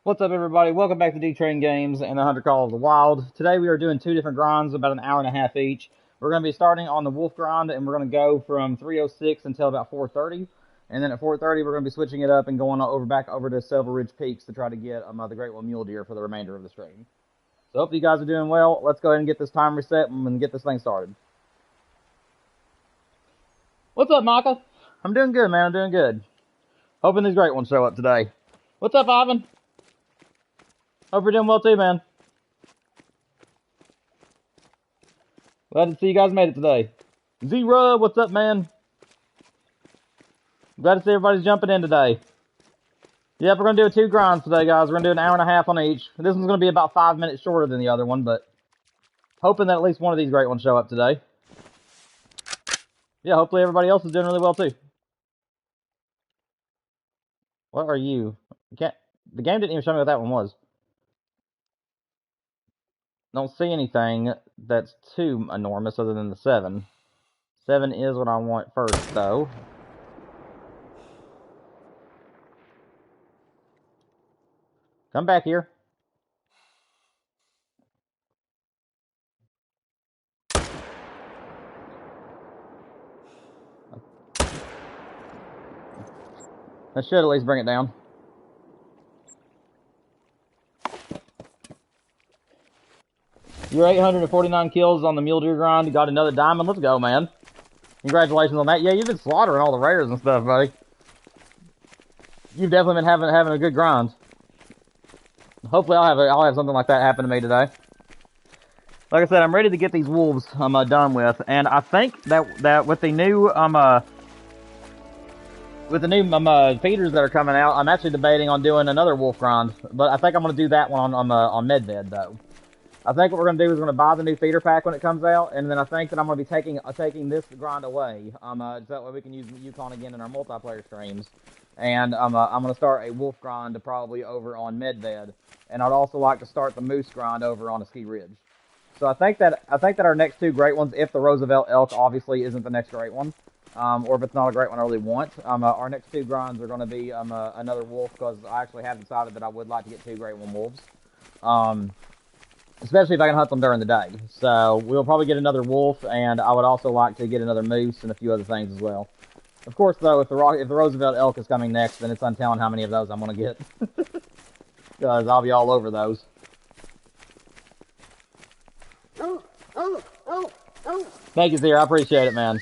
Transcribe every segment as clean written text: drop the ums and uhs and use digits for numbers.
What's up, everybody? Welcome back to D-Train Games and the Hunter Call of the Wild. Today we are doing two different grinds, about an hour and a half each. We're going to be starting on the wolf grind, and we're going to go from 3:06 until about 4:30. And then at 4:30, we're going to be switching it up and going back over to Silver Ridge Peaks to try to get the Great One Mule Deer for the remainder of the stream. So hope you guys are doing well. Let's go ahead and get this time reset and get this thing started. What's up, Micah? I'm doing good, man. I'm doing good. Hoping these great ones show up today. What's up, Ivan? Hope you're doing well too, man. Glad to see you guys made it today. Z-Rub, what's up, man? Glad to see everybody's jumping in today. Yep, we're going to do 2 grinds today, guys. We're going to do an hour and a half on each. This one's going to be about 5 minutes shorter than the other one, but hoping that at least one of these great ones show up today. Yeah, hopefully everybody else is doing really well too. What are you? The game didn't even show me what that one was. Don't see anything that's too enormous other than the 7. 7 is what I want first, though. Come back here. That should at least bring it down. You're 849 kills on the mule deer grind. You got another diamond. Let's go, man. Congratulations on that. Yeah, you've been slaughtering all the rares and stuff, buddy. You've definitely been having a good grind. Hopefully I'll have something like that happen to me today. Like I said, I'm ready to get these wolves done with, and I think that with the new feeders that are coming out, I'm actually debating on doing another wolf grind, but I think I'm gonna do that one on Medved though. I think what we're gonna do is we're gonna buy the new feeder pack when it comes out, and then I think that I'm gonna be taking this grind away, so that way we can use Yukon again in our multiplayer streams. And I'm gonna start a wolf grind probably over on Medved, and I'd also like to start the moose grind over on a ski ridge. So I think that our next 2 great ones, if the Roosevelt elk obviously isn't the next great one, or if it's not a great one I really want, our next 2 grinds are going to be another wolf, because I actually have decided that I would like to get 2 great one wolves. Especially if I can hunt them during the day. So we'll probably get another wolf, and I would also like to get another moose and a few other things as well. Of course, though, if the Roosevelt elk is coming next, then it's untelling how many of those I'm going to get. Because I'll be all over those. Thank you, Zero. I appreciate it, man.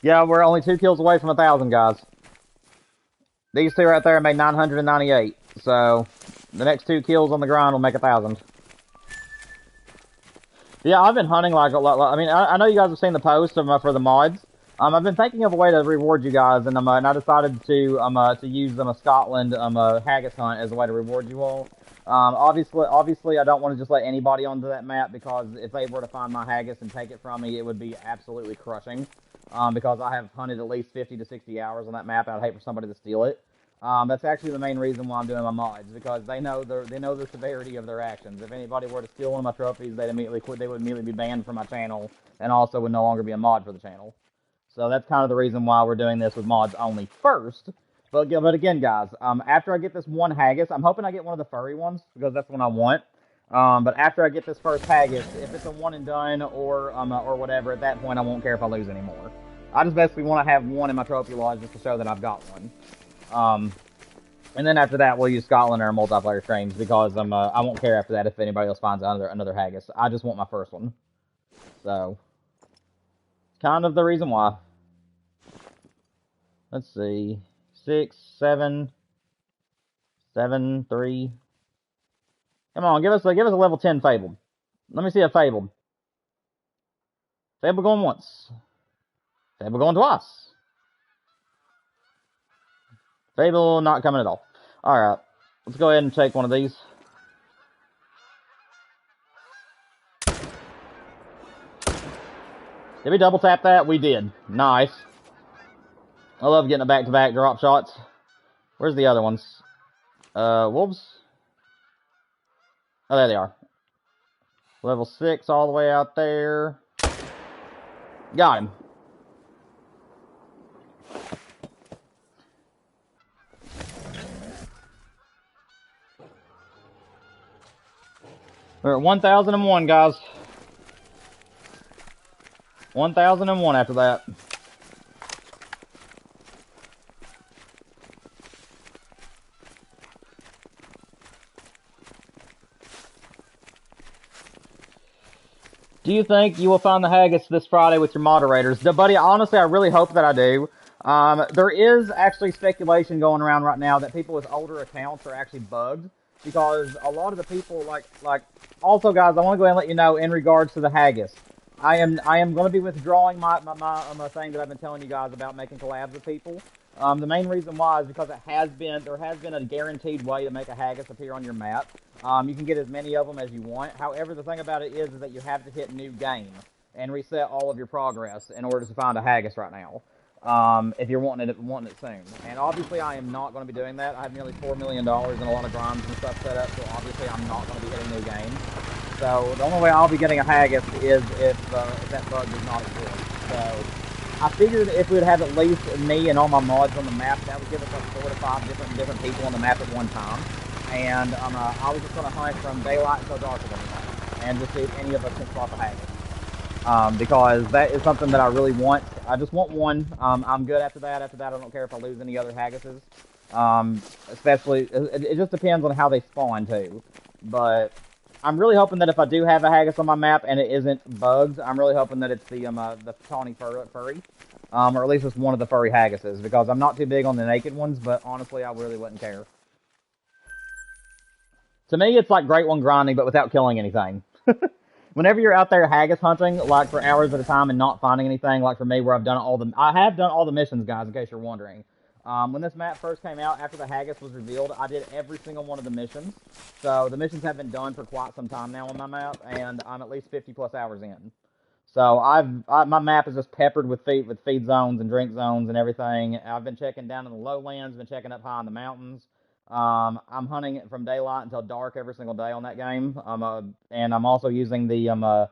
Yeah, we're only 2 kills away from 1,000, guys. These 2 right there made 998. So the next 2 kills on the grind will make 1,000. Yeah, I've been hunting like a lot. I mean, I know you guys have seen the post for the mods. I've been thinking of a way to reward you guys, and I decided to use a Scotland haggis hunt as a way to reward you all. Obviously, I don't want to just let anybody onto that map, because if they were to find my haggis and take it from me, it would be absolutely crushing. Because I have hunted at least 50 to 60 hours on that map, and I'd hate for somebody to steal it. That's actually the main reason why I'm doing my mods, because they know the severity of their actions. If anybody were to steal one of my trophies, they would immediately be banned from my channel, and also would no longer be a mod for the channel. So that's kind of the reason why we're doing this with mods only first. But again, guys, after I get this one haggis, I'm hoping I get one of the furry ones, because that's the one I want. But after I get this first haggis, if it's a one and done or whatever, at that point I won't care if I lose anymore. I just basically want to have one in my trophy lodge just to show that I've got one. And then after that, we'll use Scotland in our multiplayer streams, because I won't care after that if anybody else finds another haggis. I just want my first one. So, kind of the reason why. Let's see, 6, 7, 7, 3. Come on, give us a level 10 Fabled. Let me see a Fabled. Fable going once. Fable going twice. Fable not coming at all. Alright, let's go ahead and take one of these. Did we double tap that? We did. Nice. I love getting a back-to-back drop shots. Where's the other ones? Wolves? Oh, there they are. Level 6 all the way out there. Got him. We're at 1,001, guys. 1,001 after that. Do you think you will find the haggis this Friday with your moderators? Buddy, honestly, I really hope that I do. There is actually speculation going around right now that people with older accounts are actually bugged because a lot of the people like. Also, guys, I want to go ahead and let you know in regards to the haggis, I am going to be withdrawing my thing that I've been telling you guys about making collabs with people. The main reason why is because there has been a guaranteed way to make a haggis appear on your map. You can get as many of them as you want. However, the thing about it is that you have to hit new game and reset all of your progress in order to find a haggis right now. If you're wanting it soon. And obviously, I am not going to be doing that. I have nearly $4 million and a lot of grinds and stuff set up, so obviously I'm not going to be hitting new games. So the only way I'll be getting a haggis is if that bug does not exist. So I figured if we'd have at least me and all my mods on the map, that would give us like 4 to 5 different people on the map at one time. And I was just going to hunt from daylight until dark again, and just see if any of us can spot the haggis. Because that is something that I really want. I just want one. I'm good after that. After that, I don't care if I lose any other haggises. Especially, it just depends on how they spawn too. But I'm really hoping that if I do have a haggis on my map and it isn't bugs, I'm really hoping that it's the tawny furry, or at least it's one of the furry haggises, because I'm not too big on the naked ones. But honestly, I really wouldn't care. To me, it's like Great One grinding, but without killing anything. Whenever you're out there haggis hunting, like for hours at a time and not finding anything, like for me, where I have done all the missions, guys, in case you're wondering. When this map first came out, after the haggis was revealed, I did every single one of the missions. So the missions have been done for quite some time now on my map, and I'm at least 50 plus hours in. So my map is just peppered with feed zones and drink zones and everything. I've been checking down in the lowlands, been checking up high in the mountains. I'm hunting from daylight until dark every single day on that game. And I'm also using the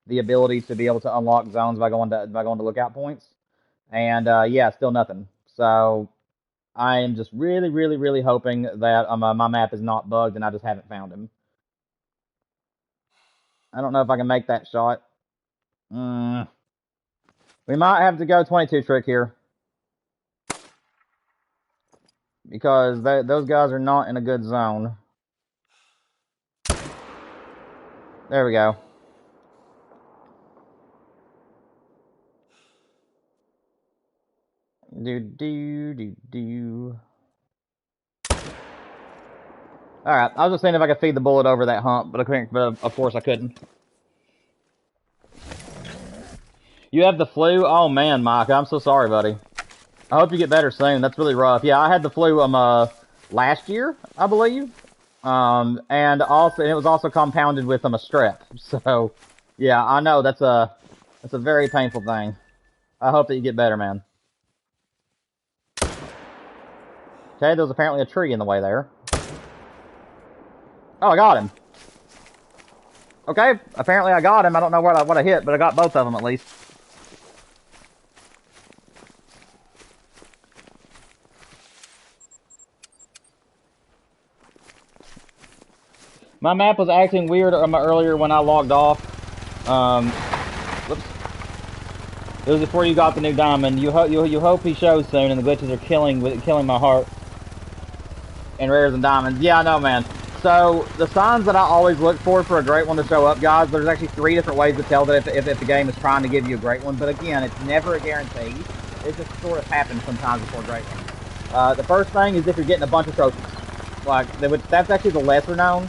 ability to be able to unlock zones by going to lookout points. And yeah, still nothing. So I am just really, really, really hoping that my map is not bugged and I just haven't found him. I don't know if I can make that shot. We might have to go 22 trick here. Because those guys are not in a good zone. There we go. Alright, I was just saying if I could feed the bullet over that hump, but I couldn't, but of course I couldn't. You have the flu? Oh man, Mike, I'm so sorry, buddy. I hope you get better soon. That's really rough. Yeah, I had the flu last year, I believe. And it was also compounded with a strep. So yeah, I know that's a very painful thing. I hope that you get better, man. Okay, there was apparently a tree in the way there. Oh, I got him. Okay, apparently I got him. I don't know what I hit, but I got both of them at least. My map was acting weird earlier when I logged off. Whoops. It was before you got the new diamond. You hope he shows soon, and the glitches are killing my heart. And rares and diamonds. Yeah, I know, man. So the signs that I always look for a great one to show up, guys. There's actually 3 different ways to tell that if the game is trying to give you a great one. But again, it's never a guarantee. It just sort of happens sometimes before a great one. The first thing is if you're getting a bunch of trophies. That's actually the lesser known.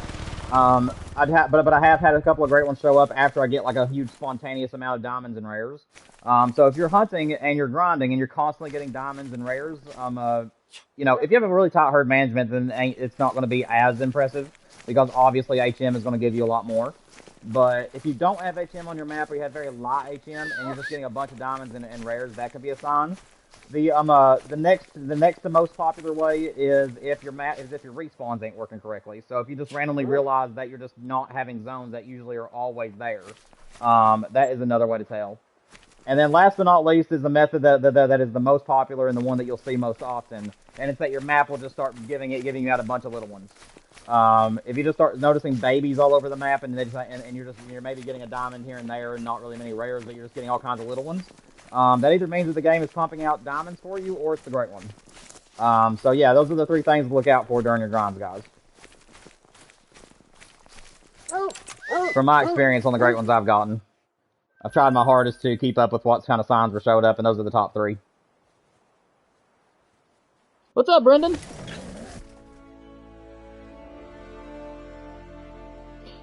But I have had a couple of great ones show up after I get like a huge spontaneous amount of diamonds and rares. So if you're hunting and you're grinding and you're constantly getting diamonds and rares, you know, if you have a really tight herd management, then it's not going to be as impressive because obviously HM is going to give you a lot more. But if you don't have HM on your map or you have very light HM and you're just getting a bunch of diamonds and rares, that could be a sign. The next most popular way is if your respawns ain't working correctly. So if you just randomly realize that you're just not having zones that usually are always there, that is another way to tell. And then last but not least is the method that is the most popular and the one that you'll see most often, and it's that your map will just start giving you out a bunch of little ones. If you just start noticing babies all over the map, and you're maybe getting a diamond here and there, and not really many rares, but you're just getting all kinds of little ones, that either means that the game is pumping out diamonds for you, or it's the great one. So yeah, those are the 3 things to look out for during your grinds, guys. From my experience on the great ones I've gotten, I've tried my hardest to keep up with what kind of signs were showed up, and those are the top 3. What's up, Brendan?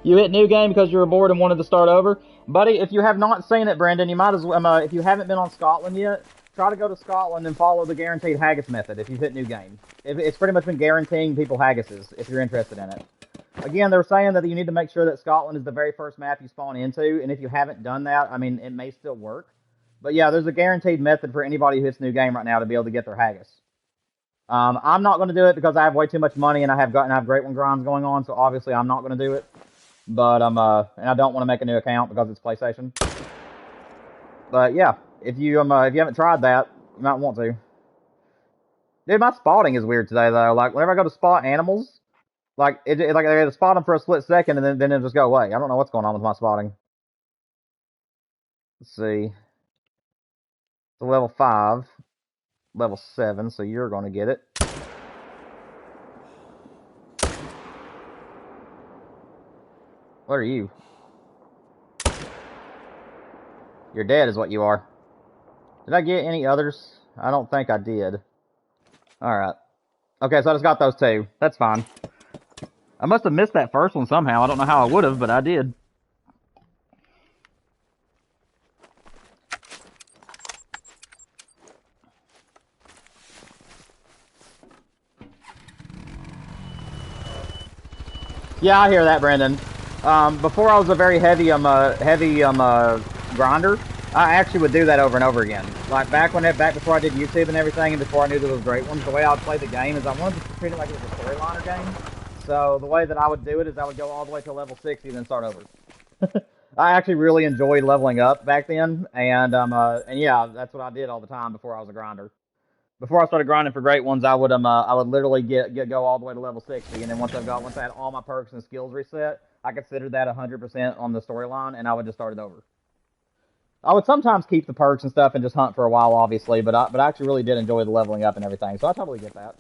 You hit new game because you were bored and wanted to start over? Buddy, if you have not seen it, Brendan, you might as well, if you haven't been on Scotland yet, try to go to Scotland and follow the guaranteed haggis method if you've hit new game. It's pretty much been guaranteeing people haggises if you're interested in it. Again, they're saying that you need to make sure that Scotland is the very first map you spawn into, and if you haven't done that, I mean, it may still work. But yeah, there's a guaranteed method for anybody who hits new game right now to be able to get their haggis. I'm not going to do it because I have way too much money and I have great one grinds going on, so obviously I'm not going to do it. But and I don't want to make a new account because it's PlayStation. But yeah, if you haven't tried that, you might want to. Dude, my spotting is weird today though. Like whenever I go to spot animals, like I got to spot them for a split second and then it'll just go away. I don't know what's going on with my spotting. Let's see. So level 5, level 7, so you're going to get it. What are you? You're dead is what you are. Did I get any others? I don't think I did. Alright. Okay, so I just got those 2. That's fine. I must have missed that first one somehow. I don't know how I would have, but I did. Yeah, I hear that, Brandon. Before I was a very heavy grinder, I actually would do that over and over again. Like back before I did YouTube and everything, and before I knew there was great ones, the way I would play the game is I wanted to treat it like it was a storyliner game. So the way that I would do it is I would go all the way to level 60 and then start over. I actually really enjoyed leveling up back then, and yeah, that's what I did all the time before I was a grinder. Before I started grinding for great ones, I would literally go all the way to level 60, and then once I had all my perks and skills reset, I considered that 100% on the storyline, and I would just start it over. I would sometimes keep the perks and stuff and just hunt for a while, obviously, but I actually really did enjoy the leveling up and everything, so I totally get that.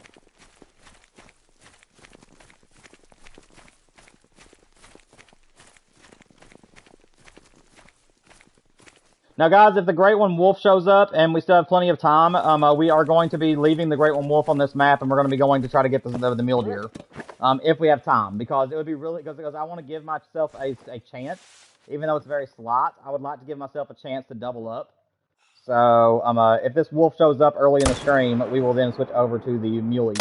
Now, guys, if the Great One Wolf shows up and we still have plenty of time, we are going to be leaving the Great One Wolf on this map, and we're going to be going to try to get the mule deer, if we have time, because it would be really because I want to give myself a chance, even though it's very slight. I would like to give myself a chance to double up. So, if this wolf shows up early in the stream, we will then switch over to the muley.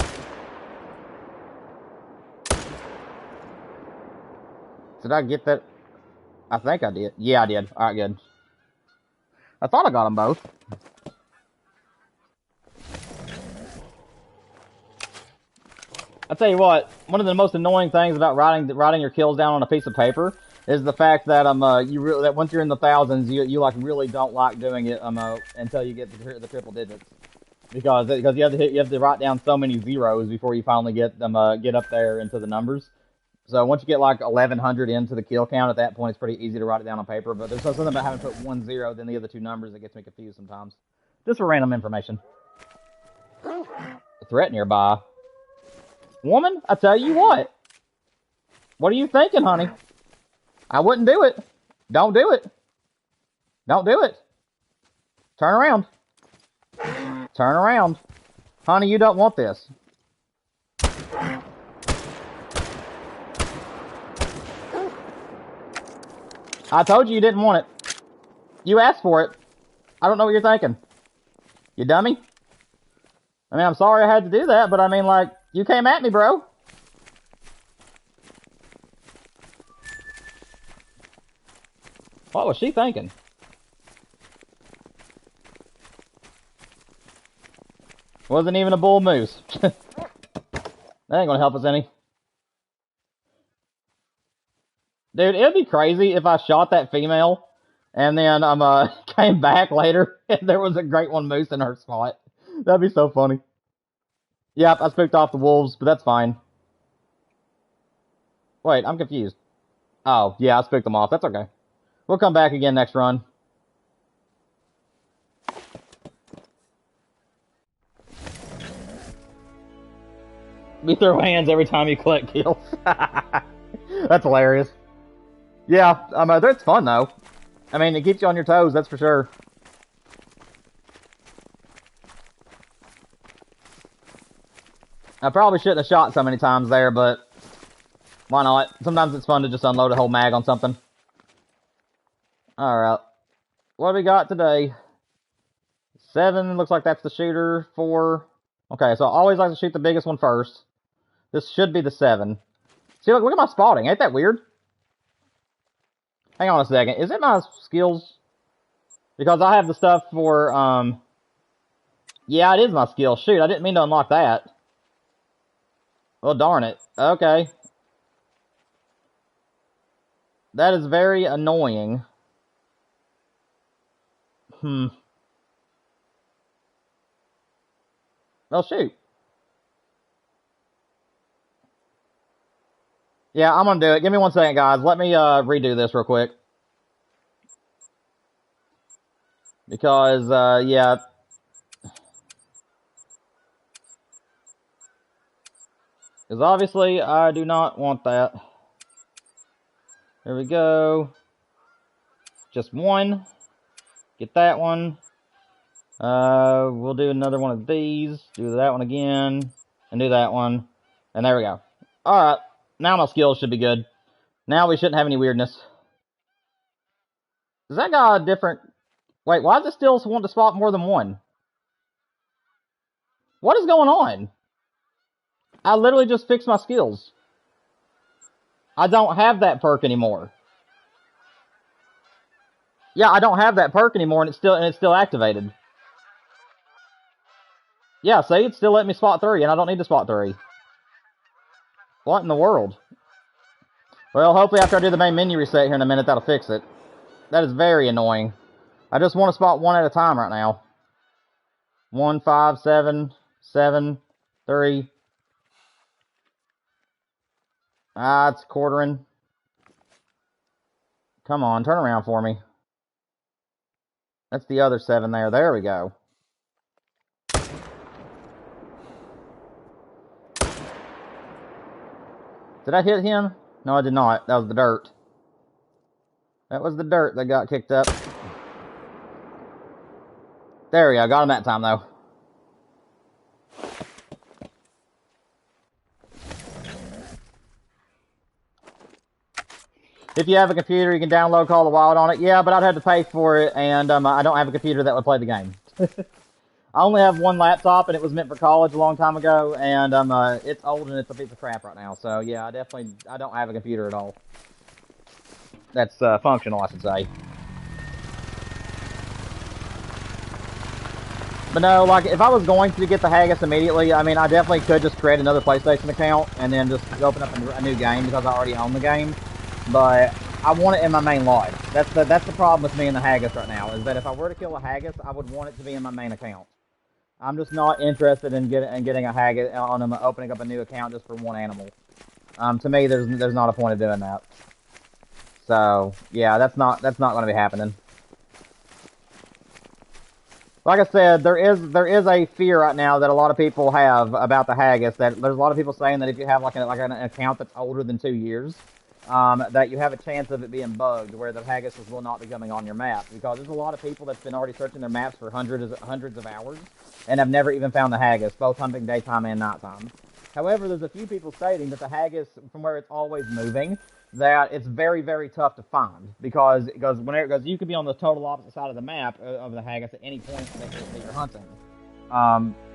Did I get that? I think I did. Yeah, I did. All right, good. I thought I got them both. I'll tell you what, one of the most annoying things about writing your kills down on a piece of paper is the fact that that once you're in the thousands, you like really don't like doing it until you get the triple digits, because you have to write down so many zeros before you finally get up there into the numbers. So once you get like 1100 into the kill count, at that point it's pretty easy to write it down on paper. But there's something about having to put 1 0 then the other 2 numbers that gets me confused sometimes. Just for random information. A threat nearby. Woman, I tell you what. What are you thinking, honey? I wouldn't do it. Don't do it. Don't do it. Turn around. Turn around. Honey, you don't want this. I told you didn't want it. You asked for it. I don't know what you're thinking. You dummy. I mean, I'm sorry I had to do that, but I mean, like, you came at me, bro. What was she thinking? Wasn't even a bull moose. That ain't gonna help us any. Dude, it'd be crazy if I shot that female and then came back later and there was a great one moose in her spot. That'd be so funny. Yep, I spooked off the wolves, but that's fine. Wait, I'm confused. Oh, yeah, I spooked them off. That's okay. We'll come back again next run. We throw hands every time you collect kills. That's hilarious. Yeah, that's fun though. I mean, it keeps you on your toes, that's for sure. I probably shouldn't have shot so many times there, but why not? Sometimes it's fun to just unload a whole mag on something. Alright. What do we got today? 7, looks like that's the shooter. 4. Okay, so I always like to shoot the biggest one first. This should be the 7. See, look at my spotting. Ain't that weird? Hang on a second. Is it my skills? Because I have the stuff for, yeah, it is my skills. Shoot, I didn't mean to unlock that. Well, darn it. Okay. That is very annoying. Well, shoot. Yeah, I'm gonna do it. Give me 1 second, guys. Let me redo this real quick. Because, yeah. Because obviously, I do not want that. There we go. Just 1. Get that one. We'll do another one of these. Do that one again. And do that one. And there we go. Alright. Now my skills should be good. Now we shouldn't have any weirdness. Is that guy different? Wait, why does it still want to spot more than 1? What is going on? I literally just fixed my skills. I don't have that perk anymore. Yeah, I don't have that perk anymore, and it's still activated. Yeah, see, it's still letting me spot 3, and I don't need to spot 3. What in the world? Well, hopefully after I do the main menu reset here in a minute, that'll fix it. That is very annoying. I just want to spot 1 at a time right now. 1, 5, 7, 7, 3. Ah, it's quartering. Come on, turn around for me. That's the other 7 there. There we go. Did I hit him? No, I did not. That was the dirt. That was the dirt that got kicked up. There we go. Got him that time, though. If you have a computer, you can download Call of the Wild on it. Yeah, but I'd have to pay for it, and I don't have a computer that would play the game. I only have 1 laptop, and it was meant for college a long time ago, and it's old and it's a piece of crap right now. So yeah, I don't have a computer at all. That's functional, I should say. But no, like, if I was going to get the Haggis immediately, I mean, I definitely could just create another PlayStation account and then just open up a new game because I already own the game. But I want it in my main lodge. That's the problem with me and the Haggis right now, is that if I were to kill a Haggis, I would want it to be in my main account. I'm just not interested in getting a Haggis on opening up a new account just for 1 animal. To me, there's not a point of doing that. So yeah, that's not going to be happening. Like I said, there is a fear right now that a lot of people have about the Haggis. That there's a lot of people saying that if you have like an account that's older than 2 years, that you have a chance of it being bugged, where the Haggis will not be coming on your map, because there's a lot of people that's been already searching their maps for hundreds of hours and have never even found the Haggis, both hunting daytime and nighttime. However, there's a few people stating that the Haggis, from where it's always moving, that it's very, very tough to find, because you could be on the total opposite side of the map of the Haggis at any point that you're hunting.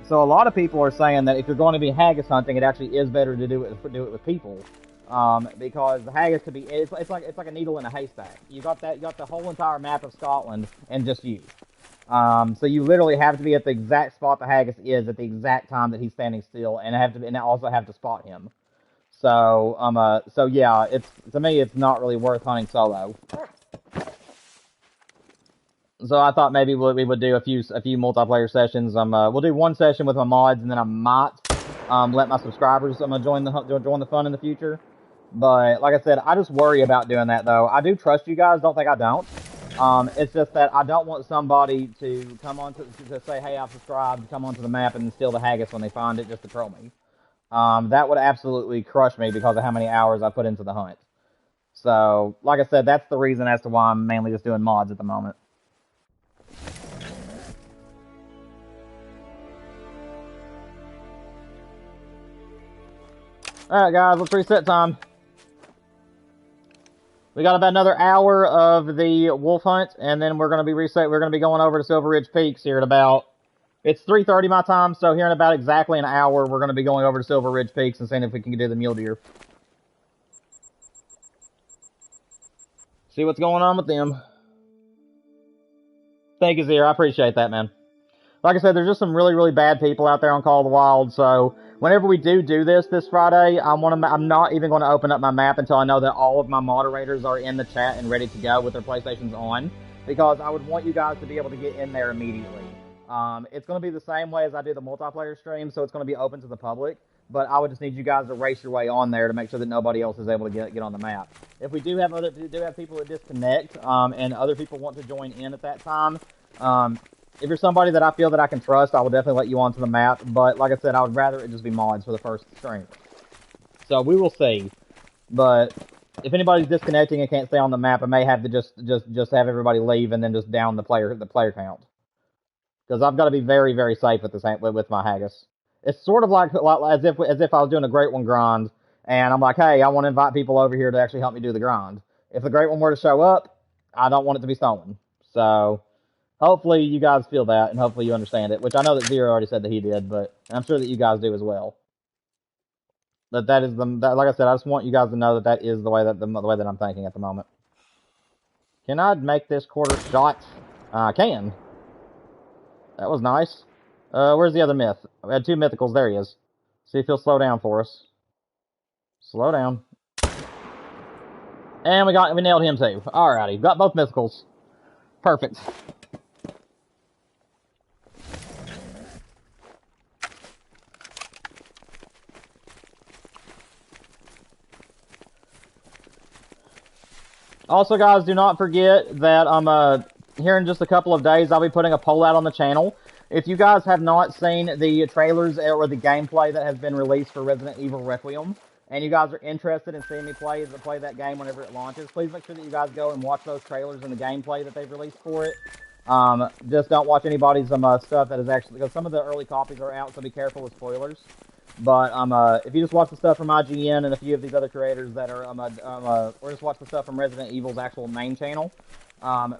So a lot of people are saying that if you're going to be Haggis hunting, it actually is better to do it with people. Because the Haggis could be, it's like a needle in a haystack. You got the whole entire map of Scotland and just you. So you literally have to be at the exact spot the Haggis is at the exact time that he's standing still, and also have to spot him. So so yeah, to me it's not really worth hunting solo. So I thought maybe we would do a few multiplayer sessions. We'll do 1 session with my mods, and then I might let my subscribers join the fun in the future. But like I said, I just worry about doing that though. I do trust you guys. Don't think I don't. It's just that I don't want somebody to come on to say, hey, I've subscribed, come onto the map and steal the haggis when they find it just to troll me. That would absolutely crush me because of how many hours I put into the hunt. So, like I said, that's the reason as to why I'm mainly just doing mods at the moment. Alright guys, let's reset time. We got about another hour of the wolf hunt, and then we're going to be We're going to be going over to Silver Ridge Peaks here at about... It's 3:30 my time, so here in about exactly an hour, we're going to be going over to Silver Ridge Peaks and seeing if we can do the mule deer. See what's going on with them. Thank you, Zero. I appreciate that, man. Like I said, there's just some really, really bad people out there on Call of the Wild, so whenever we do this Friday, I'm not even going to open up my map until I know that all of my moderators are in the chat and ready to go with their PlayStations on, because I would want you guys to be able to get in there immediately. It's going to be the same way as I do the multiplayer stream, so it's going to be open to the public, but I would just need you guys to race your way on there to make sure that nobody else is able to get on the map. If we do have people that disconnect, and other people want to join in at that time, if you're somebody that I feel that I can trust, I will definitely let you onto the map. But like I said, I would rather it just be mods for the first stream. So we will see. But if anybody's disconnecting and can't stay on the map, I may have to just have everybody leave and then just down the player count. Because I've got to be very, very safe with my haggis. It's sort of like as if I was doing a Great One grind, and I'm like, hey, I want to invite people over here to actually help me do the grind. If the Great One were to show up, I don't want it to be stolen. So hopefully you guys feel that, and hopefully you understand it, which I know that Zero already said that he did, but I'm sure that you guys do as well. But that is like I said, I just want you guys to know that is the way that I'm thinking at the moment. Can I make this quarter shot? I can. That was nice. Where's the other myth? We had 2 mythicals. There he is. See if he'll slow down for us. Slow down. And we nailed him too. Alrighty, got both mythicals. Perfect. Also, guys, do not forget that here in just a couple of days, I'll be putting a poll out on the channel. If you guys have not seen the trailers or the gameplay that has been released for Resident Evil Requiem, and you guys are interested in seeing me play that game whenever it launches, please make sure that you guys go and watch those trailers and the gameplay that they've released for it. Just don't watch anybody's stuff that is actually, because some of the early copies are out, so be careful with spoilers. But if you just watch the stuff from IGN and a few of these other creators that are or just watch the stuff from Resident Evil's actual main channel,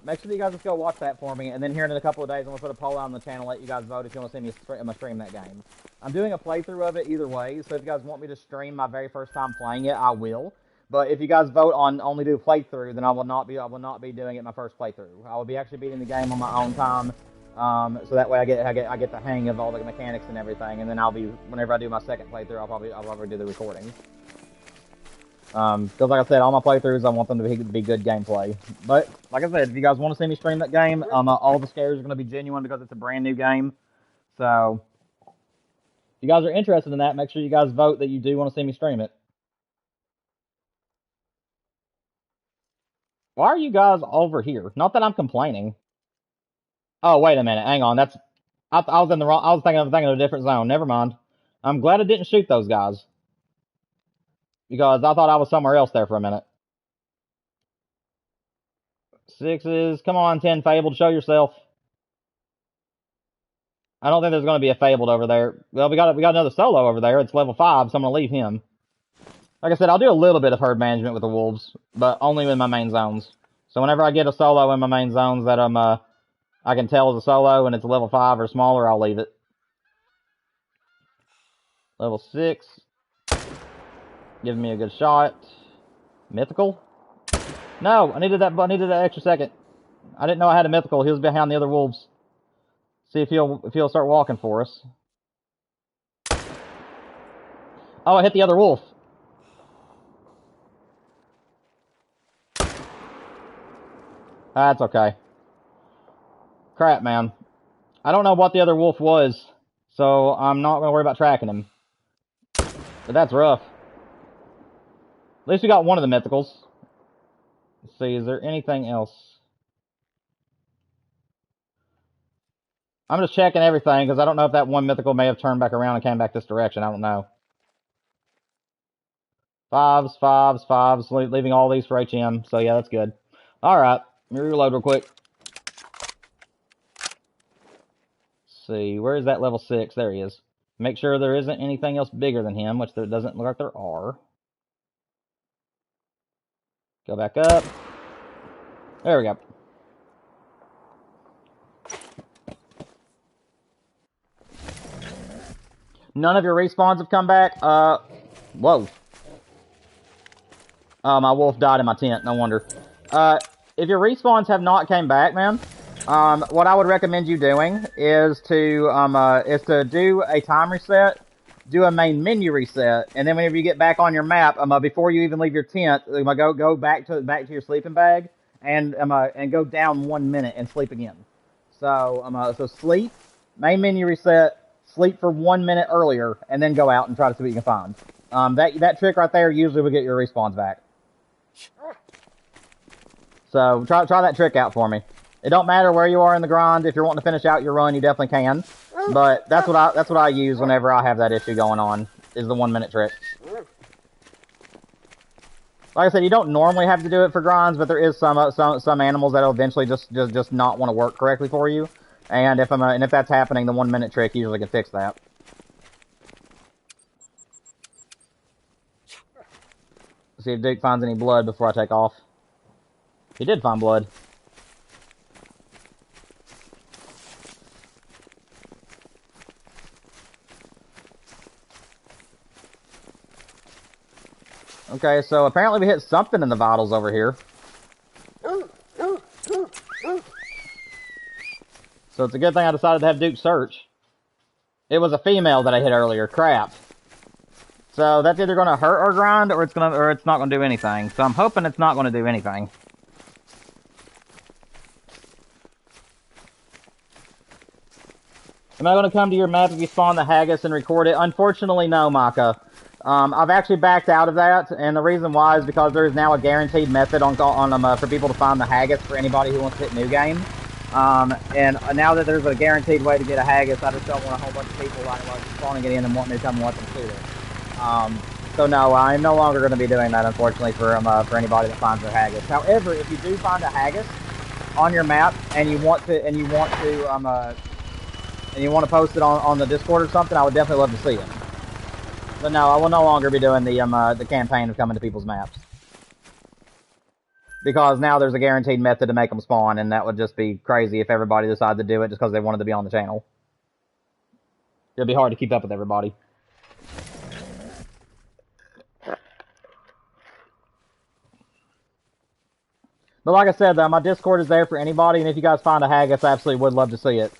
make sure that you guys just go watch that for me. And then here in a couple of days, I'm gonna put a poll out on the channel, let you guys vote if you want to see me stream that game. I'm doing a playthrough of it either way, so if you guys want me to stream my very first time playing it, I will. But if you guys vote on only do playthrough, then I will not be doing it my first playthrough. I will be actually beating the game on my own time. So that way I get the hang of all the mechanics and everything, and then whenever I do my second playthrough, I'll probably do the recording. Because like I said, all my playthroughs, I want them to be good gameplay. But like I said, if you guys want to see me stream that game, all the scares are going to be genuine because it's a brand new game. So if you guys are interested in that, make sure you guys vote that you do want to see me stream it. Why are you guys over here? Not that I'm complaining. Oh, wait a minute. Hang on. I was in the wrong. I was thinking of a different zone. Never mind. I'm glad I didn't shoot those guys, because I thought I was somewhere else there for a minute. 6s. Come on, 10 Fabled. Show yourself. I don't think there's going to be a Fabled over there. Well, we got another solo over there. It's level 5, so I'm going to leave him. Like I said, I'll do a little bit of herd management with the wolves, but only in my main zones. So whenever I get a solo in my main zones that I can tell is a solo and it's a level 5 or smaller, I'll leave it. Level 6. Giving me a good shot. Mythical? No, I needed that extra second. I didn't know I had a mythical. He was behind the other wolves. See if he'll start walking for us. Oh, I hit the other wolf. That's okay. Crap, man. I don't know what the other wolf was, so I'm not going to worry about tracking him. But that's rough. At least we got one of the mythicals. Let's see, is there anything else? I'm just checking everything, because I don't know if that one mythical may have turned back around and came back this direction. I don't know. Fives, fives, fives, leaving all these for HM. So yeah, that's good. Alright, let me reload real quick. Let's see, where is that level 6? There he is. Make sure there isn't anything else bigger than him, which there doesn't look like there are. Go back up. There we go. None of your respawns have come back. Whoa. My wolf died in my tent, no wonder. If your respawns have not came back, man, what I would recommend you doing is to do a time reset, do a main menu reset, and then whenever you get back on your map, before you even leave your tent, go back to your sleeping bag and go down 1 minute and sleep again. So sleep, main menu reset, sleep for 1 minute earlier, and then go out and try to see what you can find. That trick right there usually will get your respawns back. So try that trick out for me. It don't matter where you are in the grind. If you're wanting to finish out your run, you definitely can. But that's what I use whenever I have that issue going on, is the 1 minute trick. Like I said, you don't normally have to do it for grinds, but there is some animals that'll eventually just not want to work correctly for you. And if that's happening, the 1 minute trick usually can fix that. See if Duke finds any blood before I take off. He did find blood. Okay, so apparently we hit something in the vitals over here. So it's a good thing I decided to have Duke search. It was a female that I hit earlier. Crap. So that's either going to hurt our grind, or it's not going to do anything. So I'm hoping it's not going to do anything. Am I going to come to your map if you spawn the haggis and record it? Unfortunately, no, Maka. I've actually backed out of that, and the reason why is because there is now a guaranteed method for people to find the haggis for anybody who wants to hit new game. And now that there's a guaranteed way to get a haggis, I just don't want a whole bunch of people like spawning it in and wanting me to come and let them shoot it. So no, I'm no longer going to be doing that, unfortunately, for anybody that finds their haggis. However, if you do find a haggis on your map and you want to post it on the Discord or something, I would definitely love to see it. But no, I will no longer be doing the campaign of coming to people's maps. Because now there's a guaranteed method to make them spawn, and that would just be crazy if everybody decided to do it just because they wanted to be on the channel. It'd be hard to keep up with everybody. But like I said, though, my Discord is there for anybody, and if you guys find a haggis, I absolutely would love to see it.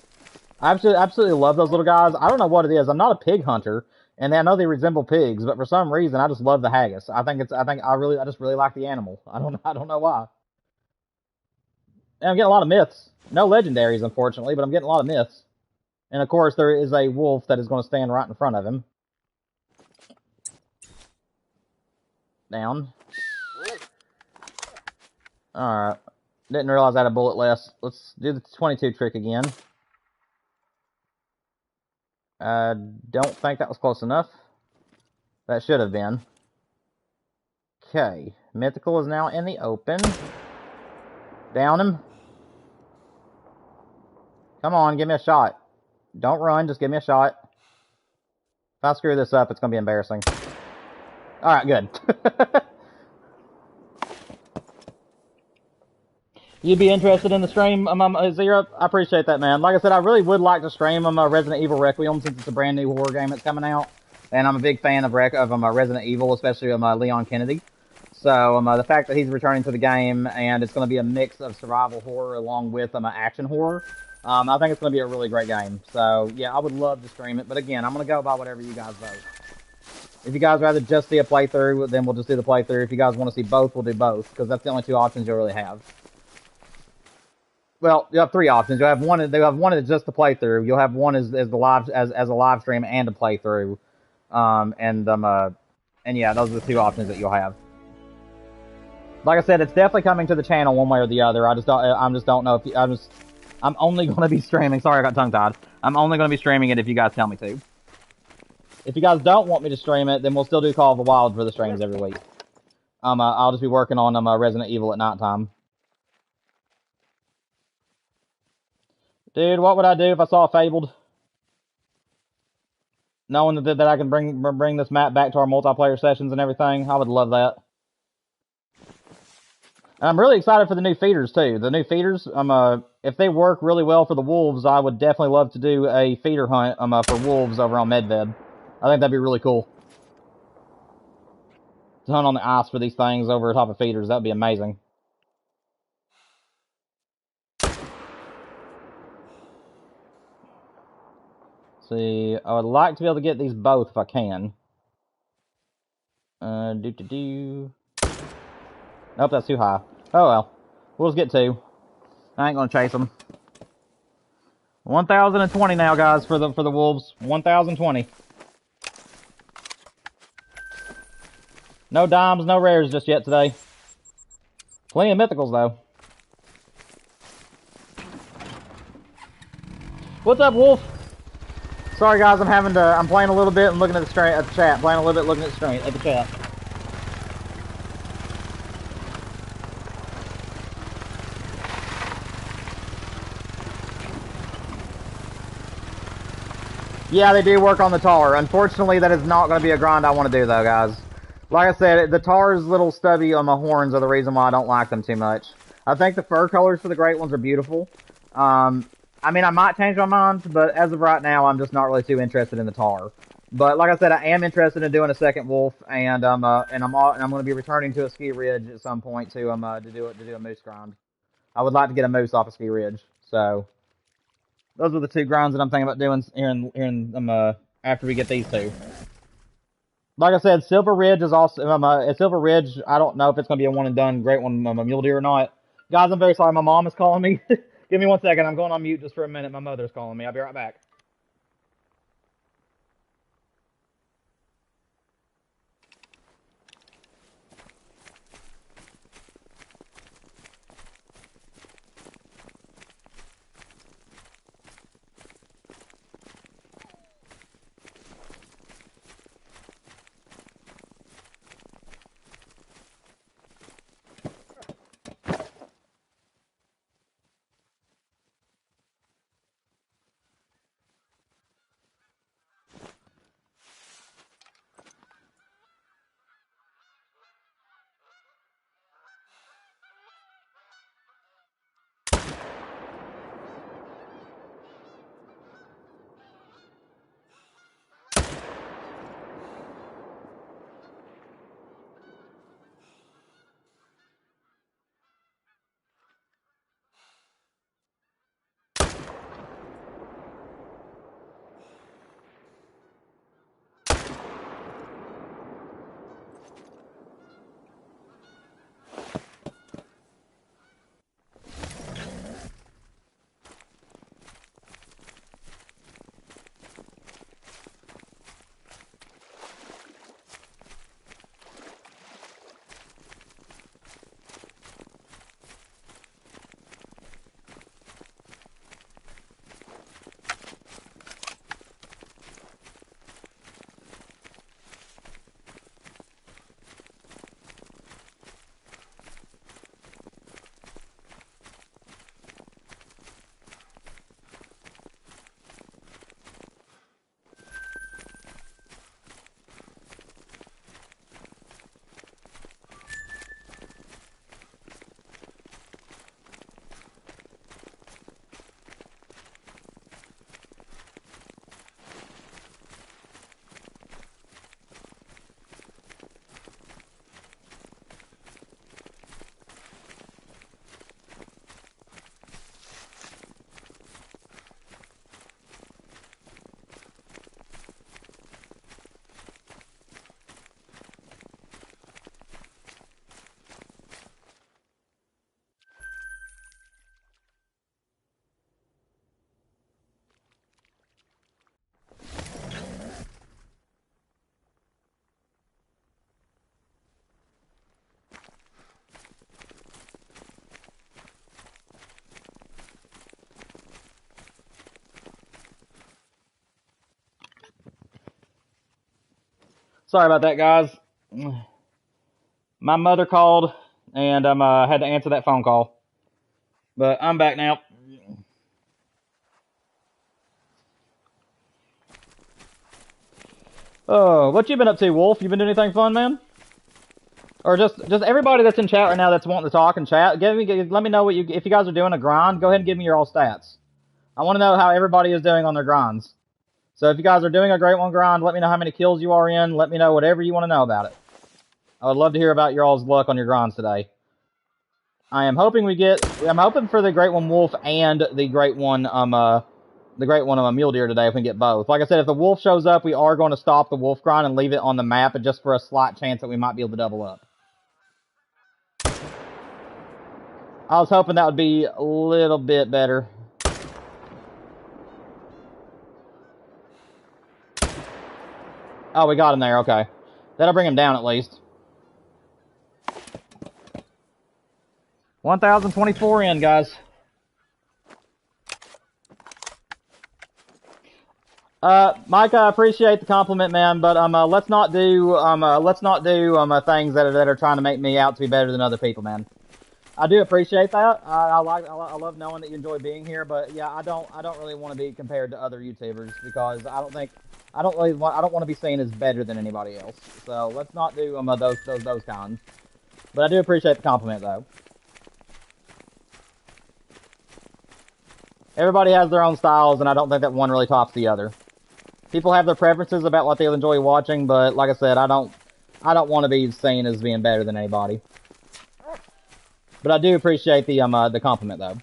I absolutely love those little guys. I don't know what it is. I'm not a pig hunter, and I know they resemble pigs, but for some reason, I just love the haggis. I just really like the animal. I don't know why. And I'm getting a lot of myths. No legendaries, unfortunately, but I'm getting a lot of myths. And of course, there is a wolf that is going to stand right in front of him. Down. Alright. Didn't realize I had a bullet less. Let's do the 22 trick again. I don't think that was close enough. That should have been. Okay. Mythical is now in the open. Down him. Come on, give me a shot. Don't run, just give me a shot. If I screw this up, it's going to be embarrassing. Alright, good. You'd be interested in the stream, Zero? I appreciate that, man. Like I said, I really would like to stream Resident Evil Requiem since it's a brand new horror game that's coming out. And I'm a big fan of Resident Evil, especially Leon Kennedy. So the fact that he's returning to the game and it's going to be a mix of survival horror along with action horror, I think it's going to be a really great game. So yeah, I would love to stream it. But again, I'm going to go by whatever you guys vote. If you guys rather just see a playthrough, then we'll just do the playthrough. If you guys want to see both, we'll do both. Because that's the only two options you'll really have. Well, you have three options. You have one that's just the playthrough. You'll have one as a live stream and a playthrough. And yeah, those are the two options that you'll have. Like I said, it's definitely coming to the channel one way or the other. I just don't know if I'm only going to be streaming. Sorry, I got tongue tied. I'm only going to be streaming it if you guys tell me to. If you guys don't want me to stream it, then we'll still do Call of the Wild for the streams every week. I'll just be working on Resident Evil at nighttime. Dude, what would I do if I saw a Fabled? Knowing that I can bring this map back to our multiplayer sessions and everything, I would love that. And I'm really excited for the new feeders too. The new feeders, if they work really well for the wolves, I would definitely love to do a feeder hunt for wolves over on Medved. I think that'd be really cool. To hunt on the ice for these things over top of feeders, that'd be amazing. See, I would like to be able to get these both if I can. Nope, that's too high. Oh well. We'll just get two. I ain't gonna chase them. 1,020 now, guys, for the wolves. 1,020. No dimes, no rares just yet today. Plenty of mythicals though. What's up, Wolf? Sorry guys, I'm playing a little bit and looking at the chat. Playing a little bit, looking at the chat. Yeah, they do work on the tar. Unfortunately, that is not going to be a grind I want to do, though, guys. Like I said, the tar's little stubby on my horns are the reason why I don't like them too much. I think the fur colors for the great ones are beautiful. I mean, I might change my mind, but as of right now, I'm just not really too interested in the tar. But like I said, I am interested in doing a second wolf, and I'm going to be returning to a ski ridge at some point to do a moose grind. I would like to get a moose off a ski ridge, so those are the two grinds that I'm thinking about doing here after we get these two. Like I said, Silver Ridge is also at Silver Ridge. I don't know if it's going to be a one and done great one, mule deer or not. Guys, I'm very sorry. My mom is calling me. Give me 1 second. I'm going on mute just for a minute. My mother's calling me. I'll be right back. Sorry about that, guys. My mother called, and had to answer that phone call. But I'm back now. Oh, what you been up to, Wolf? You been doing anything fun, man? Or just everybody that's in chat right now that's wanting to talk and chat, let me know if you guys are doing a grind. Go ahead and give me your all stats. I want to know how everybody is doing on their grinds. So if you guys are doing a Great One grind, let me know how many kills you are in. Let me know whatever you want to know about it. I would love to hear about your all's luck on your grinds today. I'm hoping for the Great One Wolf and the Great One Mule Deer today if we can get both. Like I said, if the Wolf shows up, we are going to stop the Wolf grind and leave it on the map just for a slight chance that we might be able to double up. I was hoping that would be a little bit better. Oh, we got him there, okay. That'll bring him down at least. 1,024 in, guys. Mike, I appreciate the compliment, man, but let's not do things that are trying to make me out to be better than other people, man. I do appreciate that. I love knowing that you enjoy being here, but yeah, I don't really want to be compared to other YouTubers because I don't want to be seen as better than anybody else. So let's not do those kinds. But I do appreciate the compliment though. Everybody has their own styles, and I don't think that one really tops the other. People have their preferences about what they'll enjoy watching, but like I said, I don't want to be seen as being better than anybody. But I do appreciate the compliment though.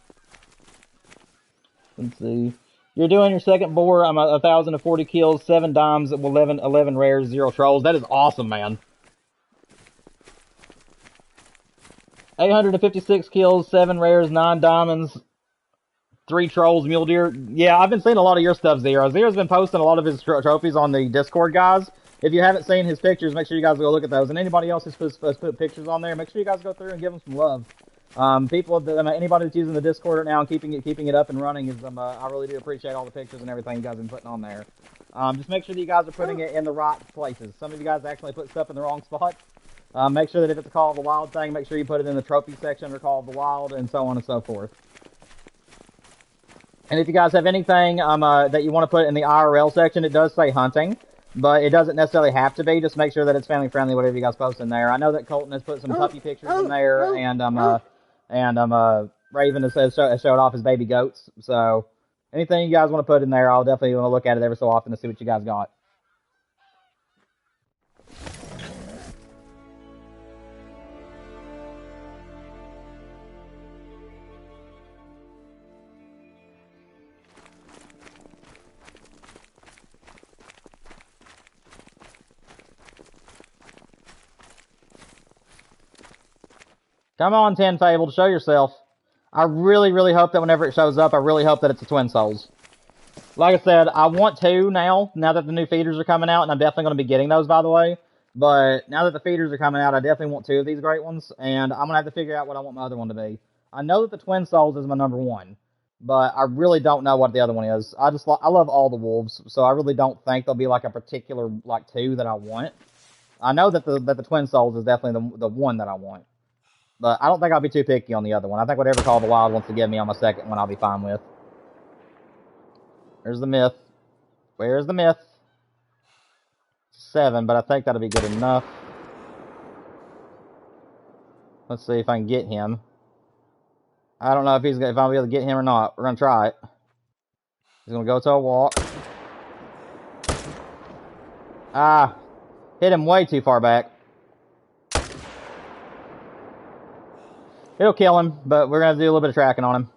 Let's see. You're doing your second boar. I'm 1,040 kills, 7 dimes, 11 rares, 0 trolls. That is awesome, man. 856 kills, 7 rares, 9 diamonds, 3 trolls, mule deer. Yeah, I've been seeing a lot of your stuff, Zero. Zero's been posting a lot of his trophies on the Discord, guys. If you haven't seen his pictures, make sure you guys go look at those. And anybody else who's put pictures on there, make sure you guys go through and give them some love. Anybody that's using the Discord right now and keeping it up and running is I really do appreciate all the pictures and everything you guys have been putting on there. Just make sure that you guys are putting it in the right places. Some of you guys actually put stuff in the wrong spot. Make sure that if it's a Call of the Wild thing, make sure you put it in the trophy section or Call of the Wild and so on and so forth. And if you guys have anything that you want to put in the IRL section, it does say hunting, but it doesn't necessarily have to be. Just make sure that it's family friendly, whatever you guys post in there. I know that Colton has put some puppy pictures in there, and Raven has showed off his baby goats. So anything you guys want to put in there, I'll definitely want to look at it every so often to see what you guys got. Come on, Ten Fabled, show yourself. I really, really hope that whenever it shows up, I really hope that it's the Twin Souls. Like I said, I want 2 now that the new feeders are coming out, and I'm definitely going to be getting those, by the way. But now that the feeders are coming out, I definitely want 2 of these great ones, and I'm going to have to figure out what I want my other one to be. I know that the Twin Souls is my number 1, but I really don't know what the other one is. I love all the wolves, so I really don't think there'll be like a particular 2 that I want. I know that the Twin Souls is definitely the one that I want. But I don't think I'll be too picky on the other one. I think whatever Call of the Wild wants to give me on my second one, I'll be fine with. There's the myth. Where's the myth? 7, but I think that'll be good enough. Let's see if I can get him. I don't know if I'll be able to get him or not. We're gonna try it. He's gonna go to a walk. Ah, hit him way too far back. It'll kill him, but we're going to do a little bit of tracking on him.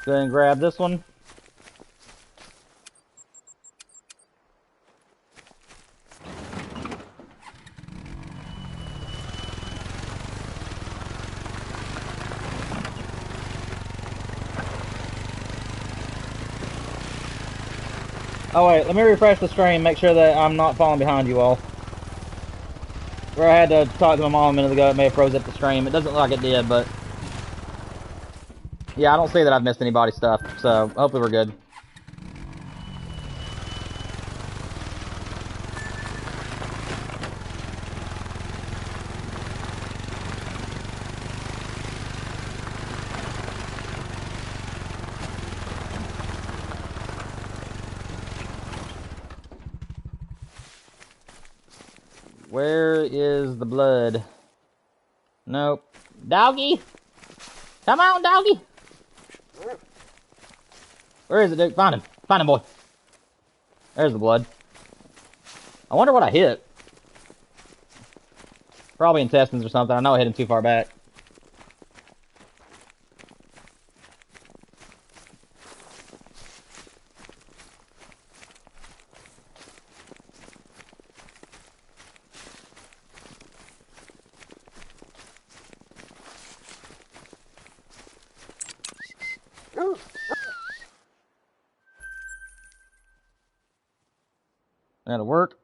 Go ahead and grab this one. Oh wait, let me refresh the stream, make sure that I'm not falling behind you all. Where I had to talk to my mom a minute ago, it may have froze up the stream. It doesn't look like it did, but yeah, I don't see that I've missed anybody's stuff, so hopefully we're good. Where is the blood? Nope. Doggy! Come on, doggy! Where is it, dude? Find him. Find him, boy. There's the blood. I wonder what I hit. Probably intestines or something. I know I hit him too far back. That'll work.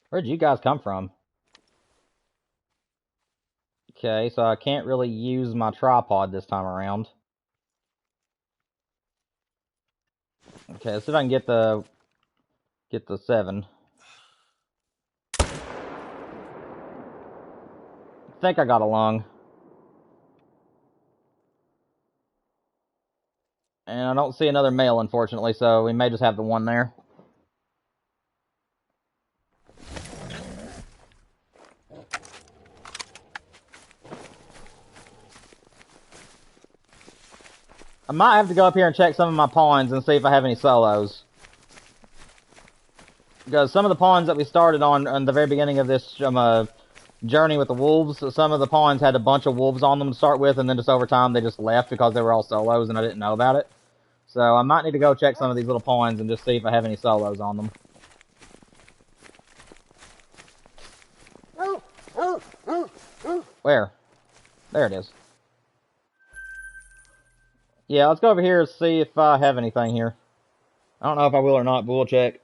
Where'd you guys come from? Okay, so I can't really use my tripod this time around. Okay, let's see if I can get the 7. I think I got a lung. And I don't see another male, unfortunately, so we may just have the one there. I might have to go up here and check some of my pawns and see if I have any solos. Because some of the pawns that we started on the very beginning of this journey with the wolves, some of the pawns had a bunch of wolves on them to start with, and then just over time they just left because they were all solos and I didn't know about it. So I might need to go check some of these little pawns and just see if I have any solos on them. Where? There it is. Yeah, let's go over here and see if I have anything here. I don't know if I will or not, but we'll check.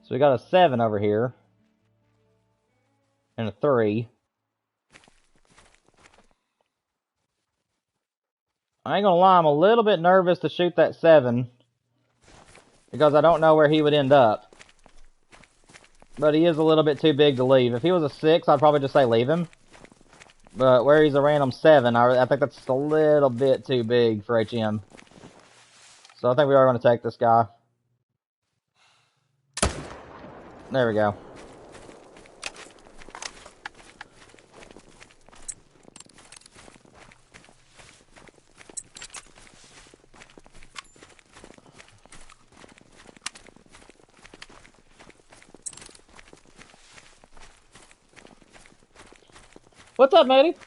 So we got a 7 over here. And a 3. I ain't gonna lie, I'm a little bit nervous to shoot that 7. Because I don't know where he would end up. But he is a little bit too big to leave. If he was a 6, I'd probably just say leave him. But where he's a random 7, I think that's a little bit too big for HM. So I think we are going to take this guy. There we go. What's up, Matey?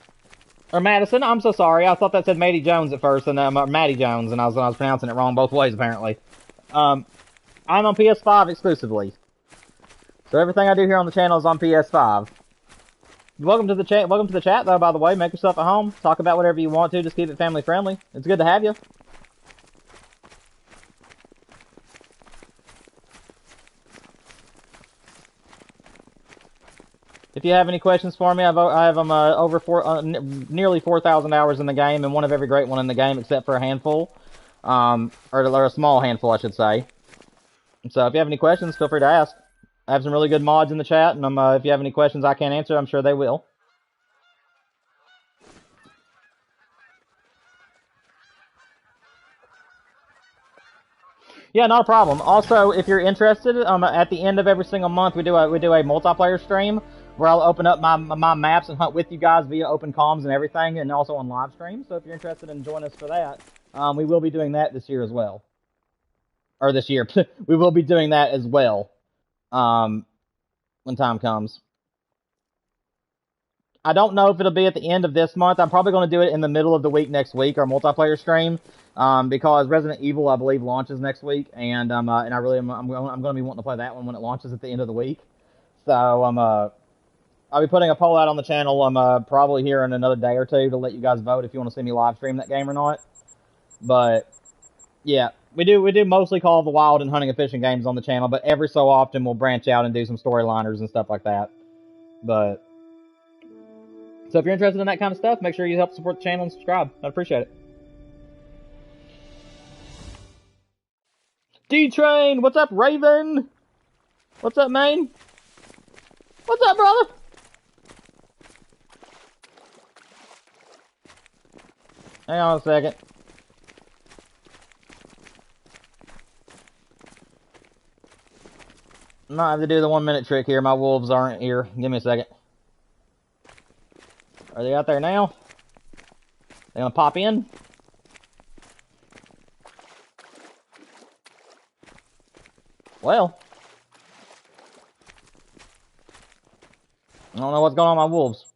Or Madison? I'm so sorry. I thought that said Matey Jones at first, and Matty Jones, and I was pronouncing it wrong both ways apparently. I'm on PS5 exclusively, so everything I do here on the channel is on PS5. Welcome to the chat. Welcome to the chat, though. By the way, make yourself at home. Talk about whatever you want to. Just keep it family friendly. It's good to have you. If you have any questions for me, I have over nearly 4,000 hours in the game, and one of every great one in the game, except for a handful, or a small handful, I should say. So if you have any questions, feel free to ask. I have some really good mods in the chat, and if you have any questions I can't answer, I'm sure they will. Yeah, not a problem. Also, if you're interested, at the end of every single month, we do a multiplayer stream where I'll open up my maps and hunt with you guys via open comms and everything, and also on live stream. So if you're interested in joining us for that, we will be doing that this year as well. or this year. We will be doing that as well, when time comes. I don't know if it'll be at the end of this month. I'm probably going to do it in the middle of the week next week, our multiplayer stream, because Resident Evil, I believe, launches next week, and I'm going to be wanting to play that one when it launches at the end of the week. So I'll be putting a poll out on the channel, probably here in another day or two to let you guys vote if you want to see me live stream that game or not. But yeah, we do mostly Call of the Wild and hunting and fishing games on the channel, but every so often we'll branch out and do some storyliners and stuff like that. But so if you're interested in that kind of stuff, make sure you help support the channel and subscribe. I'd appreciate it. D-Train, what's up, Raven? What's up, man? What's up, brother? Hang on a second. I might have to do the 1 minute trick here. My wolves aren't here. Give me a second. Are they out there now? They gonna pop in? Well, I don't know what's going on with my wolves.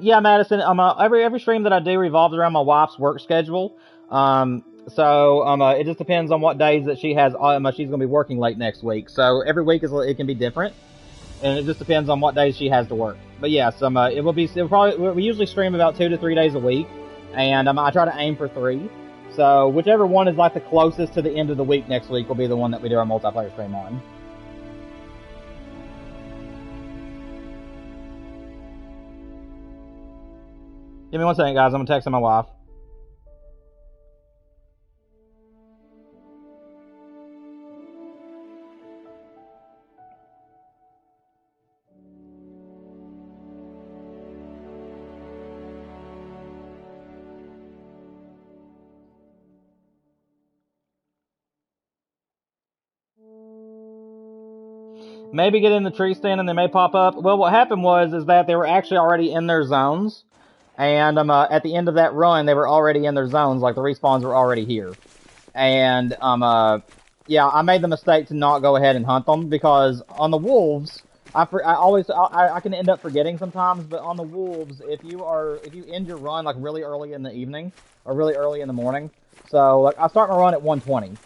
Yeah, Madison. Every stream that I do revolves around my wife's work schedule. It just depends on what days that she has. She's gonna be working late next week. So every week it can be different, and it just depends on what days she has to work. But yes, we usually stream about 2 to 3 days a week, and I try to aim for 3. So whichever one is like the closest to the end of the week next week will be the one that we do our multiplayer stream on. Give me 1 second, guys. I'm gonna text my wife. Maybe get in the tree stand and they may pop up. Well, what happened is that they were actually already in their zones. And at the end of that run, they were already in their zones. Like, the respawns were already here. And, yeah, I made the mistake to not go ahead and hunt them. Because on the wolves, I can end up forgetting sometimes. But on the wolves, if you end your run, like, really early in the evening, or really early in the morning. So, like, I start my run at 1:20.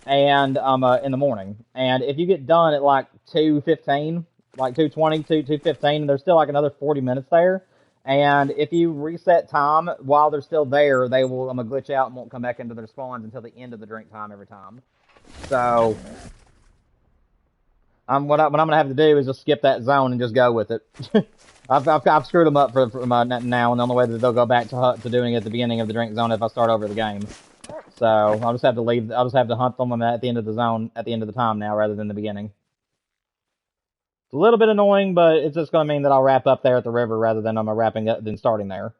And in the morning, and if you get done at like 2:15, like 2:20, 2:15, there's still like another 40 minutes there. And if you reset time while they're still there, they will glitch out and won't come back into their spawns until the end of the drink time every time. So what I'm gonna have to do is just skip that zone and just go with it. I've screwed them up for now, and the only way that they'll go back to doing it at the beginning of the drink zone if I start over the game. So I'll just have to leave. I'll just have to hunt them at the end of the zone, at the end of the time now, rather than the beginning. It's a little bit annoying, but it's just going to mean that I'll wrap up there at the river rather than wrapping up than starting there.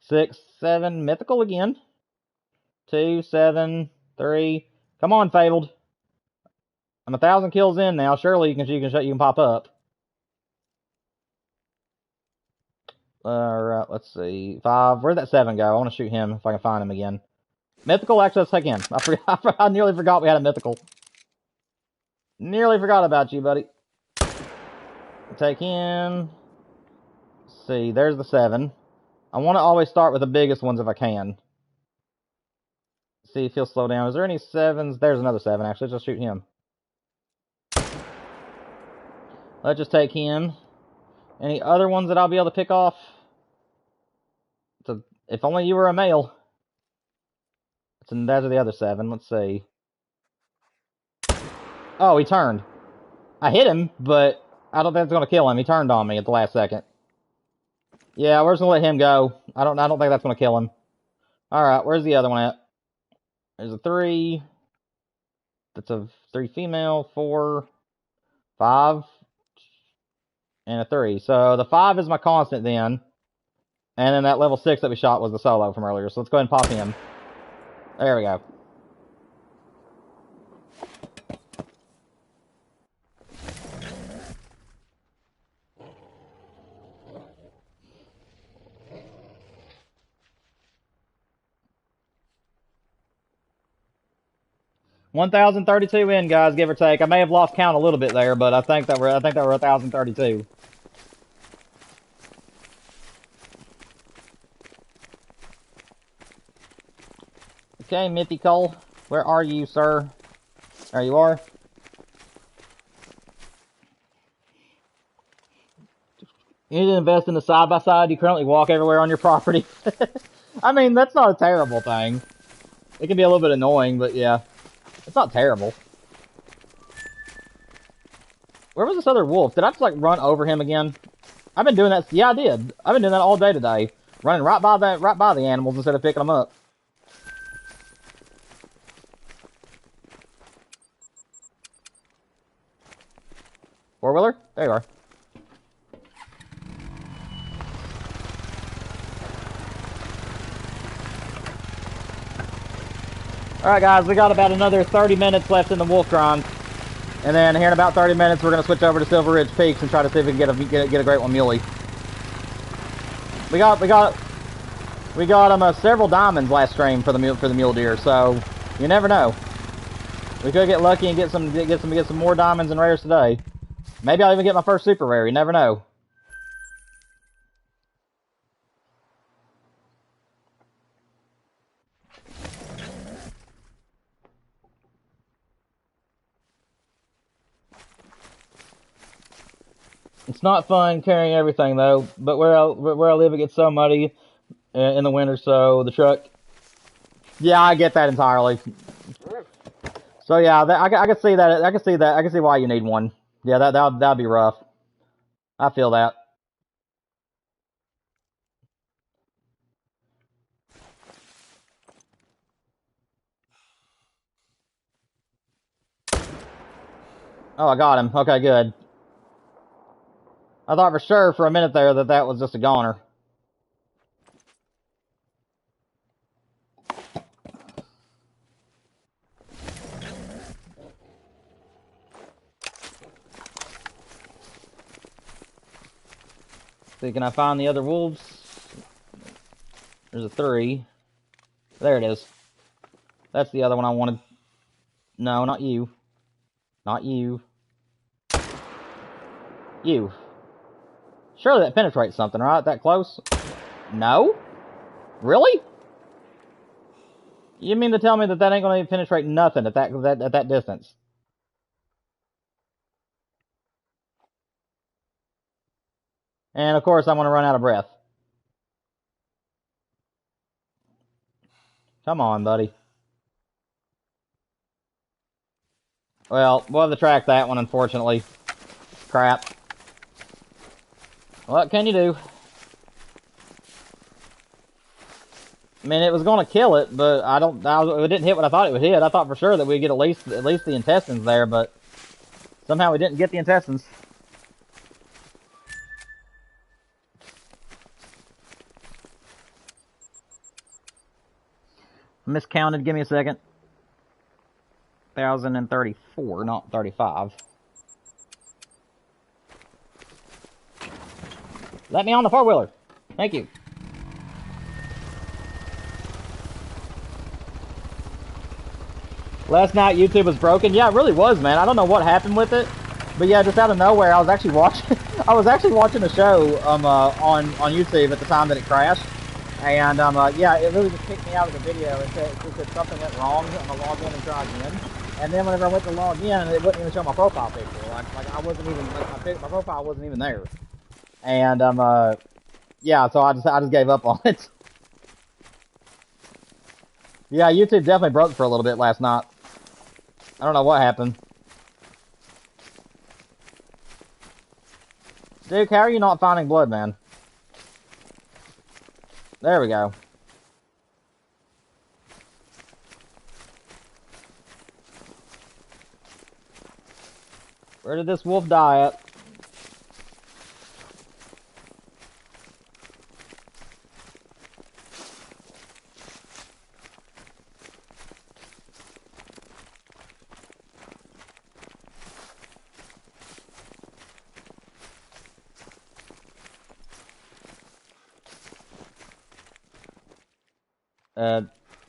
6, 7, mythical again. 2, 7, 3. Come on, fabled. I'm 1,000 kills in now. Surely you can pop up. Alright, let's see. 5. Where'd that 7 go? I want to shoot him if I can find him again. Mythical, actually, let's take him. I nearly forgot we had a mythical. Nearly forgot about you, buddy. Take him. Let's see, there's the 7. I want to always start with the biggest ones if I can. See if he'll slow down. Is there any 7s? There's another 7, actually. Let's just shoot him. Let's just take him. Any other ones that I'll be able to pick off? If only you were a male. Those are the other 7. Let's see. Oh, he turned. I hit him, but I don't think it's going to kill him. He turned on me at the last second. Yeah, we're just going to let him go. I don't think that's going to kill him. Alright, where's the other one at? There's a 3. That's a 3 female, 4, 5, and a 3. So the 5 is my constant then. And then that level 6 that we shot was the solo from earlier. So let's go ahead and pop him. There we go. 1,032 in, guys, give or take. I may have lost count a little bit there, but I think that we're 1,032. Okay, Mithy Cole, where are you, sir? There you are. You need to invest in the side-by-side. You currently walk everywhere on your property. I mean, that's not a terrible thing. It can be a little bit annoying, but yeah. It's not terrible. Where was this other wolf? Did I just, like, run over him again? I've been doing that. Yeah, I did. I've been doing that all day today. Running right by the animals instead of picking them up. Four-wheeler? There you are. Alright guys, we got about another 30 minutes left in the wolf grind. And then here in about 30 minutes we're going to switch over to Silver Ridge Peaks and try to see if we can get a great one muley. We got several diamonds last stream for the mule deer, so you never know. We could get lucky and get some more diamonds and rares today. Maybe I'll even get my first super rare, you never know. It's not fun carrying everything though, but where I live it gets so muddy in the winter, so the truck. Yeah, I get that entirely. So yeah, I can see that. I can see why you need one. Yeah, that'd be rough. I feel that. Oh, I got him. Okay, good. I thought for sure for a minute there that was just a goner. See, can I find the other wolves? There's a 3. There it is. That's the other one I wanted. No, not you. Not you. You. Surely that penetrates something, right? That close? No? Really? You mean to tell me that ain't gonna penetrate nothing at that distance? And of course I'm gonna run out of breath. Come on, buddy. Well, we'll have to track that one, unfortunately. Crap. What can you do? I mean, it was going to kill it, but it didn't hit what I thought it would hit. I thought for sure that we'd get at least the intestines there, but somehow we didn't get the intestines. Miscounted. Give me a second. 1,034, not 35. Let me on the four-wheeler. Thank you. Last night YouTube was broken. Yeah, it really was, man. I don't know what happened with it, but yeah, just out of nowhere, I was actually watching. I was actually watching a show on YouTube at the time that it crashed, and yeah, it really just kicked me out of the video. It said something went wrong. I'm gonna log in and try again. And then whenever I went to log in, it wouldn't even show my profile picture. Like I wasn't even my profile wasn't even there. And yeah, so I just gave up on it. Yeah, YouTube definitely broke for a little bit last night. I don't know what happened. Duke, how are you not finding blood, man? There we go. Where did this wolf die at?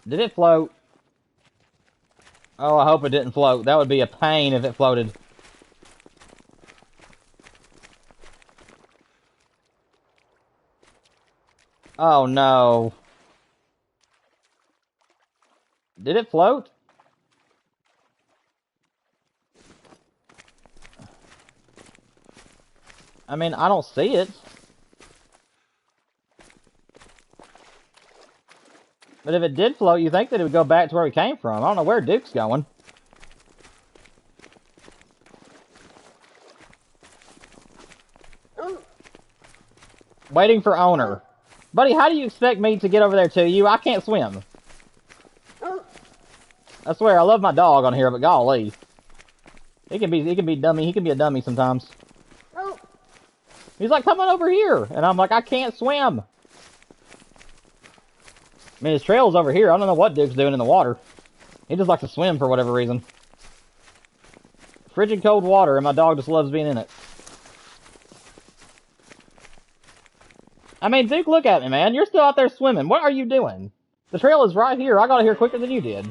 Did it float? Oh, I hope it didn't float. That would be a pain if it floated. Oh, no. Did it float? I mean, I don't see it. But if it did float, you think that it would go back to where we came from. I don't know where Duke's going. Waiting for owner. Buddy, how do you expect me to get over there to you? I can't swim. I swear, I love my dog on here, but golly. He can be dummy. He can be a dummy sometimes. He's like, come on over here. And I'm like, I can't swim. I mean, his trail's over here. I don't know what Duke's doing in the water. He just likes to swim for whatever reason. Frigid cold water, and my dog just loves being in it. I mean, Duke, look at me, man. You're still out there swimming. What are you doing? The trail is right here. I got here quicker than you did.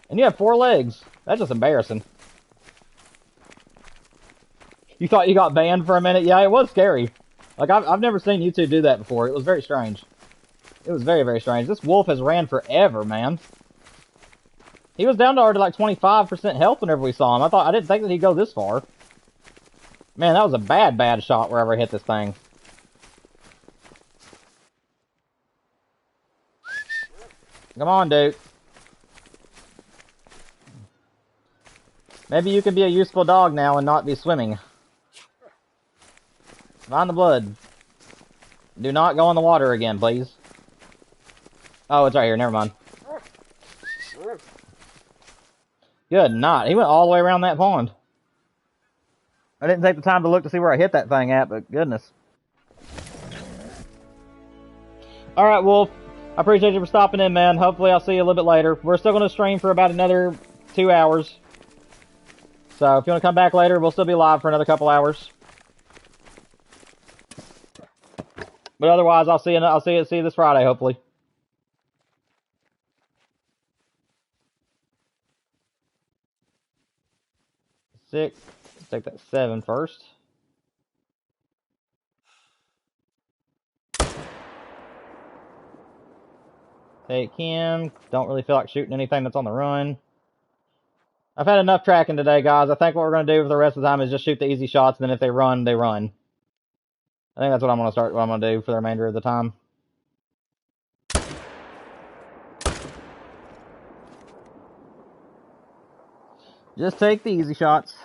And you have 4 legs. That's just embarrassing. You thought you got banned for a minute? Yeah, it was scary. Like, I've never seen you two do that before. It was very strange. It was very, very strange. This wolf has ran forever, man. He was down to already like 25% health whenever we saw him. I didn't think that he'd go this far. Man, that was a bad, bad shot wherever I hit this thing. Come on, Duke. Maybe you can be a useful dog now and not be swimming. Mind the blood. Do not go in the water again, please. Oh, it's right here. Never mind. Good night. He went all the way around that pond. I didn't take the time to look to see where I hit that thing at, but goodness. Alright, Wolf. I appreciate you for stopping in, man. Hopefully I'll see you a little bit later. We're still going to stream for about another 2 hours. So if you want to come back later, we'll still be live for another couple hours. But otherwise, I'll see you this Friday, hopefully. Six. Let's take that 7 first. Take him. Don't really feel like shooting anything that's on the run. I've had enough tracking today, guys. I think what we're going to do for the rest of the time is just shoot the easy shots, and then if they run, they run. I think that's what I'm going to do for the remainder of the time. Just take the easy shots.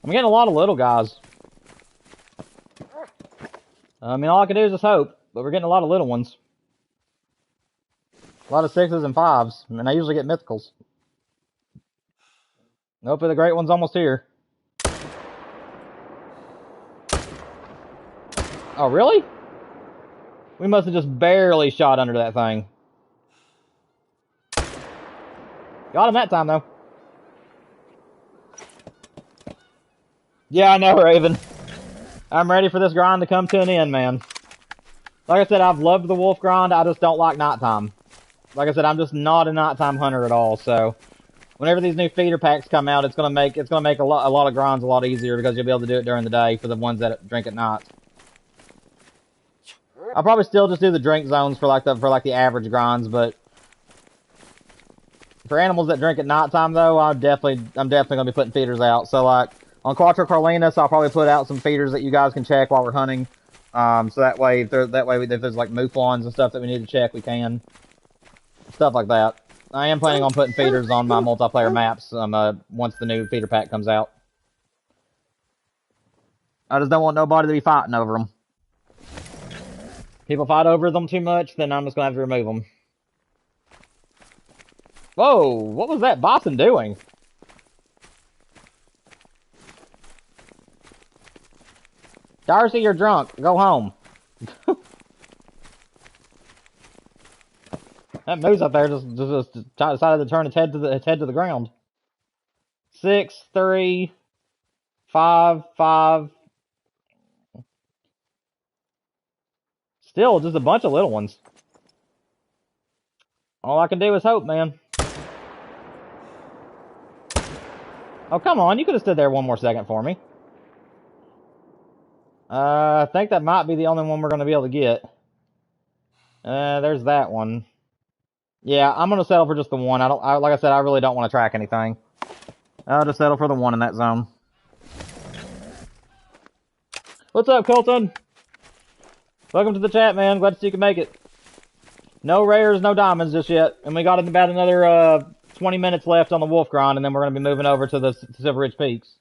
I'm getting a lot of little guys. I mean, all I can do is just hope, but we're getting a lot of little ones. A lot of 6s and 5s, and I usually get mythicals. Hopefully the great one's almost here. Oh, really? We must have just barely shot under that thing. Got him that time, though. Yeah, I know, Raven. I'm ready for this grind to come to an end, man. Like I said, I've loved the wolf grind. I just don't like nighttime. Like I said, I'm just not a nighttime hunter at all, so Whenever these new feeder packs come out, it's gonna make a lot of grinds a lot easier because you'll be able to do it during the day for the ones that drink at night. I'll probably still just do the drink zones for like the average grinds, but for animals that drink at nighttime though, I'm definitely gonna be putting feeders out. So like on Quattro Carlinus, I'll probably put out some feeders that you guys can check while we're hunting. So that way if there's like mouflons and stuff that we need to check, we can. Stuff like that. I am planning on putting feeders on my multiplayer maps once the new feeder pack comes out. I just don't want nobody to be fighting over them. People fight over them too much, then I'm just gonna have to remove them. Whoa! What was that bison doing? Darcy, you're drunk. Go home. That moose up there just decided to turn its head to the ground. 6, 3, 5, 5. Still, just a bunch of little ones. All I can do is hope, man. Oh, come on. You could have stood there one more second for me. I think that might be the only one we're going to be able to get. There's that one. Yeah, I'm going to settle for just the one. Like I said, I really don't want to track anything. I'll just settle for the one in that zone. What's up, Colton? Welcome to the chat, man. Glad to see you can make it. No rares, no diamonds just yet. And we got about another 20 minutes left on the wolf grind, and then we're going to be moving over to the Silver Ridge Peaks.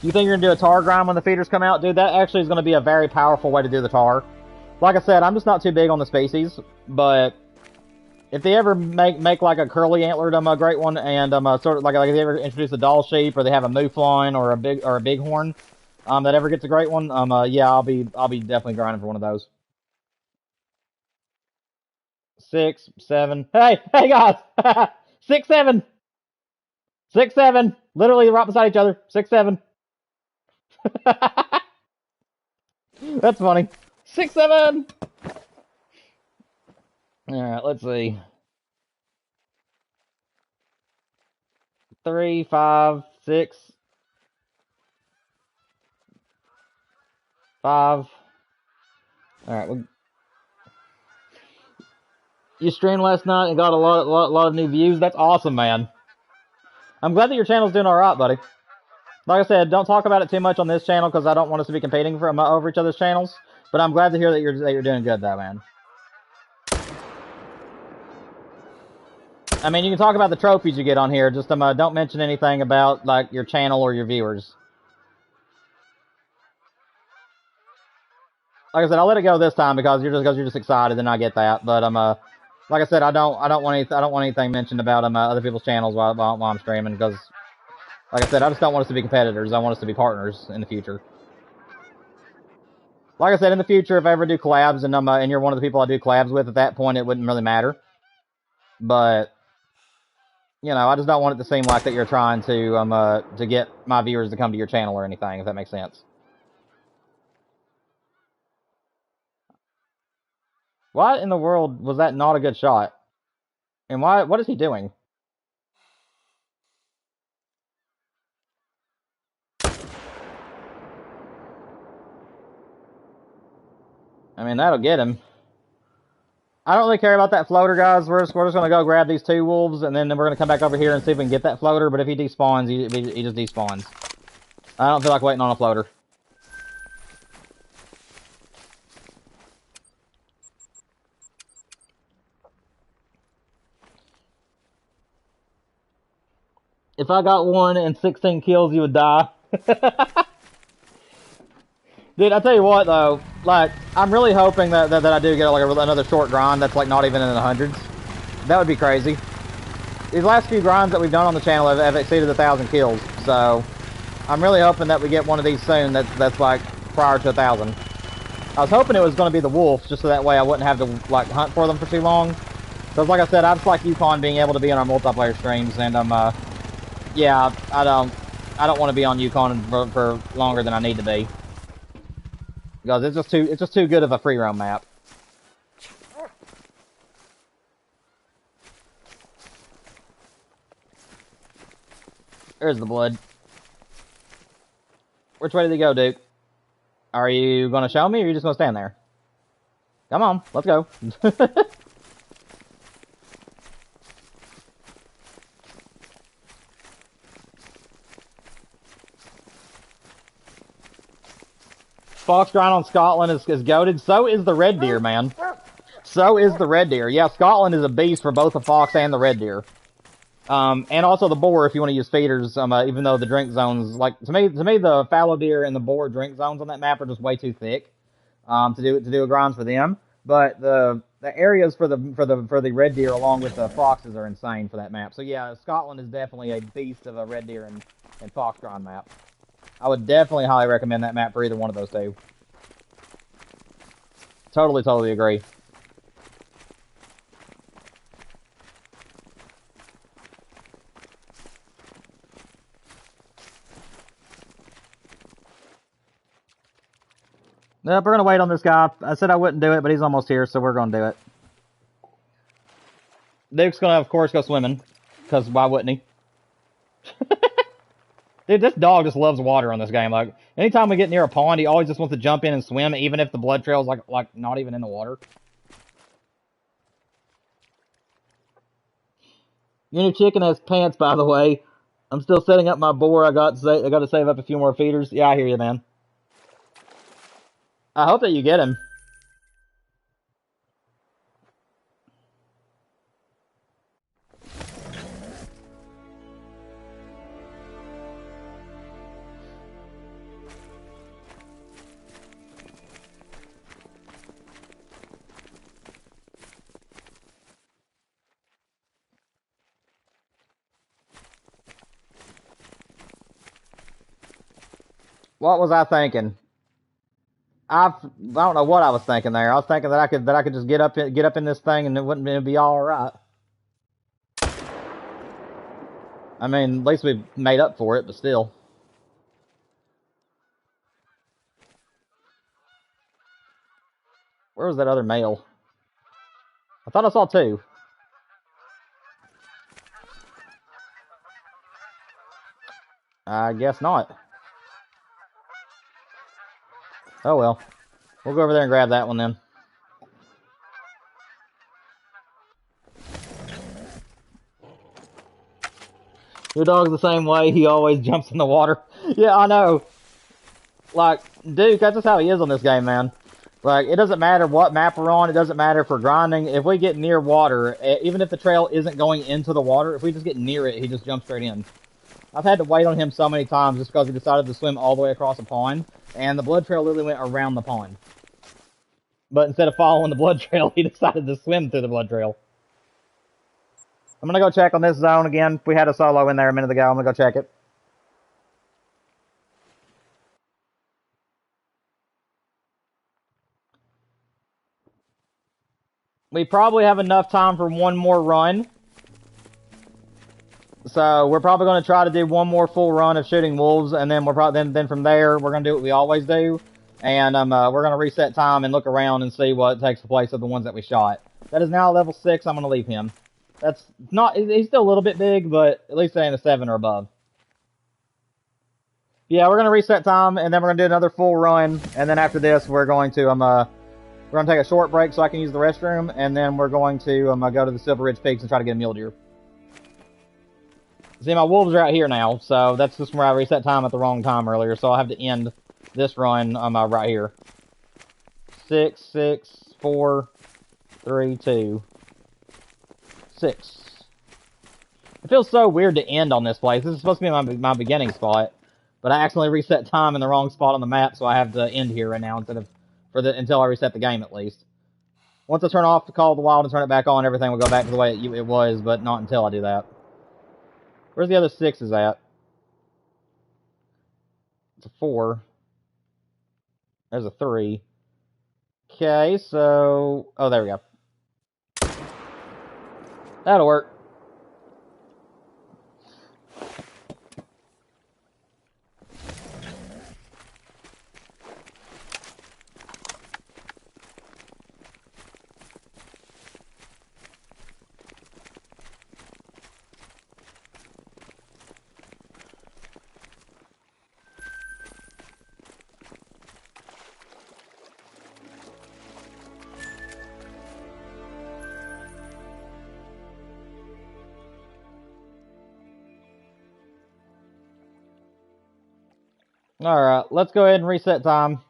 You think you're going to do a tar grind when the feeders come out? Dude, that actually is going to be a very powerful way to do the tar. Like I said, I'm just not too big on the species, but if they ever make like a curly antlered great one, and sort of like if they ever introduce a doll sheep, or they have a mouflon or a bighorn that ever gets a great one, yeah, I'll be definitely grinding for one of those. 6, 7. Hey guys, 6, 7, 6, 7. Literally right beside each other. 6, 7. That's funny. 6, 7. Alright, let's see. 3, 5, 6. 5. Alright, you streamed last night and got a lot of new views. That's awesome, man. I'm glad that your channel's doing alright, buddy. Like I said, don't talk about it too much on this channel because I don't want us to be competing for over each other's channels. But I'm glad to hear that you're doing good, though, man. I mean, you can talk about the trophies you get on here. Just don't mention anything about like your channel or your viewers. Like I said, I'll let it go this time because you're just excited, and I get that. But like I said, I don't want anything mentioned about other people's channels while I'm streaming because, like I said, I just don't want us to be competitors. I want us to be partners in the future. Like I said, in the future, if I ever do collabs and you're one of the people I do collabs with, at that point it wouldn't really matter. But you know, I just don't want it to seem like that you're trying to get my viewers to come to your channel or anything, if that makes sense. Why in the world was that not a good shot? And what is he doing? I mean, that'll get him. I don't really care about that floater, guys. We're just going to go grab these 2 wolves, and then we're going to come back over here and see if we can get that floater. But if he despawns, he just despawns. I don't feel like waiting on a floater. If I got 1 and 16 kills, you would die. Dude, I tell you what though, like I'm really hoping that I do get like another short grind that's like not even in the hundreds. That would be crazy. These last few grinds that we've done on the channel have exceeded 1,000 kills, so I'm really hoping that we get one of these soon. That's like prior to 1,000. I was hoping it was going to be the wolves, just so that way I wouldn't have to like hunt for them for too long. Because like I said, I just like Yukon being able to be in our multiplayer streams, and yeah, I don't want to be on Yukon for longer than I need to be. Because it's just too good of a free roam map. There's the blood. Which way did he go, Duke? Are you gonna show me, or are you just gonna stand there? Come on, let's go. Fox grind on Scotland is goated. So is the red deer, man. So is the red deer. Yeah, Scotland is a beast for both the fox and the red deer. And also the boar if you want to use feeders. Even though the drink zones, like to me, the fallow deer and the boar drink zones on that map are just way too thick. To do a grinds for them. But the areas for the red deer along with the foxes are insane for that map. So yeah, Scotland is definitely a beast of a red deer and fox grind map. I would definitely highly recommend that map for either one of those two. Totally agree. Nope, we're gonna wait on this guy. I said I wouldn't do it, but he's almost here, so we're gonna do it. Duke's gonna, of course, go swimming, because why wouldn't he? Dude, this dog just loves water on this game. Like, anytime we get near a pond, he always just wants to jump in and swim, even if the blood trail's like not even in the water. Your new chicken has pants, by the way. I'm still setting up my boar. I got to save up a few more feeders. Yeah, I hear you, man. I hope that you get him. What was I thinking? I don't know what I was thinking there. I was thinking that I could just get up in this thing and it'd be all right. I mean, at least we made up for it, but still. Where was that other male? I thought I saw two. I guess not. Oh well. We'll go over there and grab that one then. Your dog's the same way. He always jumps in the water. Yeah, I know. Like, Duke, that's just how he is on this game, man. Like, it doesn't matter what map we're on. It doesn't matter if we're grinding. If we get near water, even if the trail isn't going into the water, if we just get near it, he just jumps straight in. I've had to wait on him so many times just because he decided to swim all the way across a pond, and the blood trail literally went around the pond. But instead of following the blood trail, he decided to swim through the blood trail. I'm gonna go check on this zone again. We had a solo in there a minute ago. I'm gonna go check it. We probably have enough time for one more run. So we're probably going to try to do one more full run of shooting wolves, and then then from there we're going to do what we always do, and we're going to reset time and look around and see what takes the place of the ones that we shot. That is now level 6. I'm going to leave him. That's not. He's still a little bit big, but at least ain't a 7 or above. Yeah, we're going to reset time, and then we're going to do another full run, and then after this we're going to we're going to take a short break so I can use the restroom, and then we're going to go to the Silver Ridge Peaks and try to get a mule deer. See, my wolves are out here now, so that's just where I reset time at the wrong time earlier, so I'll have to end this run right here. 6, 6, 4, 3, 2, 6. It feels so weird to end on this place. This is supposed to be my beginning spot, but I accidentally reset time in the wrong spot on the map, so I have to end here right now until I reset the game at least. Once I turn off the Call of the Wild and turn it back on, everything will go back to the way it was, but not until I do that. Where's the other 6s at? It's a 4. There's a 3. Okay, so... Oh, there we go. That'll work. Alright, let's go ahead and reset time.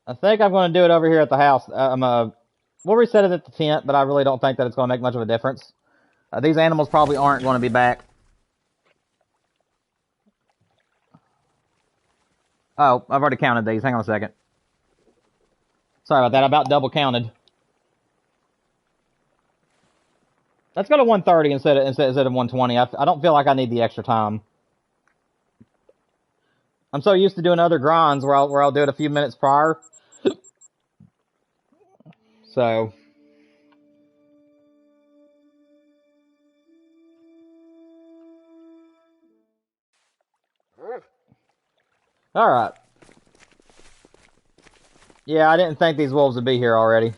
I think I'm going to do it over here at the house. We'll reset it at the tent, but I really don't think that it's going to make much of a difference. These animals probably aren't going to be back. Oh, I've already counted these. Hang on a second. Sorry about that. I about double counted. Let's go to 130 instead of 120. I don't feel like I need the extra time. I'm so used to doing other grinds where I'll do it a few minutes prior. So. Alright. Yeah, I didn't think these wolves would be here already.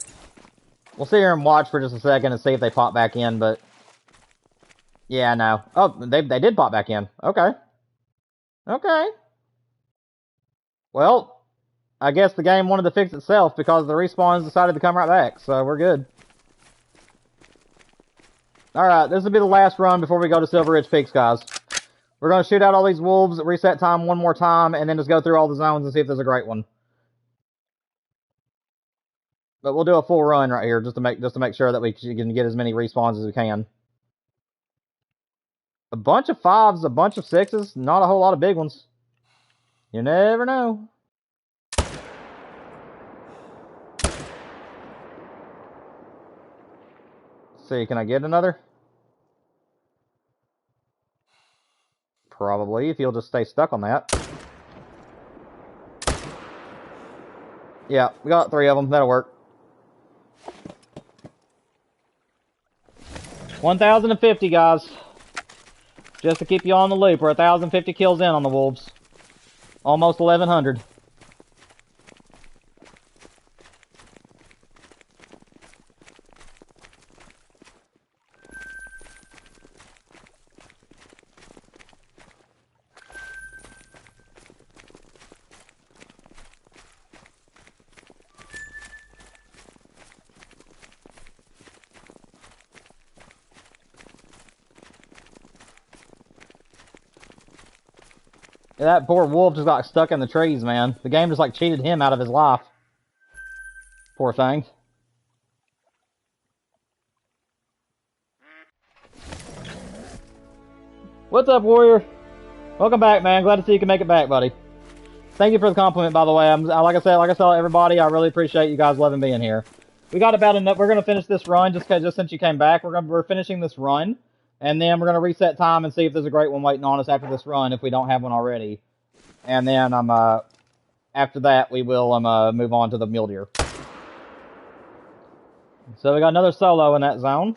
We'll sit here and watch for just a second and see if they pop back in, but... Yeah, no. Oh, they did pop back in. Okay. Okay. Well, I guess the game wanted to fix itself because the respawns decided to come right back, so we're good. Alright, this will be the last run before we go to Silver Ridge Peaks, guys. We're going to shoot out all these wolves, reset time one more time, and then just go through all the zones and see if there's a great one. But we'll do a full run right here just to make sure that we can get as many respawns as we can. A bunch of 5s, a bunch of 6s, not a whole lot of big ones. You never know. Let's see, can I get another? Probably, if you'll just stay stuck on that. Yeah, we got 3 of them. That'll work. 1,050, guys. Just to keep you on the loop, we're 1,050 kills in on the wolves. Almost 1,100. That poor wolf just got stuck in the trees, man. The game just like cheated him out of his life. Poor thing. What's up, warrior? Welcome back, man. Glad to see you can make it back, buddy. Thank you for the compliment, by the way. Like I said, everybody, I really appreciate you guys loving being here. We got about enough. We're gonna finish this run just since you came back. We're finishing this run, and then we're gonna reset time and see if there's a great one waiting on us after this run if we don't have one already. And then after that we will move on to the mule deer. So we got another solo in that zone.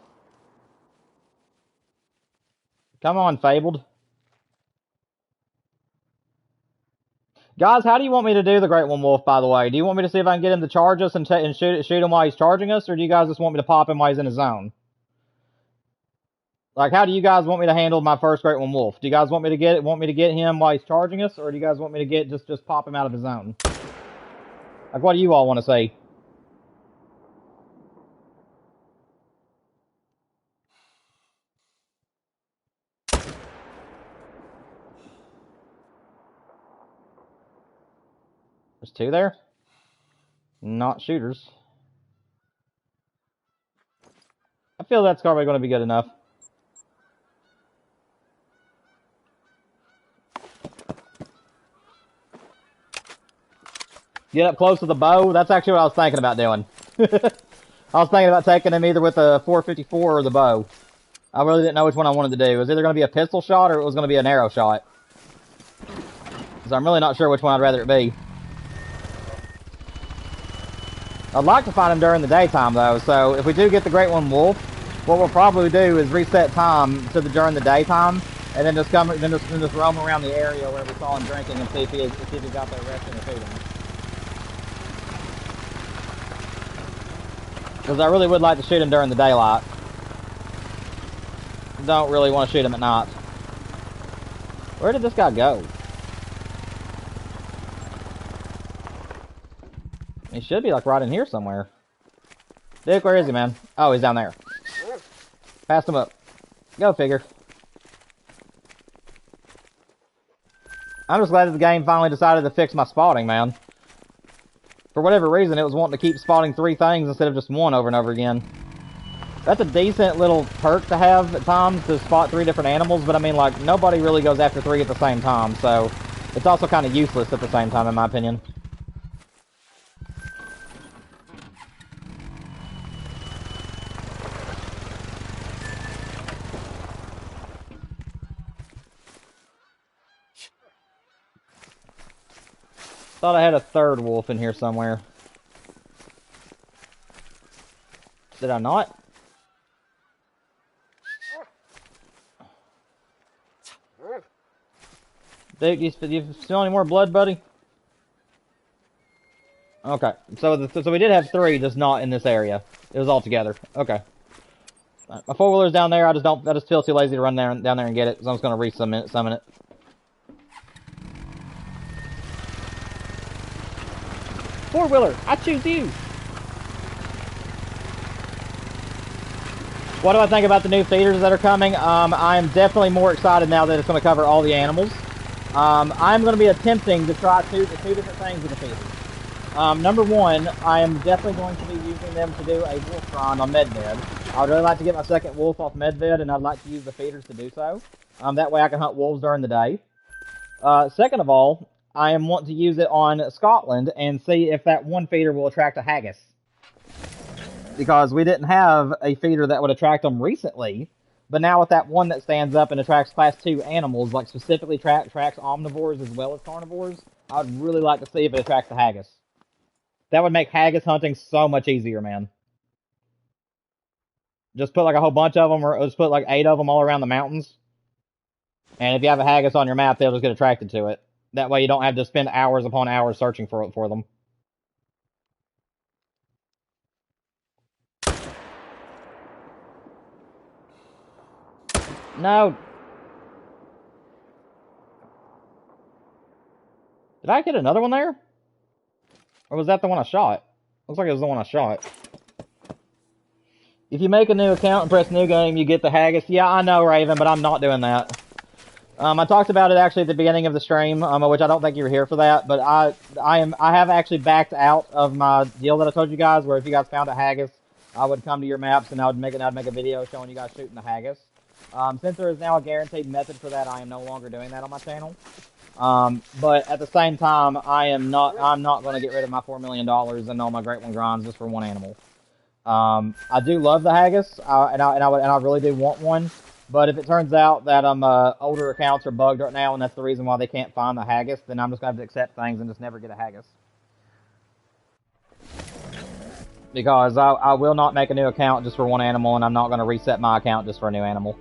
Come on, Fabled. Guys, how do you want me to do the Great One Wolf, by the way? Do you want me to see if I can get him to charge us and shoot him while he's charging us? Or do you guys just want me to pop him while he's in his zone? Like, how do you guys want me to handle my first Great One Wolf? Do you guys want me to get him while he's charging us? Or do you guys want me to just pop him out of his zone? Like, what do you all want to say? There's 2 there. Not shooters. I feel that's probably going to be good enough. Get up close to the bow. That's actually what I was thinking about doing. I was thinking about taking him either with a 454 or the bow. I really didn't know which one I wanted to do. It was either going to be a pistol shot or it was going to be an arrow shot. So I'm really not sure which one I'd rather it be. I'd like to find him during the daytime, though, so if we do get the Great One Wolf, what we'll probably do is reset time to during the daytime, and then just roam around the area where we saw him drinking and see if he got there resting or feeding. Because I really would like to shoot him during the daylight. Don't really want to shoot him at night. Where did this guy go? He should be like right in here somewhere. Dick, where is he, man? Oh, he's down there. Passed him up. Go figure. I'm just glad that the game finally decided to fix my spotting, man. For whatever reason, it was wanting to keep spotting 3 things instead of just 1 over and over again. That's a decent little perk to have at times, to spot 3 different animals, but I mean, like, nobody really goes after 3 at the same time, so it's also kind of useless at the same time, in my opinion. Thought I had a 3rd wolf in here somewhere. Did I not? Dude, you smell any more blood, buddy? Okay, so we did have 3, just not in this area. It was all together. Okay. Right, my 4-wheeler's down there. I just feel too lazy to run down there and get it, so I'm just gonna summon it. Four-wheeler, I choose you. What do I think about the new feeders that are coming? I am definitely more excited now that it's going to cover all the animals. I'm going to be attempting to try two different things with the feeders. Number 1, I am definitely going to be using them to do a wolf grind on medved. I would really like to get my 2nd wolf off medved, and I'd like to use the feeders to do so. That way I can hunt wolves during the day. Second of all, I am wanting to use it on Scotland and see if that 1 feeder will attract a haggis. Because we didn't have a feeder that would attract them recently, but now with that 1 that stands up and attracts class 2 animals, like specifically tracks omnivores as well as carnivores, I would really like to see if it attracts the haggis. That would make haggis hunting so much easier, man. Just put like a whole bunch of them, or just put like 8 of them all around the mountains. And if you have a haggis on your map, they'll just get attracted to it. That way you don't have to spend hours upon hours searching for them. No. Did I get another one there? Or was that the one I shot? Looks like it was the one I shot. If you make a new account and press new game, you get the haggis. Yeah, I know, Raven, but I'm not doing that. I talked about it actually at the beginning of the stream, which I don't think you were here for that, but I have actually backed out of my deal that I told you guys, where if you guys found a haggis, I would come to your maps and I'd make a video showing you guys shooting the haggis. Since there is now a guaranteed method for that, I am no longer doing that on my channel. But at the same time, I'm not going to get rid of my $4 million and all my Great One grinds just for 1 animal. I do love the haggis, and I really do want one. But if it turns out that older accounts are bugged right now, and that's the reason why they can't find the haggis, then I'm just going to have to accept things and just never get a haggis. Because I will not make a new account just for 1 animal, and I'm not going to reset my account just for a new animal.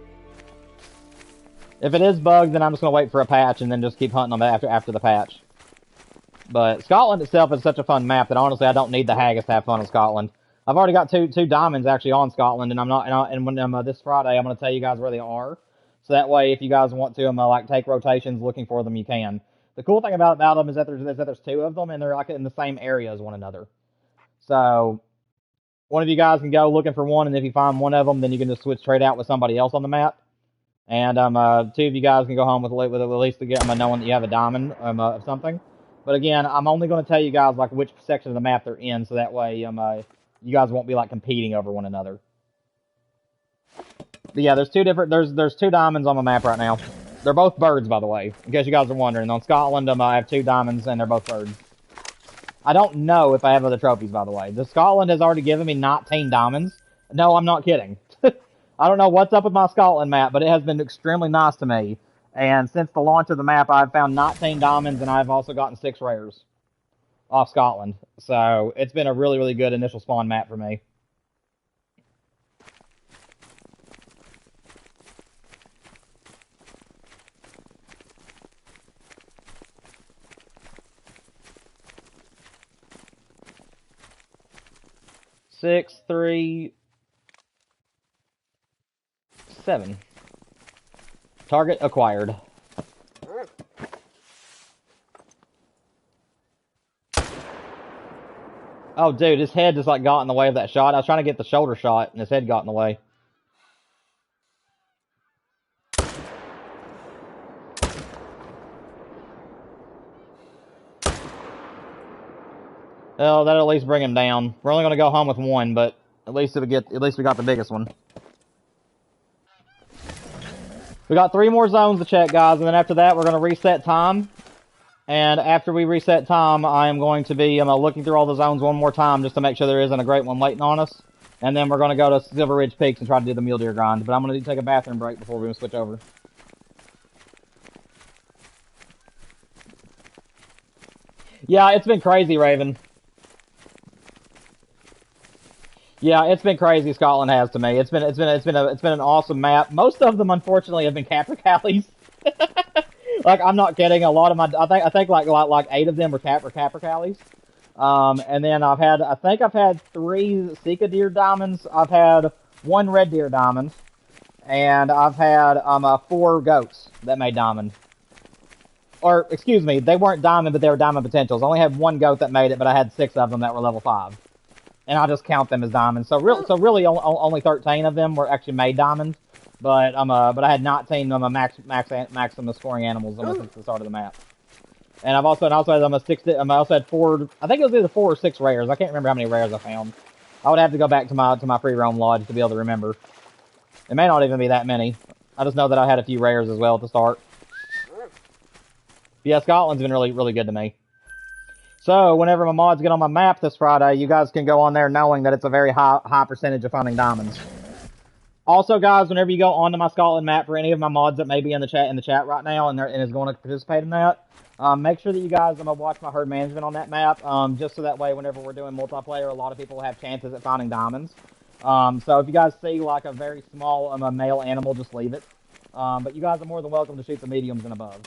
If it is bugged, then I'm just going to wait for a patch and then just keep hunting them after the patch. But Scotland itself is such a fun map that honestly I don't need the haggis to have fun in Scotland. I've already got two diamonds actually on Scotland, and when this Friday I'm going to tell you guys where they are, so that way if you guys want to like take rotations looking for them, you can. The cool thing about them is that there's 2 of them, and they're like in the same area as one another. So one of you guys can go looking for one, and if you find one of them, then you can just switch straight out with somebody else on the map. And 2 of you guys can go home with at least knowing that you have a diamond of something. But again, I'm only going to tell you guys like which section of the map they're in, so that way you guys won't be like competing over one another. But yeah, there's 2 diamonds on the map right now. They're both birds, by the way, in case you guys are wondering. On Scotland, I have 2 diamonds, and they're both birds. I don't know if I have other trophies, by the way. The Scotland has already given me 19 diamonds. No, I'm not kidding. I don't know what's up with my Scotland map, but it has been extremely nice to me. And since the launch of the map, I've found 19 diamonds, and I've also gotten 6 rares off Scotland. So it's been a really, really good initial spawn map for me. Six, 3, 7. Target acquired. Oh, dude, his head just like got in the way of that shot. I was trying to get the shoulder shot, and his head got in the way. Well, that'll at least bring him down. We're only gonna go home with one, but at least we got the biggest one. We got 3 more zones to check, guys, and then after that, we're gonna reset time. And after we reset time, I am going to be looking through all the zones one more time just to make sure there isn't a great one waiting on us. And then we're going to go to Silver Ridge Peaks and try to do the mule deer grind. But I'm going to take a bathroom break before we switch over. Yeah, it's been crazy, Raven. Yeah, it's been crazy. Scotland has to me. It's been an awesome map. Most of them, unfortunately, have been Capercaillies. Like, I'm not kidding. A lot of my, I think like 8 of them were Capercaillies. And then I think I've had 3 Sika deer diamonds. I've had 1 red deer diamond, and I've had 4 goats that made diamond. Or excuse me, they weren't diamond, but they were diamond potentials. I only had 1 goat that made it, but I had 6 of them that were level 5, and I just count them as diamonds. So really, only 13 of them were actually made diamonds. But I had 19 maximum scoring animals since the start of the map. And I also had 4. I think it was either 4 or 6 rares. I can't remember how many rares I found. I would have to go back to my free roam lodge to be able to remember. It may not even be that many. I just know that I had a few rares as well at the start. But yeah, Scotland's been really good to me. So whenever my mods get on my map this Friday, you guys can go on there knowing that it's a very high percentage of finding diamonds. Also, guys, whenever you go onto my Scotland map for any of my mods that may be in the chat right now and is going to participate in that, make sure that you guys watch my herd management on that map, just so that way whenever we're doing multiplayer, a lot of people have chances at finding diamonds. So if you guys see like a very small male animal, just leave it. But you guys are more than welcome to shoot the mediums and above.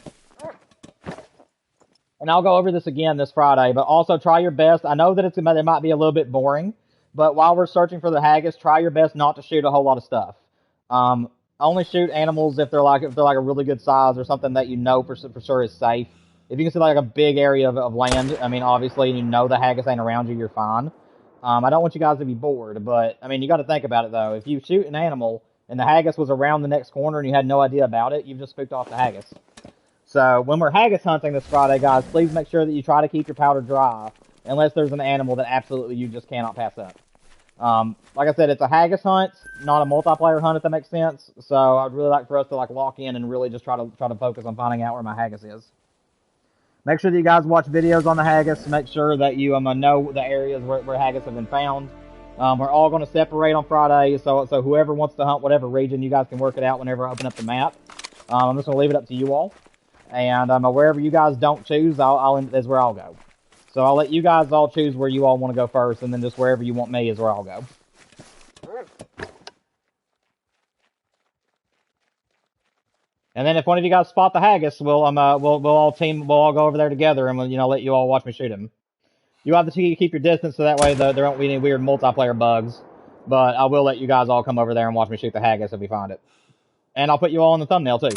And I'll go over this again this Friday, but also try your best. I know that it might be a little bit boring, but while we're searching for the haggis, try your best not to shoot a whole lot of stuff. Only shoot animals if they're like a really good size or something that you know for sure is safe. If you can see like a big area of land, I mean, obviously, you know the haggis ain't around you, you're fine. I don't want you guys to be bored, but I mean, you got to think about it though. If you shoot an animal and the haggis was around the next corner and you had no idea about it, you've just spooked off the haggis. So when we're haggis hunting this Friday, guys, please make sure that you try to keep your powder dry, unless there's an animal that absolutely you just cannot pass up. Like I said, it's a haggis hunt, not a multiplayer hunt, if that makes sense. So I'd really like for us to like lock in and really just try to focus on finding out where my haggis is. Make sure that you guys watch videos on the haggis. Make sure that you know the areas where haggis have been found. We're all going to separate on Friday, so whoever wants to hunt whatever region, you guys can work it out whenever I open up the map. I'm just going to leave it up to you all. And wherever you guys don't choose, is where I'll go. So I'll let you guys all choose where you all want to go first, and then just wherever you want me is where I'll go. And then if one of you guys spot the haggis, we'll all go over there together, and we'll let you all watch me shoot him. You have to keep your distance, so that way there won't be any weird multiplayer bugs. But I will let you guys all come over there and watch me shoot the haggis if we find it. And I'll put you all in the thumbnail too.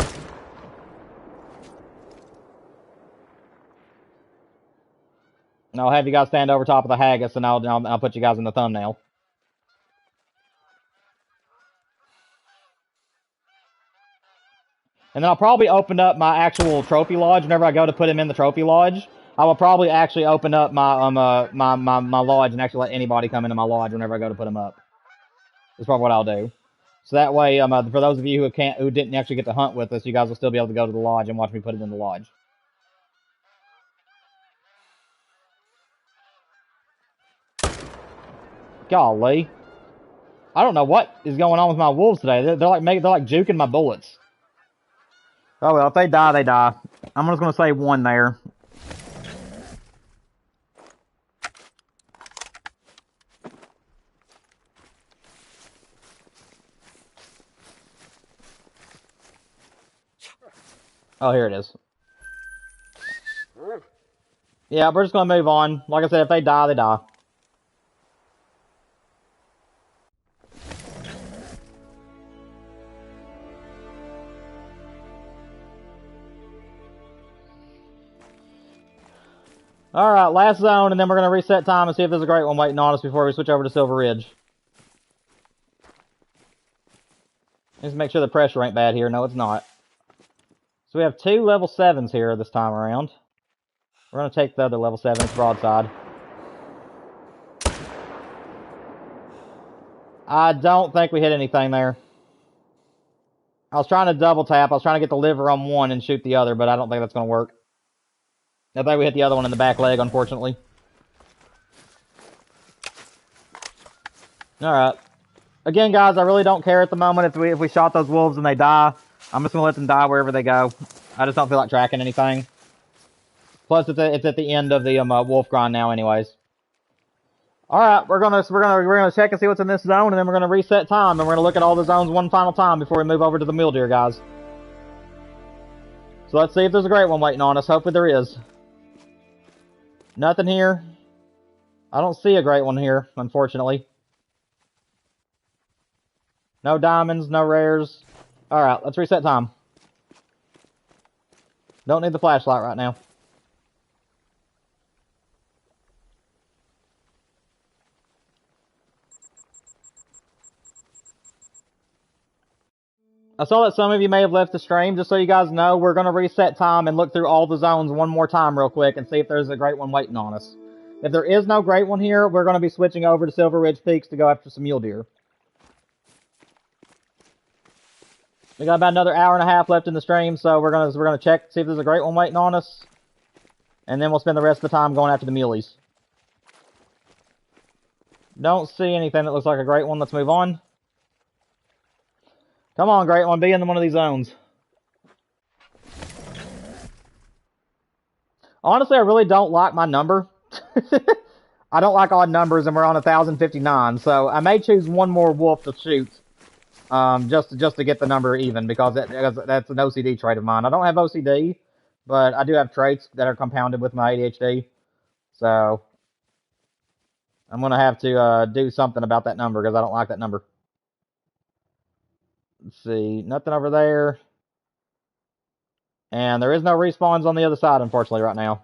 And I'll have you guys stand over top of the haggis, and I'll put you guys in the thumbnail. And then I'll probably open up my actual trophy lodge whenever I go to put him in the trophy lodge. I will probably actually open up my my lodge and actually let anybody come into my lodge whenever I go to put him up. That's probably what I'll do. So that way, for those of you who didn't actually get to hunt with us, you guys will still be able to go to the lodge and watch me put it in the lodge. Golly, I don't know what is going on with my wolves today. They're like juking my bullets. Oh well, if they die, they die. I'm just gonna say 1 there. Oh, here it is. Yeah, we're just gonna move on. Like I said, if they die, they die. Alright, last zone, and then we're going to reset time and see if there's a great one waiting on us before we switch over to Silver Ridge. Just make sure the pressure ain't bad here. No, it's not. So we have 2 level 7s here this time around. We're going to take the other level 7, it's broadside. I don't think we hit anything there. I was trying to double tap. I was trying to get the liver on one and shoot the other, but I don't think that's going to work. I think we hit the other one in the back leg, unfortunately. Alright. Again, guys, I really don't care at the moment if we shot those wolves and they die. I'm just going to let them die wherever they go. I just don't feel like tracking anything. Plus, it's at the end of the wolf grind now, anyways. All right, we're gonna check and see what's in this zone, and then we're gonna reset time, and we're gonna look at all the zones one final time before we move over to the mule deer, guys. So let's see if there's a great one waiting on us. Hopefully there is. Nothing here. I don't see a great one here, unfortunately. No diamonds, no rares. All right, let's reset time. Don't need the flashlight right now. I saw that some of you may have left the stream. Just so you guys know, we're going to reset time and look through all the zones one more time real quick and see if there's a great one waiting on us. If there is no great one here, we're going to be switching over to Silver Ridge Peaks to go after some mule deer. We got about another hour and a half left in the stream, so we're gonna check, see if there's a great one waiting on us. And then we'll spend the rest of the time going after the muleys. Don't see anything that looks like a great one. Let's move on. Come on, great one. Be in one of these zones. Honestly, I really don't like my number. I don't like odd numbers, and we're on 1,059. So I may choose one more wolf to shoot, just to get the number even, because that's an OCD trait of mine. I don't have OCD, but I do have traits that are compounded with my ADHD. So I'm gonna have to do something about that number because I don't like that number. Let's see, nothing over there. And there is no respawns on the other side, unfortunately, right now.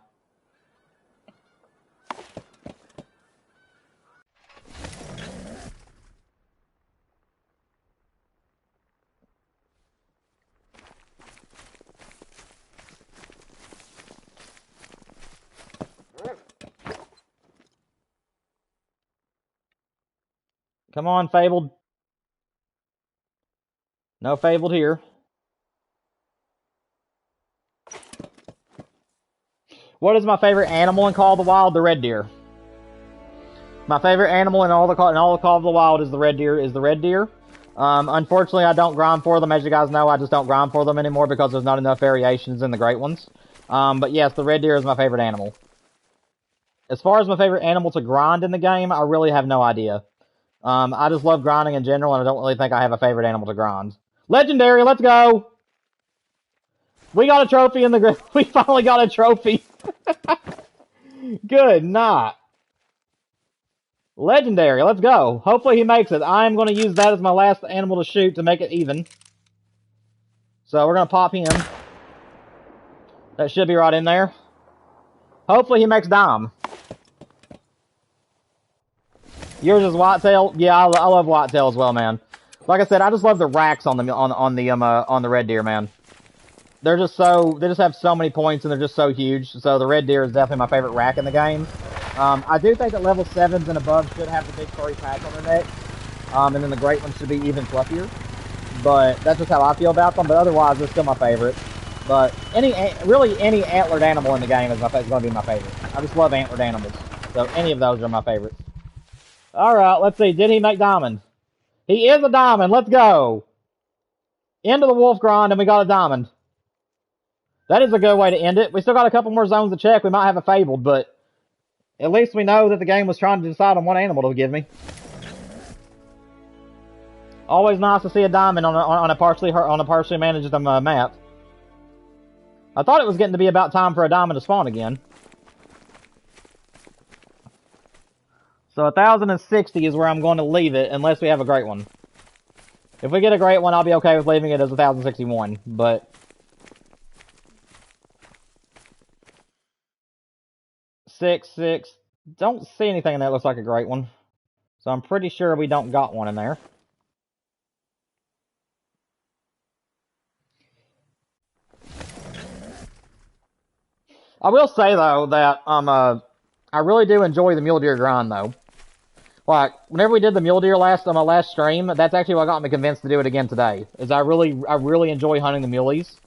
Come on, Fabled. No Fabled here. What is my favorite animal in Call of the Wild? The red deer. My favorite animal in all the Call of the Wild is the red deer. Unfortunately, I don't grind for them. As you guys know, I just don't grind for them anymore because there's not enough variations in the great ones. But yes, the red deer is my favorite animal. As far as my favorite animal to grind in the game, I really have no idea. I just love grinding in general, and I don't really think I have a favorite animal to grind. Legendary, let's go! We got a trophy in the... We finally got a trophy. Good night. Legendary, let's go. Hopefully he makes it. I am going to use that as my last animal to shoot to make it even. So we're going to pop him. That should be right in there. Hopefully he makes dime. Yours is whitetail? Yeah, I love whitetail as well, man. Like I said, I just love the racks on the red deer, man. They just have so many points and they're just so huge. So the red deer is definitely my favorite rack in the game. I do think that level 7s and above should have the big furry patch on their neck. And then the great ones should be even fluffier. But that's just how I feel about them. But otherwise, they're still my favorite. But really any antlered animal in the game is going to be my favorite. I just love antlered animals. So any of those are my favorites. Alright, let's see. Did he make diamond? He is a diamond. Let's go. Into the wolf grind and we got a diamond. That is a good way to end it. We still got a couple more zones to check. We might have a fabled, but at least we know that the game was trying to decide on what animal to give me. Always nice to see a diamond on a partially managed map. I thought it was getting to be about time for a diamond to spawn again. So 1,060 is where I'm going to leave it, unless we have a great one. If we get a great one, I'll be okay with leaving it as 1,061, but... 6. Don't see anything that looks like a great one. So I'm pretty sure we don't got one in there. I will say, though, that I really do enjoy the mule deer grind, though. Like, whenever we did the mule deer on my last stream, that's actually what got me convinced to do it again today. Is I really enjoy hunting the muleys.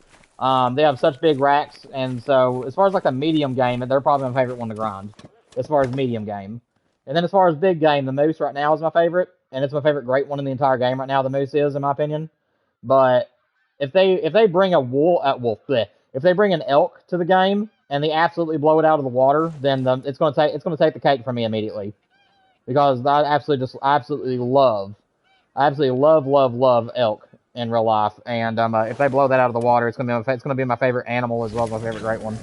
They have such big racks, and so as far as like a medium game, they're probably my favorite one to grind. As far as medium game, and then as far as big game, the moose right now is my favorite, and it's my favorite great one in the entire game right now. The moose is, in my opinion. But if they bring a if they bring an elk to the game and they absolutely blow it out of the water, then it's gonna take the cake from me immediately. Because I absolutely love elk in real life, and if they blow that out of the water, it's gonna be my favorite animal as well as my favorite great one.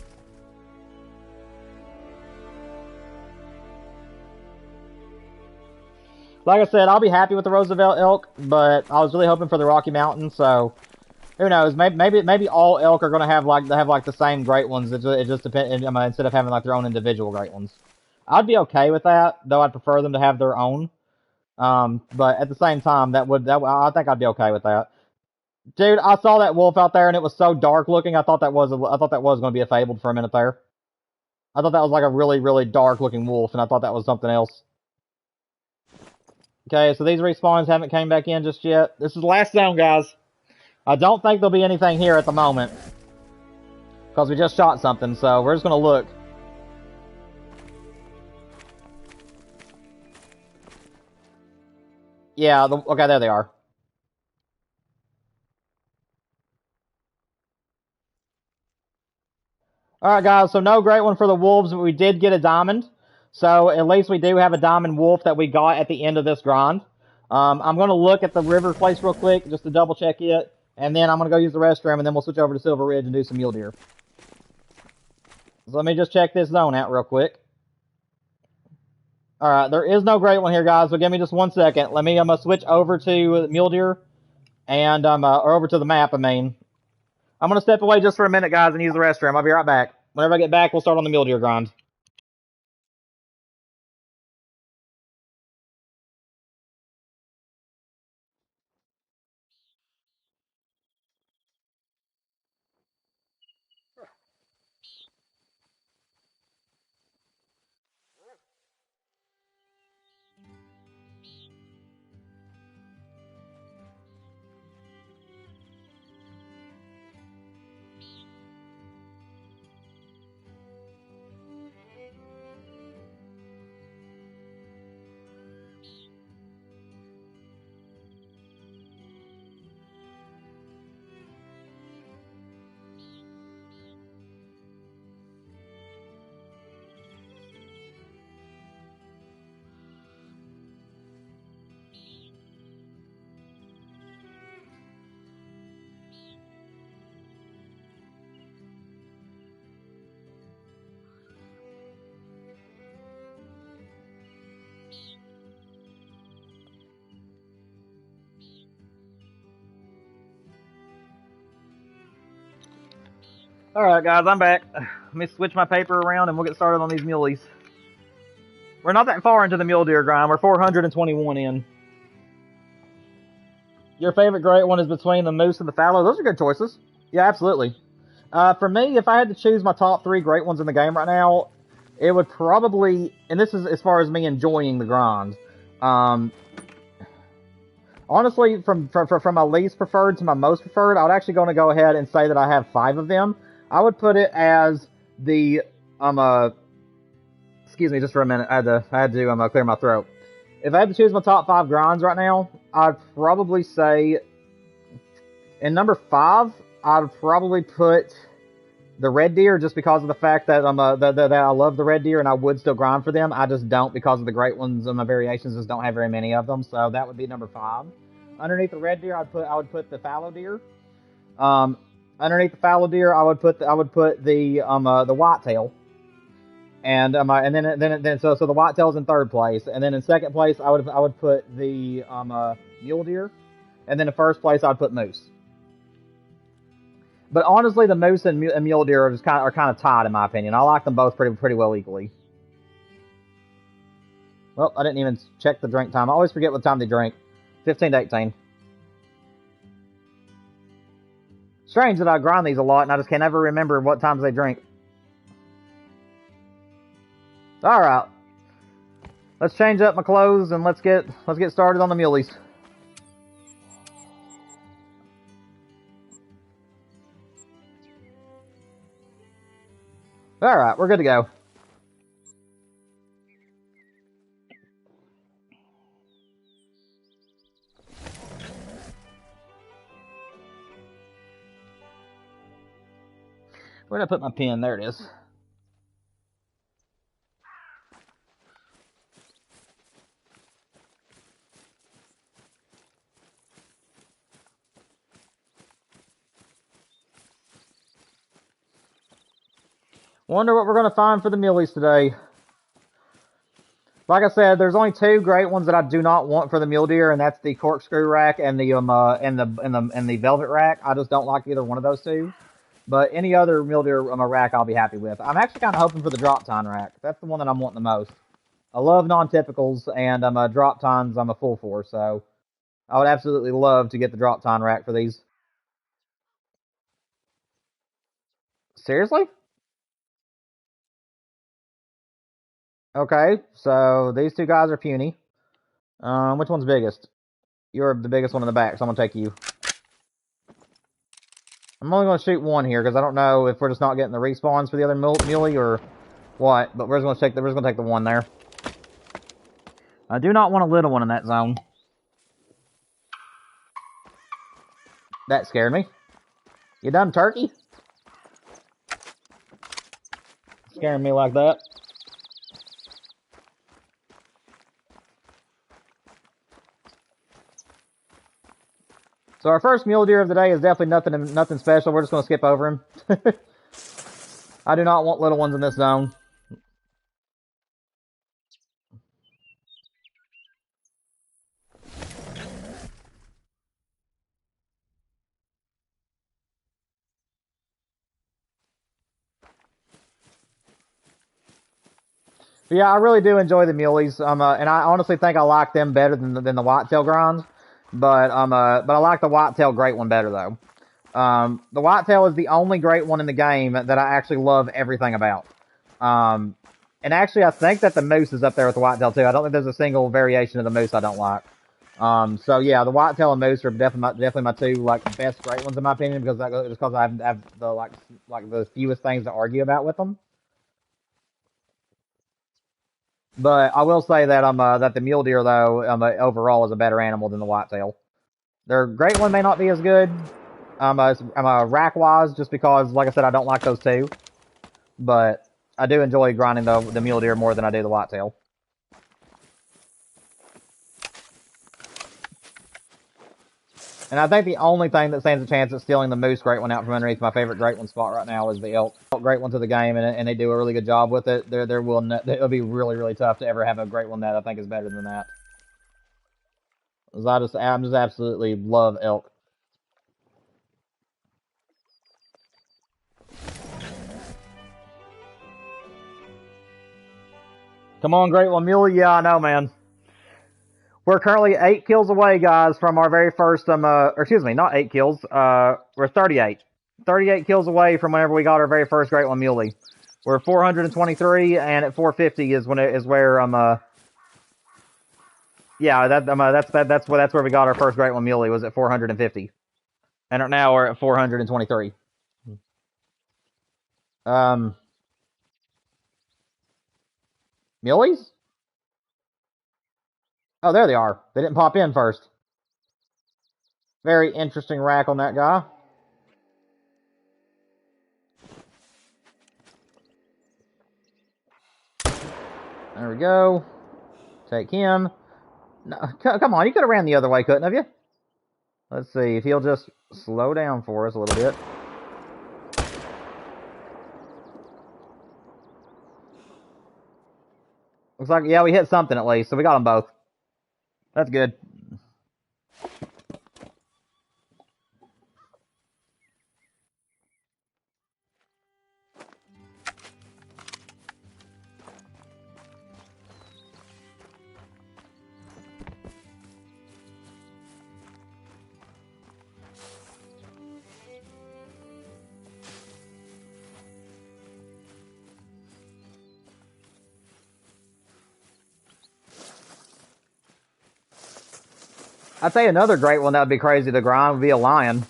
Like I said, I'll be happy with the Roosevelt elk, but I was really hoping for the Rocky Mountain. So who knows? Maybe all elk are gonna have the same great ones. It just depends. Instead of having like their own individual great ones. I'd be okay with that, though I'd prefer them to have their own. But at the same time, I think I'd be okay with that. Dude, I saw that wolf out there and it was so dark looking. I thought that was going to be a fabled for a minute there. I thought that was like a really dark looking wolf, and I thought that was something else. Okay, so these respawns haven't came back in just yet. This is the last zone, guys. I don't think there'll be anything here at the moment because we just shot something, so we're just gonna look. Yeah, okay, there they are. Alright, guys, so no great one for the wolves, but we did get a diamond. So at least we do have a diamond wolf that we got at the end of this grind. I'm going to look at the river place real quick just to double check it. And then I'm going to go use the restroom, and then we'll switch over to Silver Ridge and do some mule deer. So let me just check this zone out real quick. Alright, there is no great one here, guys, so give me just 1 second. I'm going to switch over to mule deer, and, or over to the map, I mean. I'm going to step away just for a minute, guys, and use the restroom. I'll be right back. Whenever I get back, we'll start on the mule deer grind. Alright, guys, I'm back. Let me switch my paper around and we'll get started on these muleys. We're not that far into the mule deer grind. We're 421 in. Your favorite great one is between the moose and the fallow. Those are good choices. Yeah, absolutely. For me, if I had to choose my top 3 great ones in the game right now, it would probably, and this is as far as me enjoying the grind. Honestly, from my least preferred to my most preferred, I would actually going to go ahead and say that I have 5 of them. I would put it as the, excuse me just for a minute, I had to clear my throat. If I had to choose my top 5 grinds right now, I'd probably say, in number 5, I'd probably put the red deer, just because of the fact that that I love the red deer and I would still grind for them. I just don't, because of the great ones and my variations just don't have very many of them. So that would be number 5. Underneath the red deer, I would put the fallow deer. Underneath the fallow deer, I would put the whitetail. And then so the whitetail's in 3rd place, and then in 2nd place I would put the mule deer, and then in 1st place I'd put moose. But honestly, the moose and mule deer are kind of tied in my opinion. I like them both pretty well equally. Well, I didn't even check the drink time. I always forget what time they drink. 15 to 18. Strange that I grind these a lot and I just can never remember what times they drink. Alright. Let's change up my clothes and let's get started on the muleys. All right, we're good to go. Where did I put my pen? There it is. Wonder what we're going to find for the muleys today. Like I said, there's only two great ones that I do not want for the mule deer, and that's the corkscrew rack and the velvet rack. I just don't like either one of those two. But any other mule deer rack, I'll be happy with. I'm actually kind of hoping for the drop tine rack. That's the one that I'm wanting the most. I love non-typicals, and drop tines I'm a fool for. So I would absolutely love to get the drop tine rack for these. Seriously? Okay, so these two guys are puny. Which one's biggest? You're the biggest one in the back, so I'm gonna take you. I'm only gonna shoot one here because I don't know if we're just not getting the respawns for the other muley or what. But we're just gonna take the one there. I do not want a little one in that zone. That scared me. You done, turkey? Scaring me like that. So our first mule deer of the day is definitely nothing special. We're just going to skip over him. I do not want little ones in this zone. But yeah, I really do enjoy the muleys. And I honestly think I like them better than the whitetail grinds. But I like the whitetail great one better though. The whitetail is the only great one in the game that I actually love everything about. And actually, I think that the moose is up there with the whitetail too. I don't think there's a single variation of the moose I don't like. So yeah, the whitetail and moose are definitely my two like best great ones in my opinion because I have the like the fewest things to argue about with them. But I will say that that the mule deer though overall is a better animal than the whitetail. Their great one may not be as good rack wise just because like I said I don't like those two, but I do enjoy grinding the mule deer more than I do the whitetail. And I think the only thing that stands a chance at stealing the moose great one out from underneath my favorite great one spot right now is the elk. Great one to the game, and they do a really good job with it. It'll be really tough to ever have a great one that I think is better than that. I just absolutely love elk. Come on, great one mule. Yeah, I know, man. We're currently 8 kills away, guys, from our very first, or excuse me, not 8 kills, we're 38. 38 kills away from whenever we got our very first Great One Muley. We're 423, and at 450 is where, yeah, that's where we got our first Great One Muley, was at 450. And now we're at 423. Muleys? Oh, there they are. They didn't pop in first. Very interesting rack on that guy. There we go. Take him. No, come on, you could have ran the other way, couldn't have you? Let's see if he'll just slow down for us a little bit. Looks like, yeah, we hit something at least, so we got them both. That's good. I'd say another great one that would be crazy to grind would be a lion.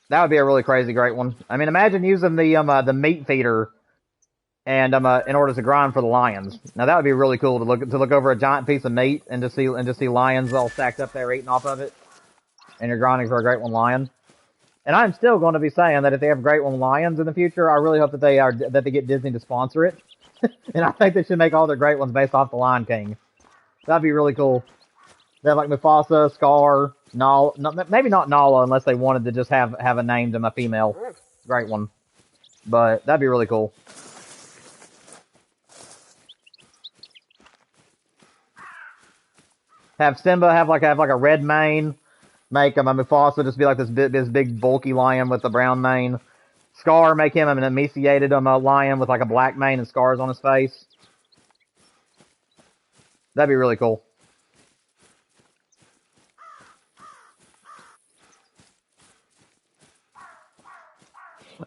That would be a really crazy great one. I mean, imagine using the meat feeder and in order to grind for the lions. Now that would be really cool to look over a giant piece of meat and just see lions all stacked up there eating off of it, and you're grinding for a great one lion. And I'm still going to be saying that if they have great one lions in the future, I really hope that they get Disney to sponsor it. And I think they should make all their great ones based off the Lion King. That'd be really cool. They have like Mufasa, Scar, Nala, maybe not Nala unless they wanted to just have a name to my female great one. But that'd be really cool. Have Simba have like a red mane. Make him a Mufasa just be like this big bulky lion with the brown mane. Scar, make him an emaciated lion with like a black mane and scars on his face. That'd be really cool.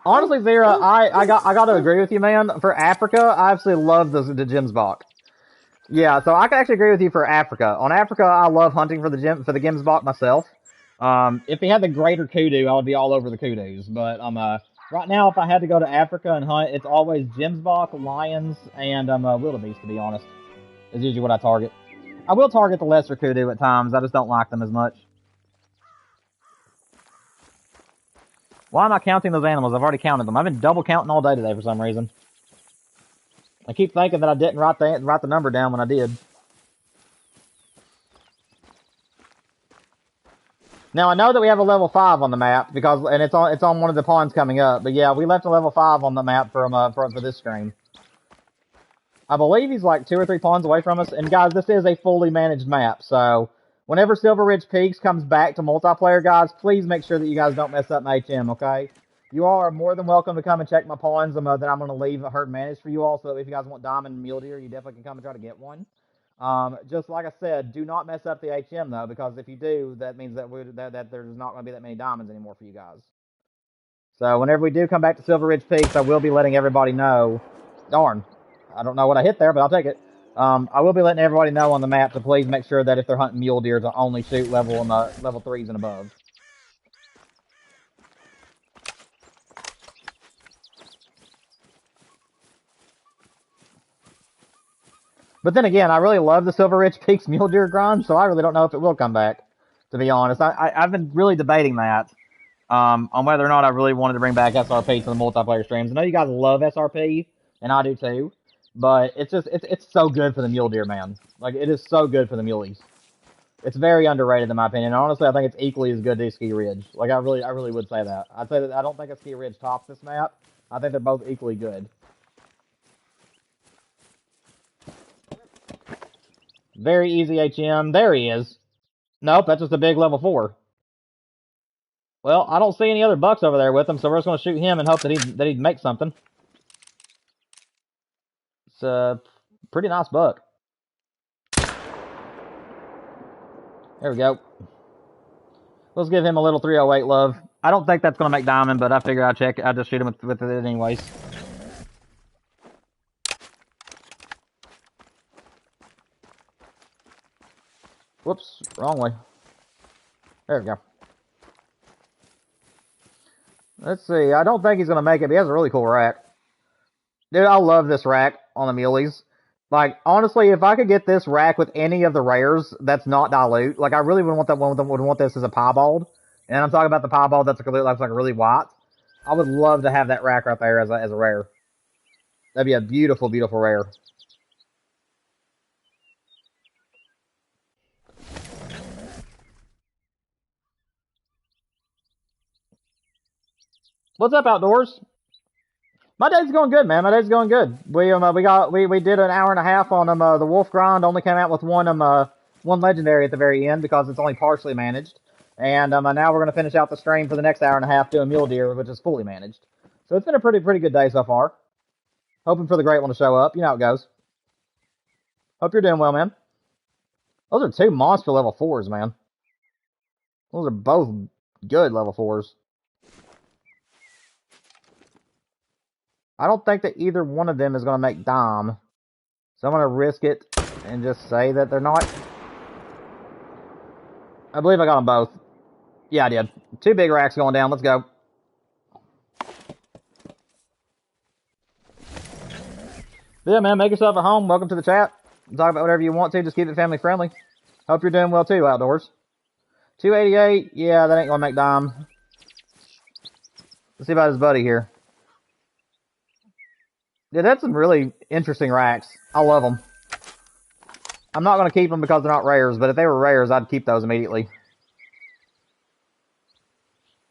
Honestly, Zera, I got to agree with you, man. For Africa, I absolutely love the Gemsbok. Yeah, so I can actually agree with you for Africa. On Africa, I love hunting for the Gemsbok myself. If he had the greater kudu, I would be all over the kudus. But right now, if I had to go to Africa and hunt, it's always Gemsbok, lions, and wildebeest. To be honest, is usually what I target. I will target the lesser kudu at times. I just don't like them as much. Why am I counting those animals? I've already counted them. I've been double counting all day today for some reason. I keep thinking that I didn't write the number down when I did. Now I know that we have a level 5 on the map and it's on one of the ponds coming up. But yeah, we left a level 5 on the map for this stream. I believe he's like 2 or 3 ponds away from us. And guys, this is a fully managed map, so whenever Silver Ridge Peaks comes back to multiplayer, guys, please make sure that you guys don't mess up my HM, okay? You all are more than welcome to come and check my ponds that I'm going to leave a herd managed for you all. So if you guys want diamond mule deer, you definitely can come and try to get one. Just like I said, do not mess up the HM though, because if you do, that means that there's not going to be that many diamonds anymore for you guys. So whenever we do come back to Silver Ridge Peaks, I will be letting everybody know. Darn, I don't know what I hit there, but I'll take it. I will be letting everybody know on the map to please make sure that if they're hunting mule deer, to only shoot level 3s and above. But then again, I really love the Silver Ridge Peaks mule deer grind, so I really don't know if it will come back, to be honest. I've been really debating that, on whether or not I really wanted to bring back SRP to the multiplayer streams. I know you guys love SRP, and I do too, but it's so good for the mule deer, man. Like, it is so good for the muleys. It's very underrated in my opinion. Honestly, I think it's equally as good as Ski Ridge. Like, I really would say that. I'd say that I don't think a Ski Ridge tops this map. I think they're both equally good. Very easy HM. There he is. Nope, that's just a big level 4. Well, I don't see any other bucks over there with him, so we're just going to shoot him and hope that he'd make something. It's a pretty nice buck. There we go. Let's give him a little 308 love. I don't think that's going to make diamond, but I figure I'd check. I'd just shoot him with it anyways. Whoops, wrong way. There we go. Let's see. I don't think he's going to make it, but he has a really cool rack. Dude, I love this rack on the muleys. Like, honestly, if I could get this rack with any of the rares that's not dilute, like, I really would want that one. Would want this as a piebald. And I'm talking about the piebald that's like a really white. I would love to have that rack right there as a rare. That'd be a beautiful, beautiful rare. What's up, Outdoors? My day's going good, man. My day's going good. We did an hour and a half on the wolf grind. Only came out with one legendary at the very end because it's only partially managed. And now we're gonna finish out the stream for the next hour and a half doing mule deer, which is fully managed. So it's been a pretty good day so far. Hoping for the great one to show up. You know how it goes. Hope you're doing well, man. Those are 2 monster level 4s, man. Those are both good level 4s. I don't think that either one of them is going to make dime. So I'm going to risk it and just say that they're not. I believe I got them both. Yeah, I did. 2 big racks going down. Let's go. Yeah, man, make yourself at home. Welcome to the chat. Talk about whatever you want to. Just keep it family friendly. Hope you're doing well too, outdoors. 288. Yeah, that ain't gonna make dime. Let's see about his buddy here. Yeah, that's some really interesting racks. I love them. I'm not gonna keep them because they're not rares, but if they were rares, I'd keep those immediately.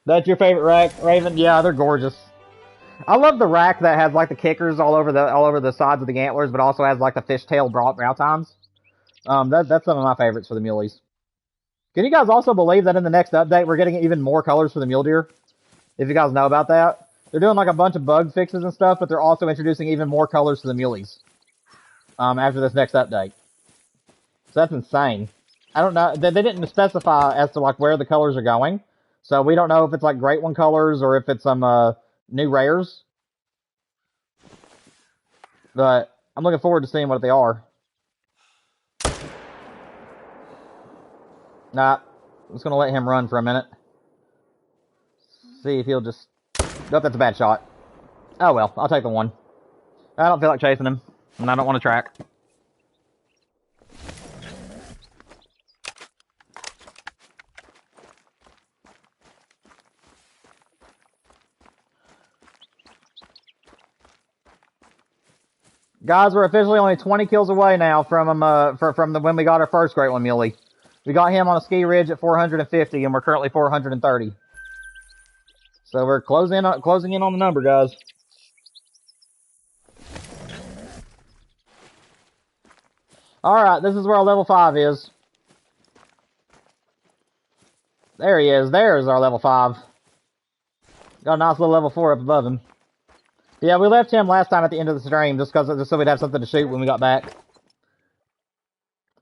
That's your favorite rack, Raven? Yeah, they're gorgeous. I love the rack that has like the kickers all over the sides of the antlers, but also has like the fishtail brow tines. That's some of my favorites for the muleys. Can you guys also believe that in the next update we're getting even more colors for the mule deer? If you guys know about that, they're doing like a bunch of bug fixes and stuff, but they're also introducing even more colors to the muleys. After this next update, so that's insane. I don't know. They didn't specify as to like where the colors are going, so we don't know if it's like Great One colors or if it's some new rares. But I'm looking forward to seeing what they are. Nah, I'm just gonna let him run for a minute. See if he'll just... Nope, that's a bad shot. Oh well, I'll take the one. I don't feel like chasing him, and I don't want to track. Guys, we're officially only 20 kills away now from when we got our first Great One Muley. We got him on a ski ridge at 450, and we're currently 430. So we're closing in on the number, guys. Alright, this is where our level 5 is. There he is. There's our level 5. Got a nice little level 4 up above him. Yeah, we left him last time at the end of the stream just so we'd have something to shoot when we got back.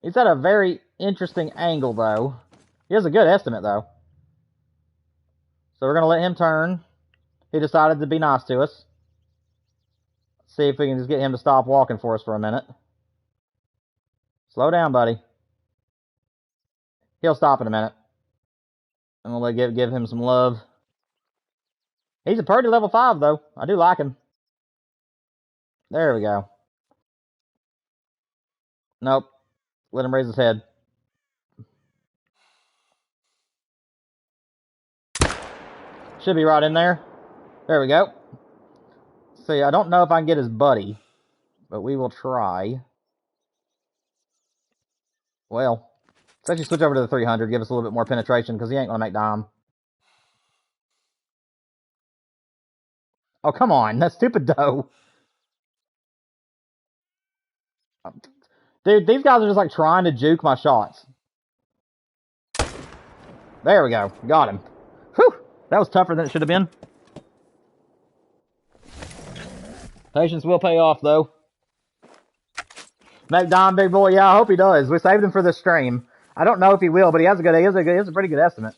He's at a very interesting angle, though. He has a good estimate, though. So we're going to let him turn. He decided to be nice to us. See if we can just get him to stop walking for us for a minute. Slow down, buddy. He'll stop in a minute. I'm going to give him some love. He's a pretty level 5, though. I do like him. There we go. Nope. Let him raise his head. Should be right in there. There we go. See, I don't know if I can get his buddy, but we will try. Well, let's actually switch over to the 300, give us a little bit more penetration, because he ain't going to make dime. Oh, come on. That's stupid doe. Dude, these guys are just like trying to juke my shots. There we go. Got him. Whew. That was tougher than it should have been. Patience will pay off, though. Make dime, big boy. Yeah, I hope he does. We saved him for this stream. I don't know if he will, but he has a pretty good estimate.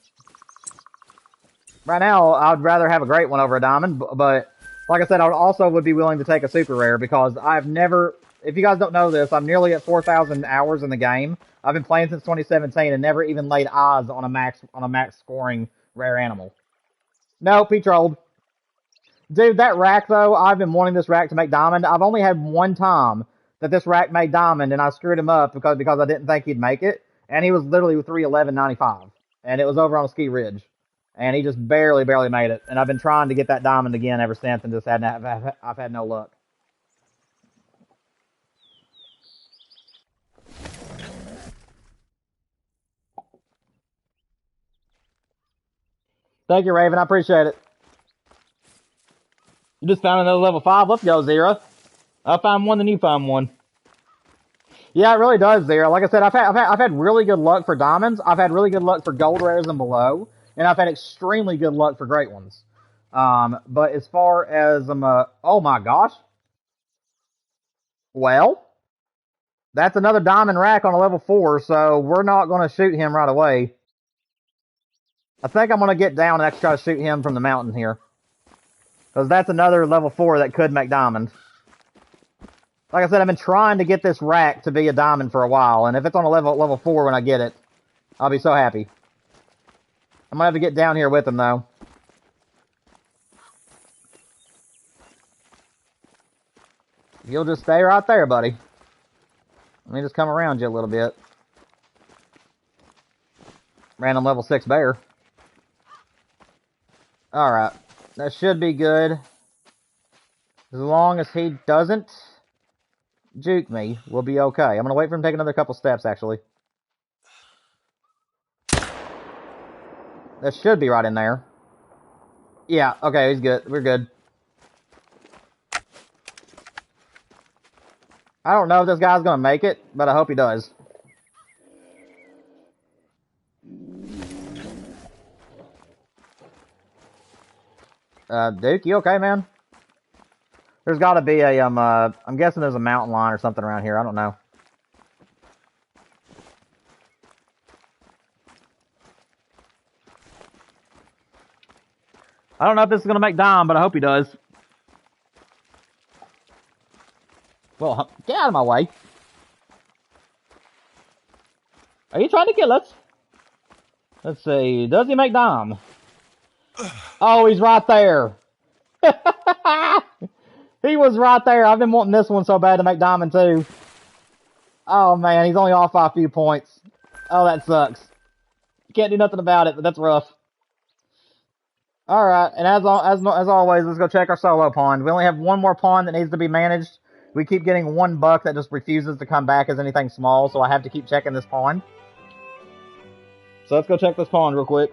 Right now, I'd rather have a great one over a diamond, but like I said, I would be willing to take a super rare because I've never... If you guys don't know this, I'm nearly at 4,000 hours in the game. I've been playing since 2017 and never even laid eyes on a max scoring rare animal. Nope, he trolled. Dude, that rack though, I've been wanting this rack to make diamond. I've only had one time that this rack made diamond, and I screwed him up because I didn't think he'd make it, and he was literally 311.95, and it was over on a ski ridge, and he just barely made it. And I've been trying to get that diamond again ever since, and I've had no luck. Thank you, Raven. I appreciate it. You just found another level 5. Let's go, Zero. I found one, then you found one. Yeah, it really does, Zero. Like I said, I've had really good luck for diamonds. I've had really good luck for gold rares and below, and I've had extremely good luck for great ones. But as far as oh my gosh. Well, that's another diamond rack on a level 4, so we're not going to shoot him right away. I think I'm going to get down and actually try to shoot him from the mountain here. Because that's another level 4 that could make diamond. Like I said, I've been trying to get this rack to be a diamond for a while. And if it's on a level 4 when I get it, I'll be so happy. I'm gonna have to get down here with him, though. You'll just stay right there, buddy. Let me just come around you a little bit. Random level 6 bear. Alright. That should be good. As long as he doesn't juke me, we'll be okay. I'm gonna wait for him to take another couple steps, actually. That should be right in there. Yeah, okay, he's good. We're good. I don't know if this guy's gonna make it, but I hope he does. Duke, you okay, man? There's gotta be a, I'm guessing there's a mountain lion or something around here. I don't know. I don't know if this is gonna make Dom, but I hope he does. Well, get out of my way. Are you trying to kill us? Let's see. Does he make Dom? Oh, he's right there. He was right there. I've been wanting this one so bad to make Diamond too. Oh man, he's only off by a few points. Oh, that sucks. Can't do nothing about it, but that's rough. Alright, and as always, let's go check our solo pond. We only have one more pond that needs to be managed. We keep getting one buck that just refuses to come back as anything small, so I have to keep checking this pond. So let's go check this pond real quick.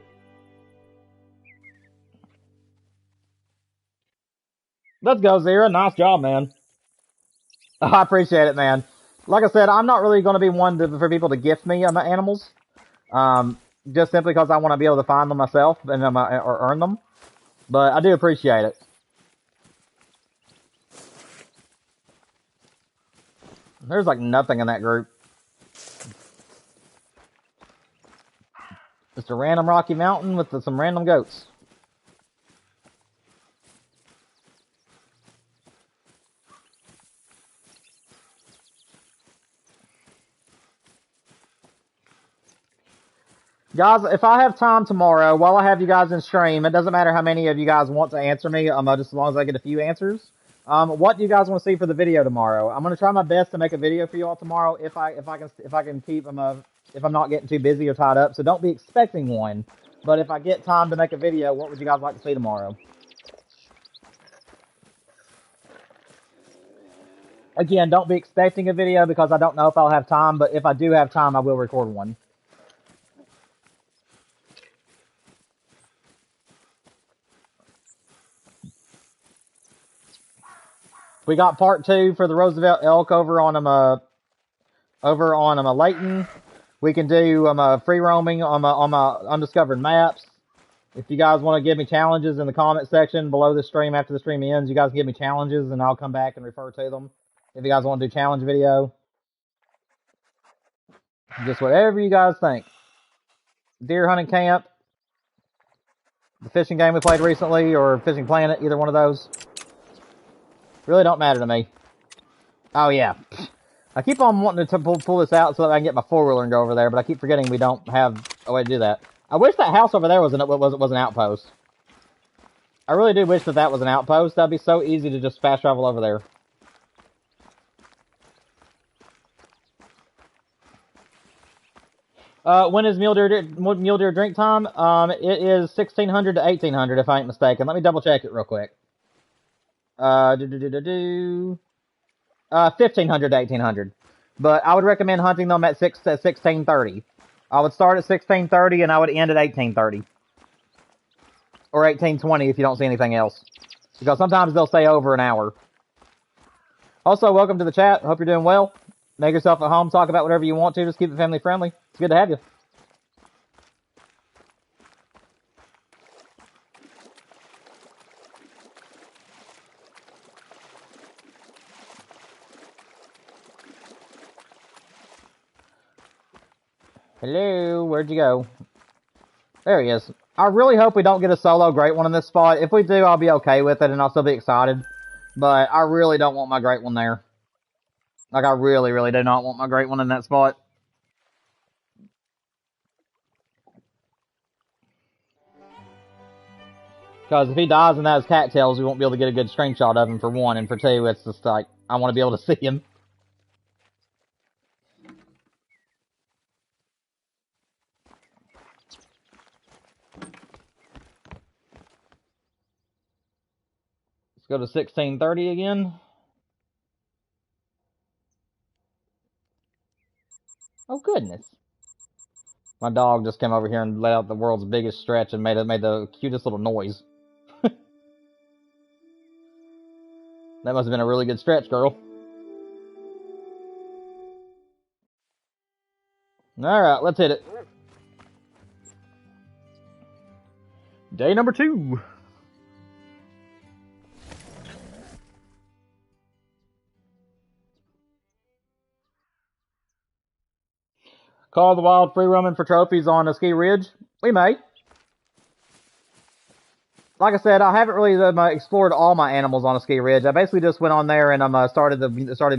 Let's go, Zira. Nice job, man. I appreciate it, man. Like I said, I'm not really going to be one for people to gift me animals. Just simply because I want to be able to find them myself and or earn them. But I do appreciate it. There's like nothing in that group. Just a random rocky mountain with some random goats. Guys, if I have time tomorrow, while I have you guys in stream, it doesn't matter how many of you guys want to answer me, just as long as I get a few answers. What do you guys want to see for the video tomorrow? I'm gonna try my best to make a video for you all tomorrow if I can keep if I'm not getting too busy or tied up. So don't be expecting one. But if I get time to make a video, what would you guys like to see tomorrow? Again, don't be expecting a video because I don't know if I'll have time. But if I do have time, I will record one. We got part 2 for the Roosevelt elk over on Layton. We can do free roaming on my undiscovered maps. If you guys want to give me challenges in the comment section below the stream after the stream ends, you guys give me challenges and I'll come back and refer to them. If you guys want to do challenge video, just whatever you guys think. Deer hunting camp, the fishing game we played recently, or Fishing Planet, either one of those. Really don't matter to me. Oh yeah. I keep on wanting to pull this out so that I can get my 4-wheeler and go over there, but I keep forgetting we don't have a way to do that. I wish that house over there was an outpost. I really do wish that was an outpost. That'd be so easy to just fast travel over there. When is Mule Deer drink time? It is 1600 to 1800 if I ain't mistaken. Let me double check it real quick. 1500 to 1800. But I would recommend hunting them at 1630. I would start at 1630 and I would end at 1830. Or 1820 if you don't see anything else. Because sometimes they'll stay over an hour. Also, welcome to the chat. Hope you're doing well. Make yourself at home. Talk about whatever you want to. Just keep it family friendly. It's good to have you. Hello, where'd you go? There he is. I really hope we don't get a solo great one in this spot. If we do, I'll be okay with it and I'll still be excited. But I really don't want my great one there. Like, I really, really do not want my great one in that spot. Because if he dies and that is cattails, we won't be able to get a good screenshot of him, for one. And for two, it's just like, I want to be able to see him. Let's go to 1630 again. Oh, goodness. My dog just came over here and let out the world's biggest stretch and made the cutest little noise. That must have been a really good stretch, girl. Alright, let's hit it. Day number 2. Call the Wild free roaming for trophies on a ski ridge? We may. Like I said, I haven't really explored all my animals on a ski ridge. I basically just went on there and started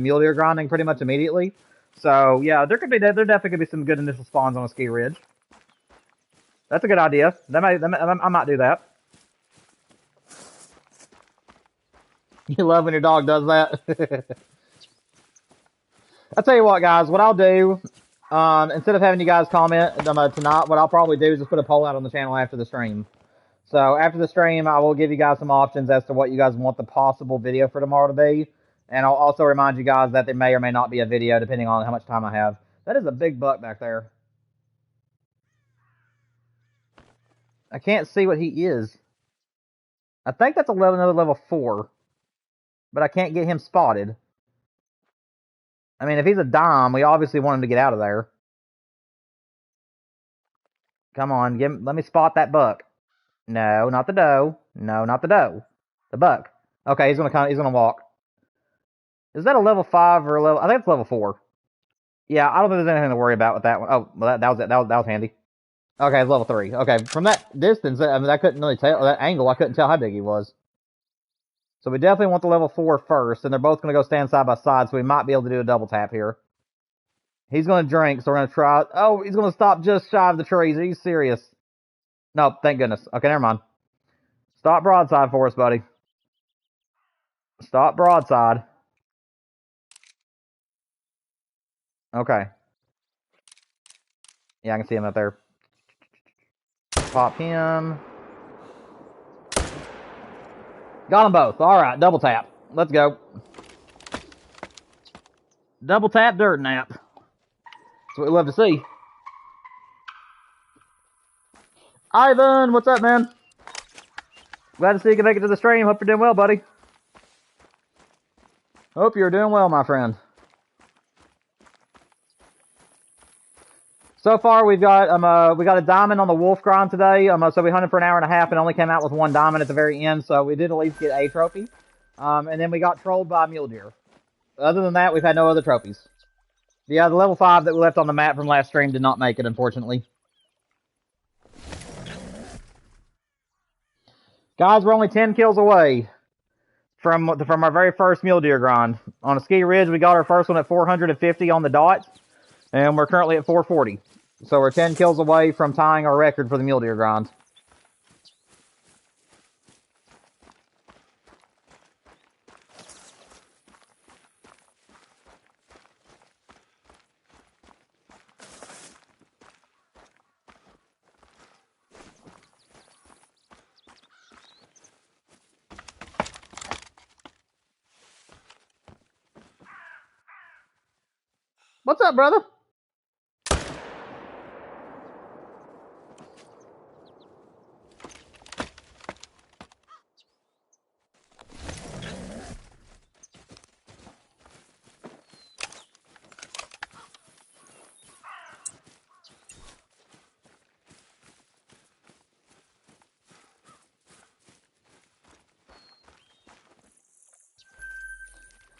mule deer grinding pretty much immediately. So yeah, there definitely could be some good initial spawns on a ski ridge. That's a good idea. I might do that. You love when your dog does that. I'll tell you what, guys. What I'll do, instead of having you guys comment tonight, what I'll probably do is just put a poll out on the channel after the stream. So after the stream, I will give you guys some options as to what you guys want the possible video for tomorrow to be. And I'll also remind you guys that there may or may not be a video depending on how much time I have. That is a big buck back there. I can't see what he is. I think that's another level 4. But I can't get him spotted. I mean, if he's a dime, we obviously want him to get out of there. Come on, let me spot that buck. No, not the doe. No, not the doe. The buck. Okay, he's gonna walk. Is that a level 5 or a level? I think it's level 4. Yeah, I don't think there's anything to worry about with that one. Oh, well, that was handy. Okay, it's level 3. Okay, from that distance, I mean, I couldn't really tell that angle. I couldn't tell how big he was. So we definitely want the level 4 first, and they're both gonna go stand side by side. So we might be able to do a double tap here. He's gonna drink, so we're gonna try. Oh, he's gonna stop just shy of the trees. Are you serious? No, thank goodness. Okay, never mind. Stop broadside for us, buddy. Stop broadside. Okay. Yeah, I can see him up there. Pop him. Got them both. Alright, double tap. Let's go. Double tap dirt nap. That's what we love to see. Ivan, what's up, man? Glad to see you can make it to the stream. Hope you're doing well, buddy. Hope you're doing well, my friend. So far, we got a diamond on the wolf grind today. So we hunted for an hour and a half and only came out with 1 diamond at the very end. So we did at least get a trophy. And then we got trolled by a mule deer. Other than that, we've had no other trophies. Yeah, the level 5 that we left on the map from last stream did not make it, unfortunately. Guys, we're only 10 kills away from our very first mule deer grind. On a ski ridge, we got our first one at 450 on the dot, and we're currently at 440. So we're 10 kills away from tying our record for the mule deer grind. What's up, brother?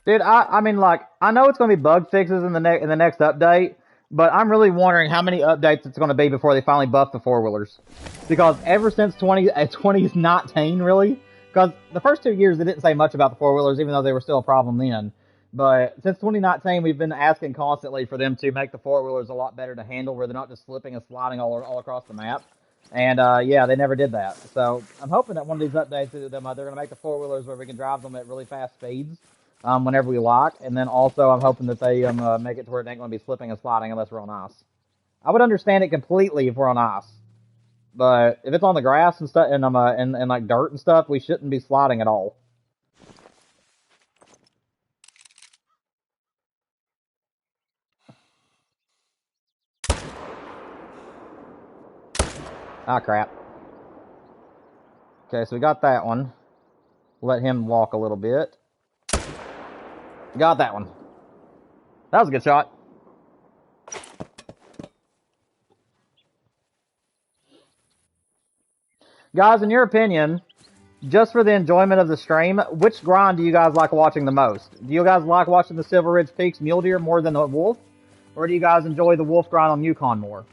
Dude, I mean, like, I know it's going to be bug fixes in the next update, but I'm really wondering how many updates it's going to be before they finally buff the four-wheelers. Because ever since 2019, really, because the first 2 years they didn't say much about the four-wheelers, even though they were still a problem then. But since 2019, we've been asking constantly for them to make the four-wheelers a lot better to handle, where they're not just slipping and sliding all across the map. And yeah, they never did that. So I'm hoping that one of these updates, they're going to make the four-wheelers where we can drive them at really fast speeds whenever we lock. And then also I'm hoping that they make it to where it ain't going to be slipping and sliding unless we're on ice. I would understand it completely if we're on ice. But if it's on the grass and stuff and like dirt and stuff, we shouldn't be sliding at all. Ah, crap. Okay, so we got that one. Let him walk a little bit. Got that one. That was a good shot. Guys, in your opinion, just for the enjoyment of the stream, which grind do you guys like watching the most? Do you guys like watching the Silver Ridge Peaks Mule Deer more than the Wolf? Or do you guys enjoy the Wolf grind on Yukon more?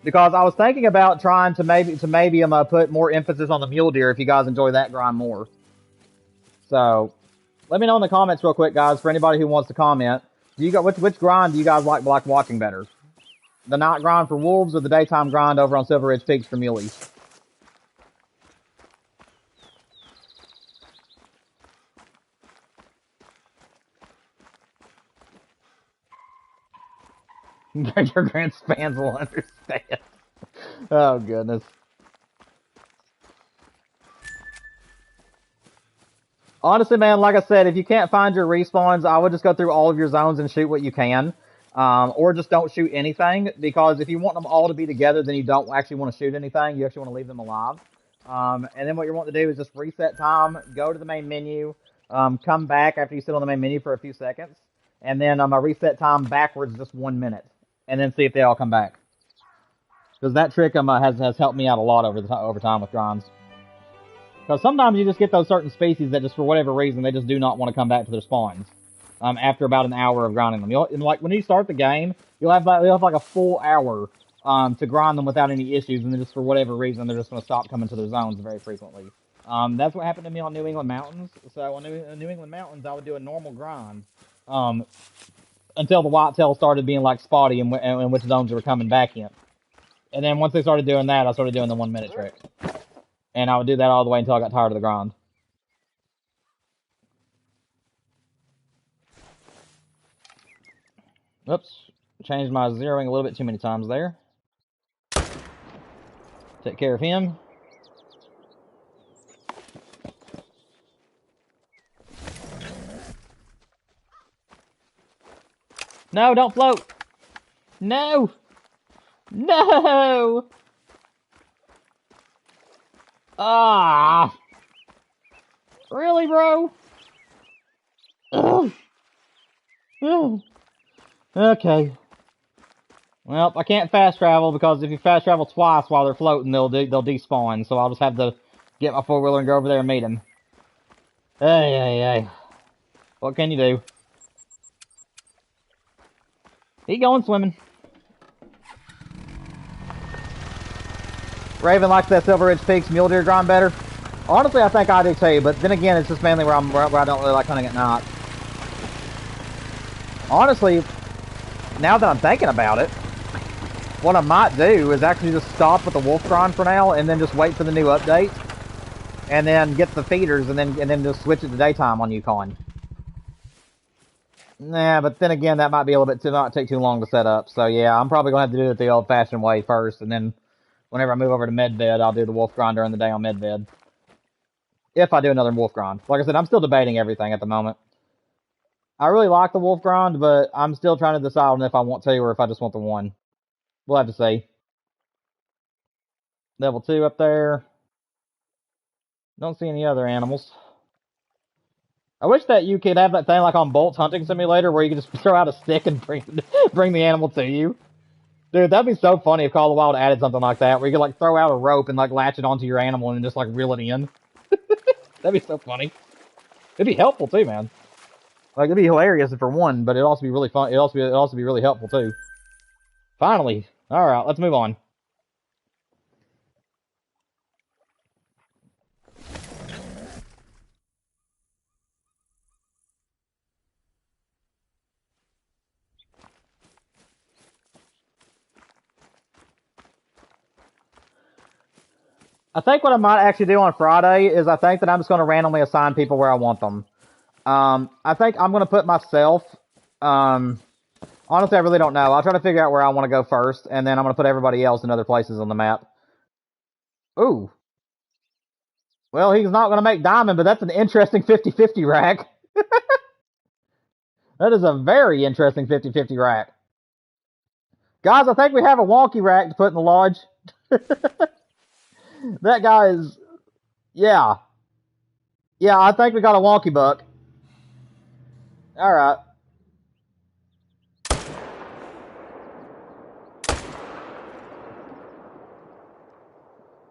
Because I was thinking about trying to maybe put more emphasis on the Mule Deer if you guys enjoy that grind more. So, let me know in the comments real quick, guys, for anybody who wants to comment. Do you got which grind do you guys like watching better? The night grind for wolves or the daytime grind over on Silver Ridge Peaks for muleys? Your grand fans will understand. Oh, goodness. Honestly, man, like I said, if you can't find your respawns, I would just go through all of your zones and shoot what you can. Or just don't shoot anything, because if you want them all to be together, then you don't actually want to shoot anything. You actually want to leave them alive. And then what you want to do is just reset time, go to the main menu, come back after you sit on the main menu for a few seconds, and then reset time backwards just 1 minute, and then see if they all come back. Because that trick has helped me out a lot over time with grinds. Because sometimes you just get those certain species that just for whatever reason they just do not want to come back to their spawns. After about an hour of grinding them, like when you start the game, you'll have like a full hour to grind them without any issues, and then just for whatever reason they're just going to stop coming to their zones very frequently. That's what happened to me on New England Mountains. So on New England Mountains, I would do a normal grind until the whitetail started being like spotty and which zones they were coming back in. And then once they started doing that, I started doing the 1 minute trick. And I would do that all the way until I got tired of the grind. Oops. Changed my zeroing a little bit too many times there. Take care of him. No, don't float! No! No! Ah! Really, bro? Ugh. Ugh. Okay. Well, I can't fast travel because if you fast travel twice while they're floating, they'll despawn. So I'll just have to get my four-wheeler and go over there and meet them. Hey. What can you do? He going swimming. Raven likes that Silver Ridge Peaks Mule Deer grind better. Honestly, I think I do too, but then again, it's just mainly where I don't really like hunting at night. Honestly, now that I'm thinking about it, what I might do is actually just stop with the wolf grind for now, and then just wait for the new update, and then get the feeders, and then just switch it to daytime on Yukon. Nah, but then again, that might be a little bit not take too long to set up. So yeah, I'm probably gonna have to do it the old-fashioned way first, and then whenever I move over to Medved, I'll do the wolf grind during the day on Medved. If I do another wolf grind. Like I said, I'm still debating everything at the moment. I really like the wolf grind, but I'm still trying to decide on if I want to or if I just want the one. We'll have to see. Level 2 up there. Don't see any other animals. I wish that you could have that thing like on Bolt's Hunting Simulator where you can just throw out a stick and bring the animal to you. Dude, that'd be so funny if Call of the Wild added something like that, where you could like throw out a rope and like latch it onto your animal and just like reel it in. That'd be so funny. It'd be helpful too, man. Like it'd be hilarious for one, but it'd also be really fun. It'd also be really helpful too. Finally, all right, let's move on. I think what I might actually do on Friday is I think that I'm just going to randomly assign people where I want them. I think I'm going to put myself, honestly, I really don't know. I'll try to figure out where I want to go first, and then I'm going to put everybody else in other places on the map. Ooh. Well, he's not going to make diamond, but that's an interesting 50-50 rack. That is a very interesting 50-50 rack. Guys, I think we have a wonky rack to put in the lodge. That guy is... Yeah. Yeah, I think we got a wonky buck. Alright.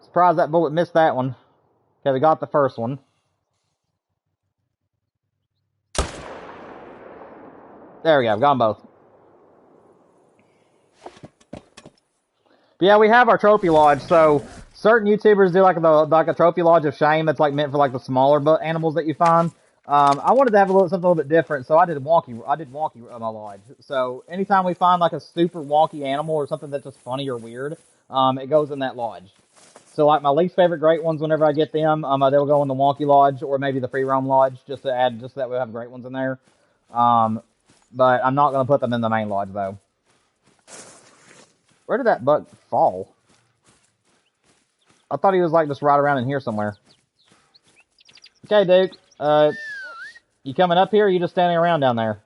Surprised that bullet missed that one. Okay, we got the first one. There we go, got them both. But yeah, we have our trophy lodge, so certain YouTubers do like a trophy lodge of shame that's like meant for like the smaller animals that you find. I wanted to have something a little bit different, so I did wonky my lodge. So anytime we find like a super wonky animal or something that's just funny or weird, it goes in that lodge. So like my least favorite great ones, whenever I get them, they'll go in the wonky lodge or maybe the free roam lodge, just so that we have great ones in there. But I'm not gonna put them in the main lodge though. Where did that buck fall? I thought he was like just right around in here somewhere. Okay, Duke. You coming up here or are you just standing around down there?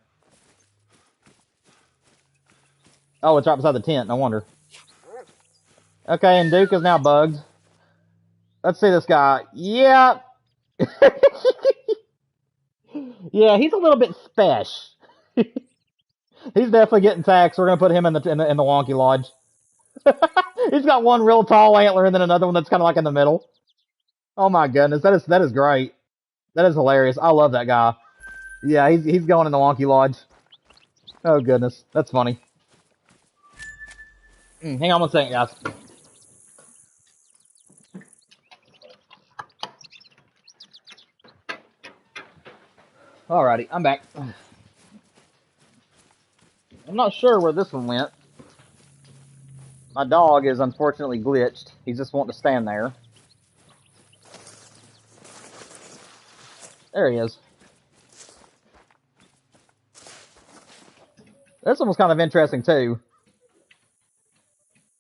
Oh, it's right beside the tent, no wonder. Okay, and Duke is now bugged. Let's see this guy. Yeah. Yeah, he's a little bit spesh. He's definitely getting taxed. We're gonna put him in the wonky lodge. He's got one real tall antler and then another one that's kind of like in the middle. Oh my goodness, that is great. That is hilarious. I love that guy. Yeah, he's going in the wonky lodge. Oh goodness, that's funny. Hang on one second, guys. Alrighty, I'm back. I'm not sure where this one went. My dog is unfortunately glitched. He's just wanting to stand there. There he is. This one was kind of interesting too.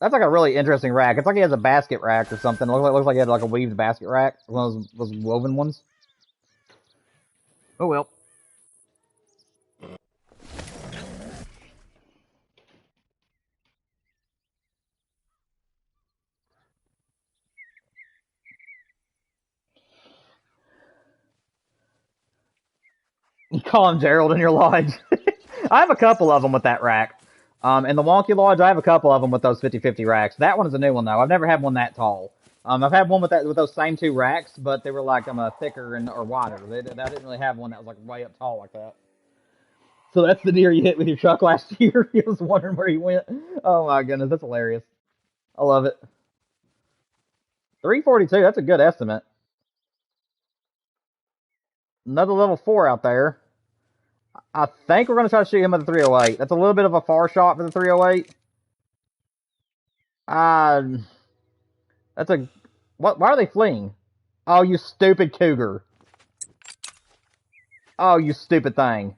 That's like a really interesting rack. It's like he has a basket rack or something. It looks like he had like a weaved basket rack. One of those woven ones. Oh well. You call him Gerald in your lodge. I have a couple of them with that rack. In the Wonky Lodge, I have a couple of them with those 50-50 racks. That one is a new one, though. I've never had one that tall. I've had one with those same two racks, but they were like thicker or wider. I didn't really have one that was like way up tall like that. So that's the deer you hit with your truck last year. You was wondering where he went. Oh my goodness, that's hilarious. I love it. 342, that's a good estimate. Another level 4 out there. I think we're going to try to shoot him with the 308. That's a little bit of a far shot for the 308. That's a... What? Why are they fleeing? Oh, you stupid cougar. Oh, you stupid thing.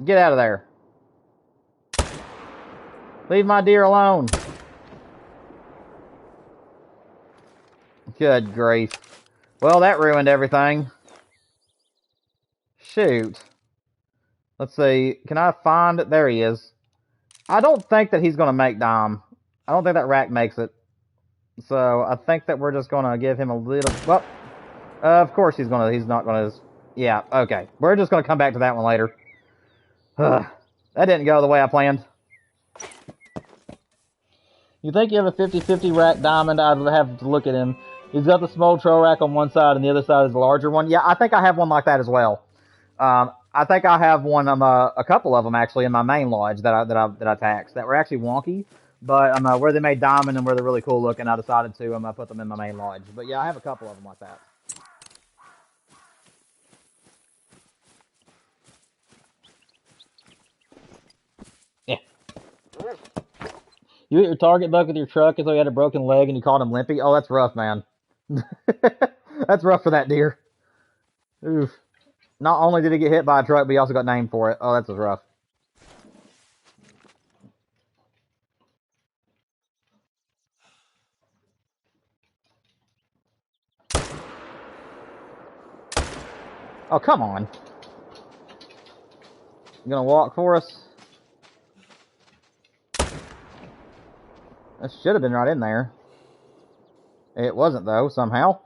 Get out of there. Leave my deer alone. Good grief. Well, that ruined everything. Shoot. Let's see. Can I find it? There he is. I don't think that he's going to make dime. I don't think that rack makes it. So, I think that we're just going to give him a little... Well, of course he's not going to... Yeah, okay. We're just going to come back to that one later. That didn't go the way I planned. You think you have a 50-50 rack diamond? I'd have to look at him. He's got the small troll rack on one side, and the other side is the larger one. Yeah, I think I have one like that as well. I think I have one. A couple of them actually in my main lodge that I taxed that were actually wonky, but where they made diamond and where they're really cool looking. I decided to put them in my main lodge. But yeah, I have a couple of them like that. Yeah. You hit your target buck with your truck as though he had a broken leg and you called him limpy? Oh, that's rough, man. That's rough for that deer. Oof. Not only did he get hit by a truck, but he also got named for it. Oh, that's just rough. Oh, come on. You gonna walk for us? That should have been right in there. It wasn't, though, somehow.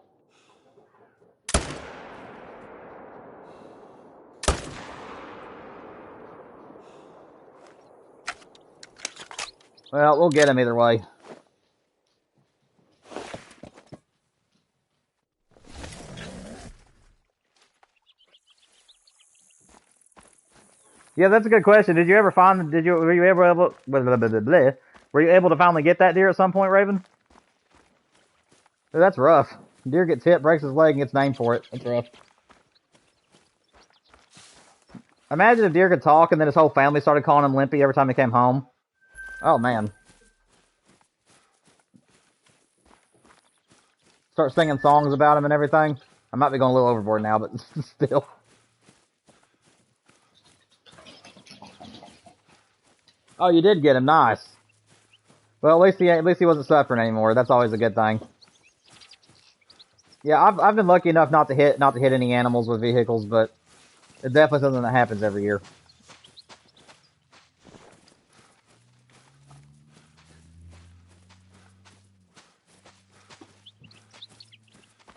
Well, we'll get him either way. Yeah, that's a good question. Did you ever find? Were you ever able? Blah, blah, blah, blah, blah. Were you able to finally get that deer at some point, Raven? That's rough. Deer gets hit, breaks his leg, and gets named for it. That's rough. Imagine if deer could talk, and then his whole family started calling him Limpy every time he came home. Oh man. Start singing songs about him and everything. I might be going a little overboard now, but still. Oh, you did get him. Nice. Well, at least he wasn't suffering anymore. That's always a good thing. Yeah, I've been lucky enough not to hit any animals with vehicles, but it's definitely something that happens every year.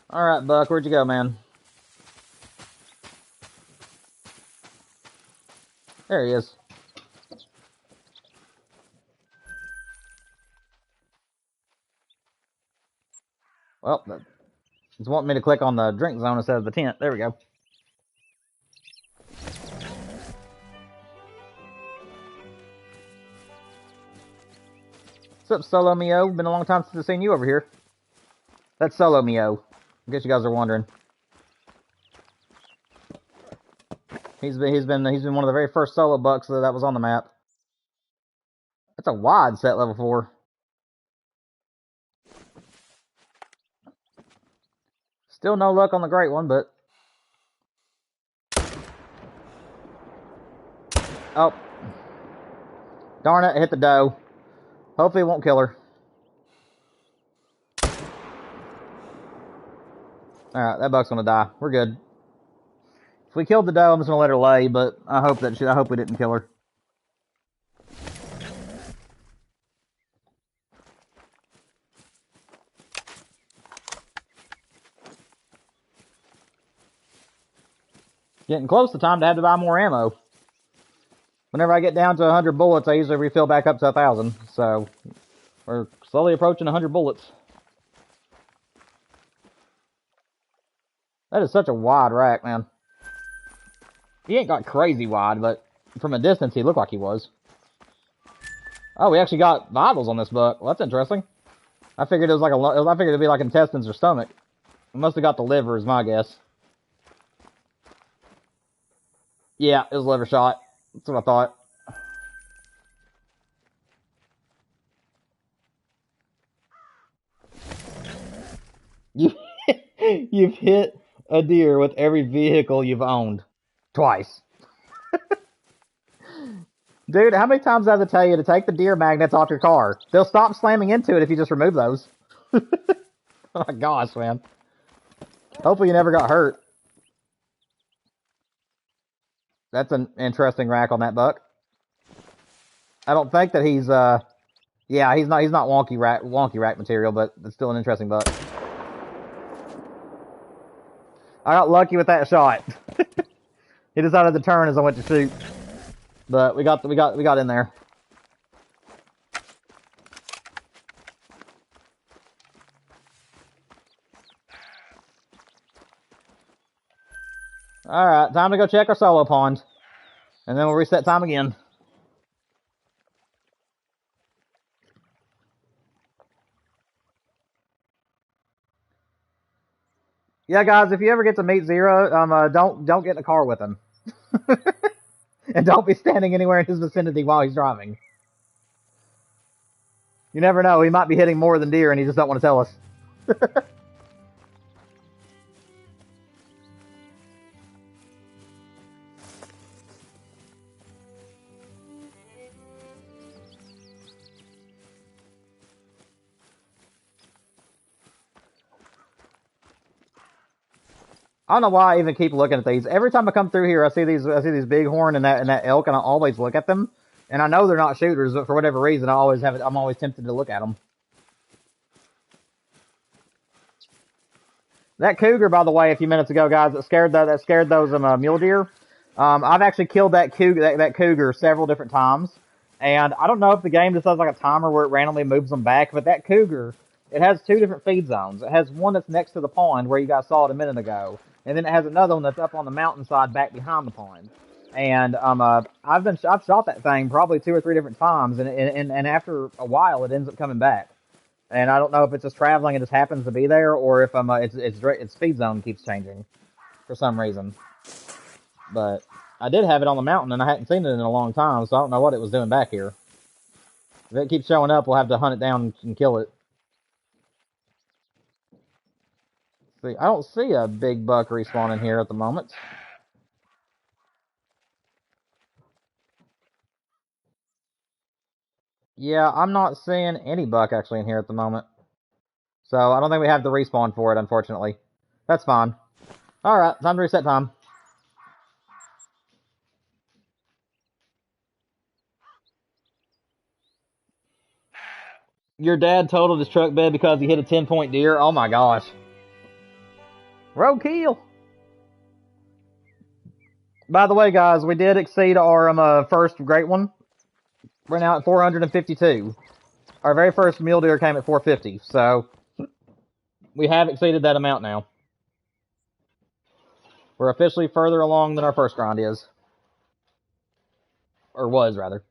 All right, Buck, where'd you go, man? There he is. Well, it's wanting me to click on the drink zone instead of the tent. There we go. What's up, Solo Mio? Been a long time since I've seen you over here. That's Solo Mio. I guess you guys are wondering. He's been one of the very first solo bucks that was on the map. That's a wide set level 4. Still no luck on the great one, but oh, darn it! Hit the doe. Hopefully it won't kill her. All right, that buck's gonna die. We're good. If we killed the doe, I'm just gonna let her lay. But I hope we didn't kill her. Getting close to time to have to buy more ammo. Whenever I get down to 100 bullets, I usually refill back up to 1,000. So we're slowly approaching 100 bullets. That is such a wide rack, man. He ain't got crazy wide, but from a distance, he looked like he was. Oh, we actually got vitals on this buck. Well, that's interesting. I figured it'd be like intestines or stomach. We must have got the liver, is my guess. Yeah, it was a liver shot. That's what I thought. You've hit a deer with every vehicle you've owned. Twice. Dude, how many times do I have to tell you to take the deer magnets off your car? They'll stop slamming into it if you just remove those. Oh my gosh, man. Hopefully you never got hurt. That's an interesting rack on that buck. I don't think that he's yeah, he's not wonky rack material, but it's still an interesting buck. I got lucky with that shot. He decided to turn as I went to shoot. But we got in there. Alright, time to go check our solo pond. And then we'll reset time again. Yeah, guys, if you ever get to meet Zero, don't get in a car with him. And don't be standing anywhere in his vicinity while he's driving. You never know. He might be hitting more than deer, and he just don't want to tell us. I don't know why I even keep looking at these. Every time I come through here, I see these bighorn and that elk, and I always look at them. And I know they're not shooters, but for whatever reason, I'm always tempted to look at them. That cougar, by the way, a few minutes ago, guys, that scared those mule deer. I've actually killed that cougar several different times, and I don't know if the game just does like a timer where it randomly moves them back. But that cougar, it has two different feed zones. It has one that's next to the pond where you guys saw it a minute ago, and then it has another one that's up on the mountainside back behind the pond. And I've shot that thing probably 2 or 3 different times, and after a while, it ends up coming back. And I don't know if it's just traveling and just happens to be there, or if its feed zone keeps changing for some reason. But I did have it on the mountain, and I hadn't seen it in a long time, so I don't know what it was doing back here. If it keeps showing up, we'll have to hunt it down and kill it. See, I don't see a big buck respawning here at the moment. Yeah, I'm not seeing any buck actually in here at the moment. So I don't think we have the respawn for it, unfortunately. That's fine. Alright, time to reset time. Your dad totaled his truck bed because he hit a 10-point deer? Oh my gosh. Roadkill! By the way, guys, we did exceed our first great one. We're now at 452. Our very first mule deer came at 450, so we have exceeded that amount now. We're officially further along than our first grind is. Or was, rather.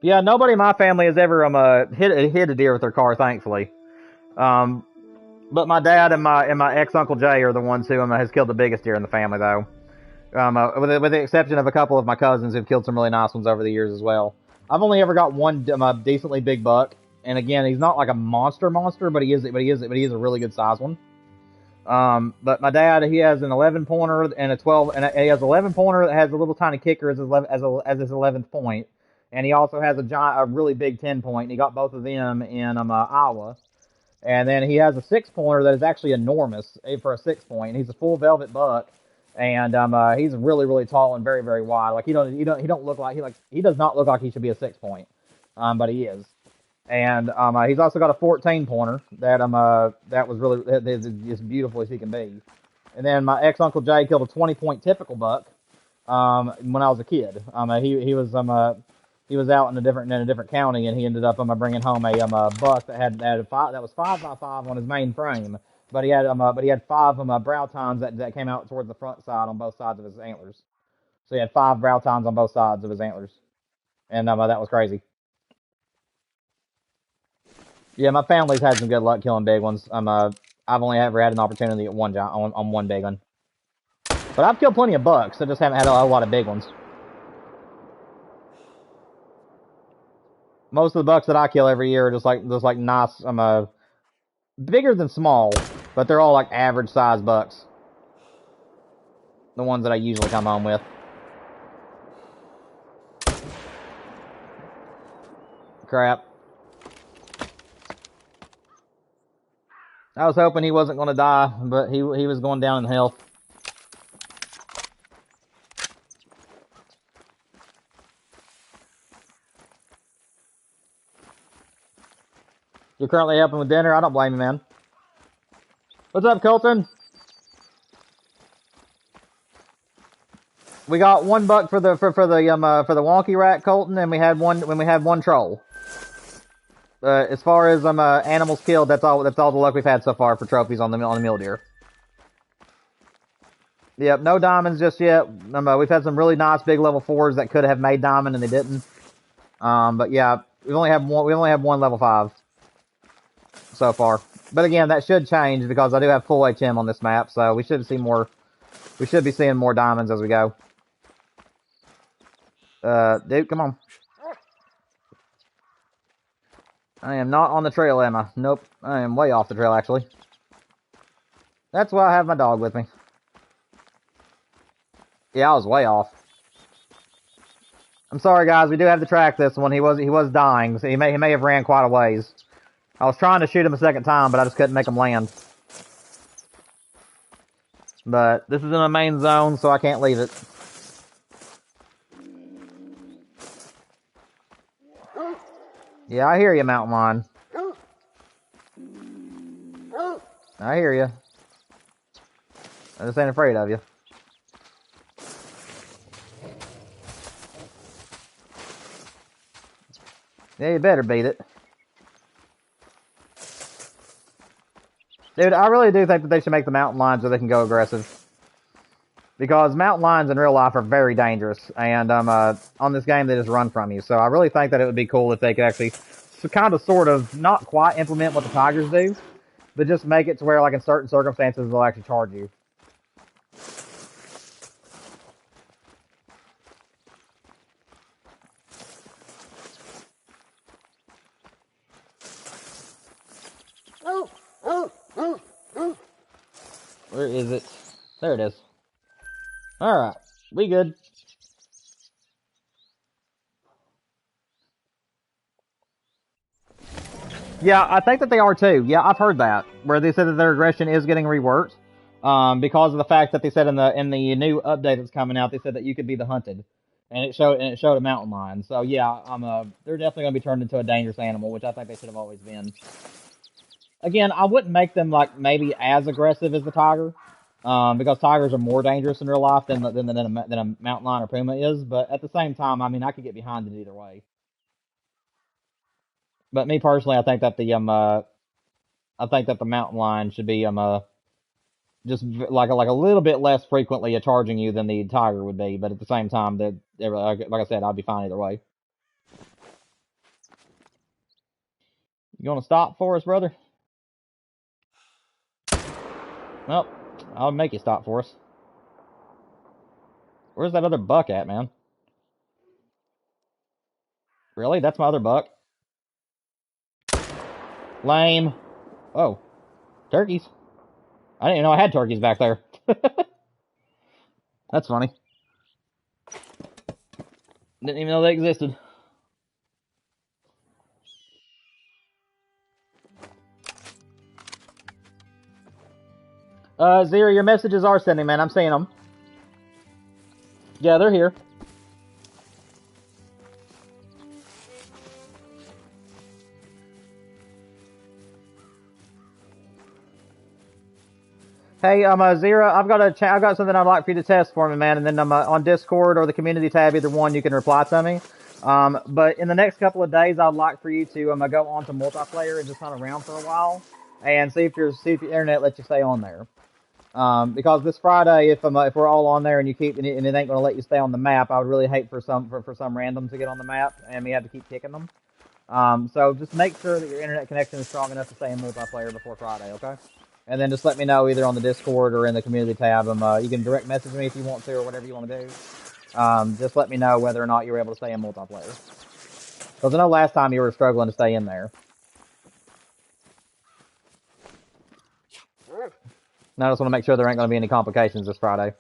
Yeah, nobody in my family has ever hit a deer with their car, thankfully. But my dad and my ex-Uncle Jay are the ones who has killed the biggest deer in the family, though. With the exception of a couple of my cousins who've killed some really nice ones over the years as well. I've only ever got one decently big buck, and again, he's not like a monster, but he is a really good size one. But my dad, he has an 11 pointer and a 12, and he has 11 pointer that has a little tiny kicker as his 11th point, and he also has a really big 10 point. And he got both of them in Iowa. And then he has a 6-pointer that is actually enormous for a 6-point. He's a full velvet buck, and he's really, really tall and very, very wide. Like he don't look like he does not look like he should be a 6-point, but he is. And he's also got a 14-pointer that that was really as beautiful as he can be. And then my ex-Uncle Jay killed a 20-point typical buck when I was a kid. He was out in a different county, and he ended up bringing home a buck that was 5x5 on his main frame, but he had 5 brow tines that came out towards the front side on both sides of his antlers. So he had 5 brow tines on both sides of his antlers, and that was crazy. Yeah, my family's had some good luck killing big ones. I've only ever had an opportunity at on one big one, but I've killed plenty of bucks. I just haven't had a lot of big ones. Most of the bucks that I kill every year are just like nice, bigger than small, but they're all like average size bucks. The ones that I usually come home with. Crap. I was hoping he wasn't going to die, but he was going down in health. You're currently helping with dinner? I don't blame you, man. What's up, Colton? We got 1 buck for the wonky rat, Colton, and we had one troll. As far as animals killed, that's all the luck we've had so far for trophies on the mule deer. Yep, no diamonds just yet. We've had some really nice big level 4s that could have made diamond and they didn't. But yeah, we only have one level 5 so far. But again, that should change because I do have full HM on this map, so we should be seeing more diamonds as we go. Dude, come on. I am not on the trail, am I? Nope. I am way off the trail, actually. That's why I have my dog with me. Yeah, I was way off. I'm sorry, guys. We do have to track this one. He was dying, so he may have ran quite a ways. I was trying to shoot him a second time, but I just couldn't make him land. But this is in the main zone, so I can't leave it. Yeah, I hear you, mountain lion. I hear you. I just ain't afraid of you. Yeah, you better beat it. Dude, I really do think that they should make the mountain lions so they can go aggressive. Because mountain lions in real life are very dangerous. And on this game, they just run from you. So I really think that it would be cool if they could actually kind of, sort of, not quite implement what the tigers do, but just make it to where, like, in certain circumstances, they'll actually charge you. Where is it? There it is. Alright, we good. Yeah, I think that they are too. Yeah, I've heard that, where they said that their aggression is getting reworked, because of the fact that they said in the new update that's coming out, they said that you could be the hunted, and it showed a mountain lion. So yeah, they're definitely gonna be turned into a dangerous animal, which I think they should have always been. Again, I wouldn't make them like maybe as aggressive as the tiger, because tigers are more dangerous in real life than a mountain lion or puma is. But at the same time, I mean, I could get behind it either way. But me personally, I think that the mountain lion should be just like a little bit less frequently charging you than the tiger would be. But at the same time, that like I said, I'd be fine either way. You gonna stop for us, brother? Well, I'll make you stop for us. Where's that other buck at, man? Really? That's my other buck? Lame. Oh, turkeys. I didn't even know I had turkeys back there. That's funny. Didn't even know they existed. Zero, your messages are sending, man. I'm seeing them. Yeah, they're here. Hey, Zero, I've got something I'd like for you to test for me, man. And then on Discord or the community tab, either one, you can reply to me. But in the next couple of days, I'd like for you to go on to multiplayer and just hunt around for a while and see if your internet lets you stay on there. Because this Friday, if we're all on there and it ain't going to let you stay on the map, I would really hate for some random to get on the map and we have to keep kicking them. So just make sure that your internet connection is strong enough to stay in multiplayer before Friday, okay? And then just let me know either on the Discord or in the community tab. You can direct message me if you want to or whatever you want to do. Just let me know whether or not you're able to stay in multiplayer. Because I know last time you were struggling to stay in there. Now I just want to make sure there ain't going to be any complications this Friday.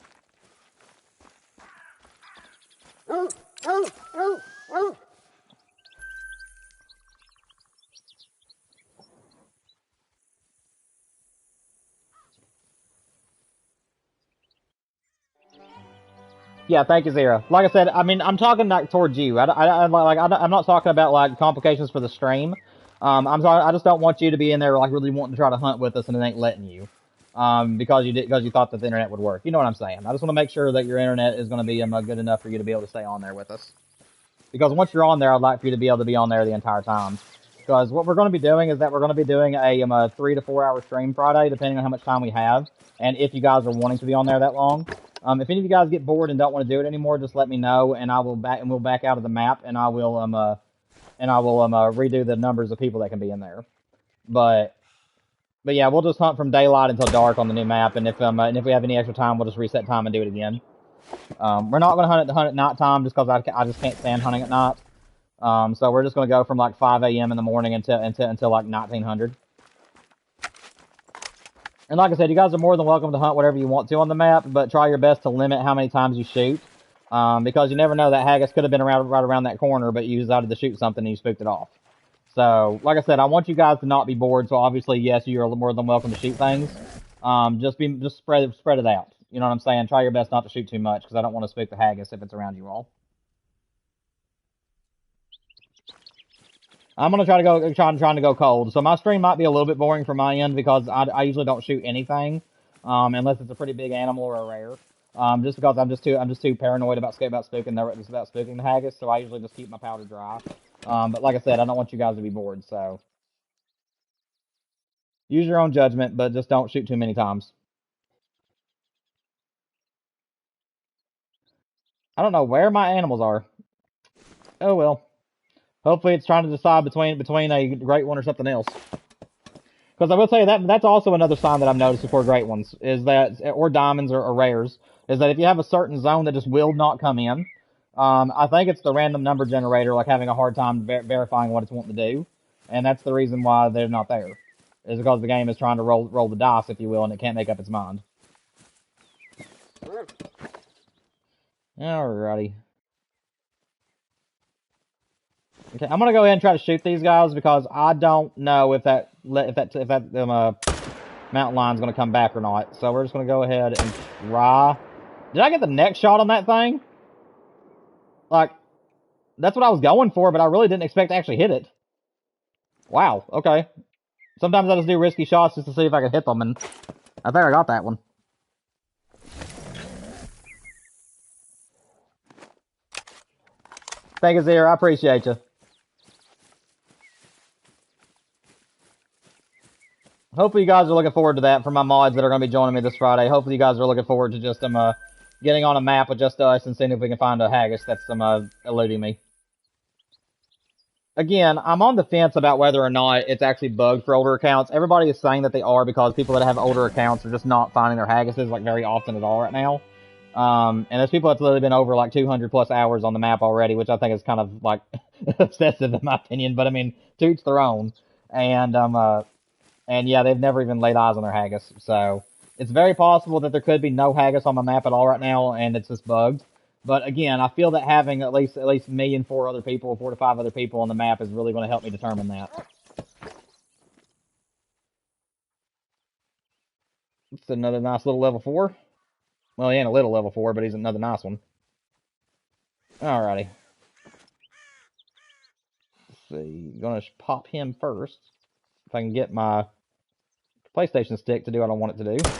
Yeah, thank you, Zero. Like I said, I mean, I'm talking like towards you. I'm not talking about like complications for the stream. I'm sorry, I just don't want you to be in there like really wanting to try to hunt with us and it ain't letting you. Because you thought that the internet would work. You know what I'm saying? I just want to make sure that your internet is going to be good enough for you to be able to stay on there with us. Because once you're on there, I'd like for you to be able to be on there the entire time. Because what we're going to be doing is that we're going to be doing a 3 to 4 hour stream Friday, depending on how much time we have, and if you guys are wanting to be on there that long. If any of you guys get bored and don't want to do it anymore, just let me know, and we'll back out of the map, and I will redo the numbers of people that can be in there. But yeah, we'll just hunt from daylight until dark on the new map, and if we have any extra time, we'll just reset time and do it again. We're not going to hunt at night time just because I just can't stand hunting at night. So we're just going to go from like 5 a.m. in the morning until like 1900. And like I said, you guys are more than welcome to hunt whatever you want to on the map, but try your best to limit how many times you shoot. Because you never know, that haggis could have been right around that corner, but you decided to shoot something and you spooked it off. So, like I said, I want you guys to not be bored, so obviously, yes, you're more than welcome to shoot things. Just spread it out. You know what I'm saying? Try your best not to shoot too much, because I don't want to spook the haggis if it's around you all. I'm gonna trying to go cold. So my stream might be a little bit boring from my end because I usually don't shoot anything, unless it's a pretty big animal or a rare. Just because I'm just too paranoid about spooking the haggis. So I usually just keep my powder dry. But like I said, I don't want you guys to be bored. So use your own judgment, but just don't shoot too many times. I don't know where my animals are. Oh well. Hopefully it's trying to decide between a great one or something else. Because I will tell you that's also another sign that I've noticed for great ones is that, or diamonds or rares, is that if you have a certain zone that just will not come in, I think it's the random number generator like having a hard time verifying what it's wanting to do, and that's the reason why they're not there. Is because the game is trying to roll the dice, if you will, and it can't make up its mind. Alrighty. Okay, I'm gonna go ahead and try to shoot these guys because I don't know if that mountain lion's gonna come back or not. So we're just gonna go ahead and try. Did I get the neck shot on that thing? Like, that's what I was going for, but I really didn't expect to actually hit it. Wow. Okay. Sometimes I just do risky shots just to see if I can hit them, and I think I got that one. Thank you, Zero. I appreciate you. Hopefully you guys are looking forward to that for my mods that are going to be joining me this Friday. Hopefully you guys are looking forward to just getting on a map with just us and seeing if we can find a haggis that's eluding me. Again, I'm on the fence about whether or not it's actually bugged for older accounts. Everybody is saying that they are because people that have older accounts are just not finding their haggises like very often at all right now. And there's people that's literally been over like 200 plus hours on the map already, which I think is kind of like excessive in my opinion. But I mean, to each their own. And yeah, they've never even laid eyes on their haggis. So it's very possible that there could be no haggis on my map at all right now, and it's just bugged. But again, I feel that having at least me and 4 to 5 other people on the map is really going to help me determine that. It's another nice little level 4. Well, he ain't a little level 4, but he's another nice one. Alrighty. Let's see. Gonna pop him first. If I can get my PlayStation stick to do what I want it to do.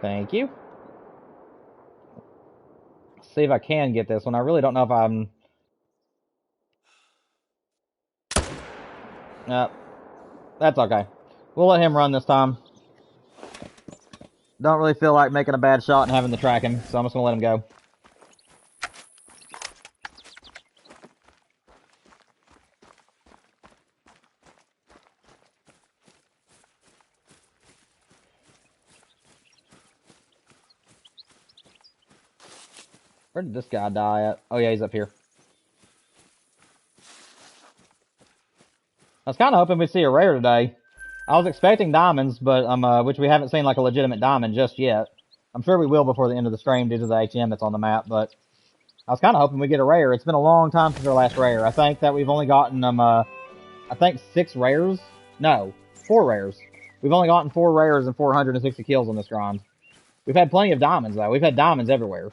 Thank you. Let's see if I can get this one. I really don't know if I'm... That's okay. We'll let him run this time. Don't really feel like making a bad shot and having to track him, so I'm just gonna let him go. Where did this guy die at? Oh yeah, he's up here. I was kind of hoping we'd see a rare today. I was expecting diamonds, but which we haven't seen like a legitimate diamond just yet. I'm sure we will before the end of the stream due to the HM that's on the map, but I was kind of hoping we'd get a rare. It's been a long time since our last rare. I think that we've only gotten, I think 6 rares? No, 4 rares. We've only gotten 4 rares and 460 kills on this grind. We've had plenty of diamonds, though. We've had diamonds everywhere.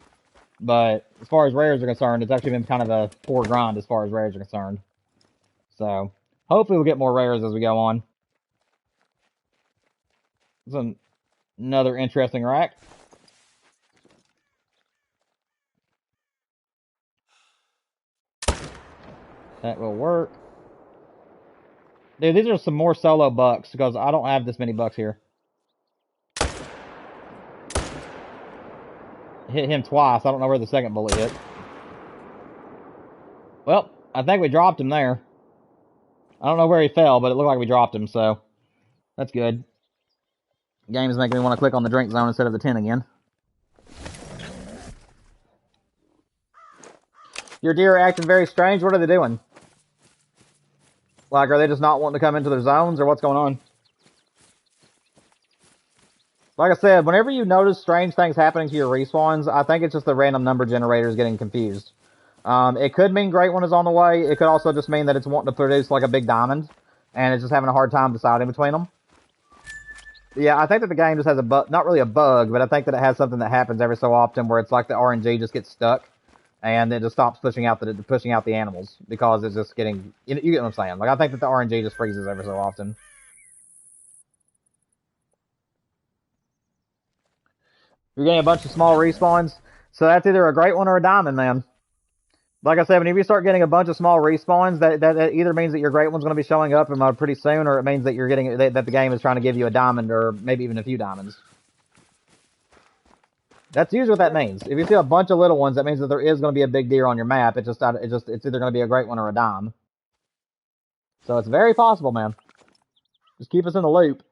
But as far as rares are concerned, it's actually been kind of a poor grind as far as rares are concerned. So, hopefully we'll get more rares as we go on. It's another interesting rack. That will work. Dude, these are some more solo bucks, because I don't have this many bucks here. Hit him twice. I don't know where the second bullet hit. Well, I think we dropped him there. I don't know where he fell, but it looked like we dropped him, so that's good. Game's making me want to click on the drink zone instead of the 10 again. Your deer are acting very strange. What are they doing? Like, are they just not wanting to come into their zones, or what's going on? Like I said, whenever you notice strange things happening to your respawns, I think it's just the random number generators getting confused. It could mean Great One is on the way. It could also just mean that it's wanting to produce like a big diamond, and it's just having a hard time deciding between them. Yeah, I think that the game just has a bug, not really a bug, but I think that it has something that happens every so often where it's like the RNG just gets stuck, and it just stops pushing out the animals because it's just getting, you get what I'm saying. Like, I think that the RNG just freezes every so often. You're getting a bunch of small respawns, so that's either a Great One or a diamond, man. Like I said, whenever you start getting a bunch of small respawns, that either means that your Great One's going to be showing up pretty soon, or it means that you're getting that the game is trying to give you a diamond or maybe even a few diamonds. That's usually what that means. If you see a bunch of little ones, that means that there is going to be a big deer on your map. It's either going to be a Great One or a dime. So it's very possible, man. Just keep us in the loop.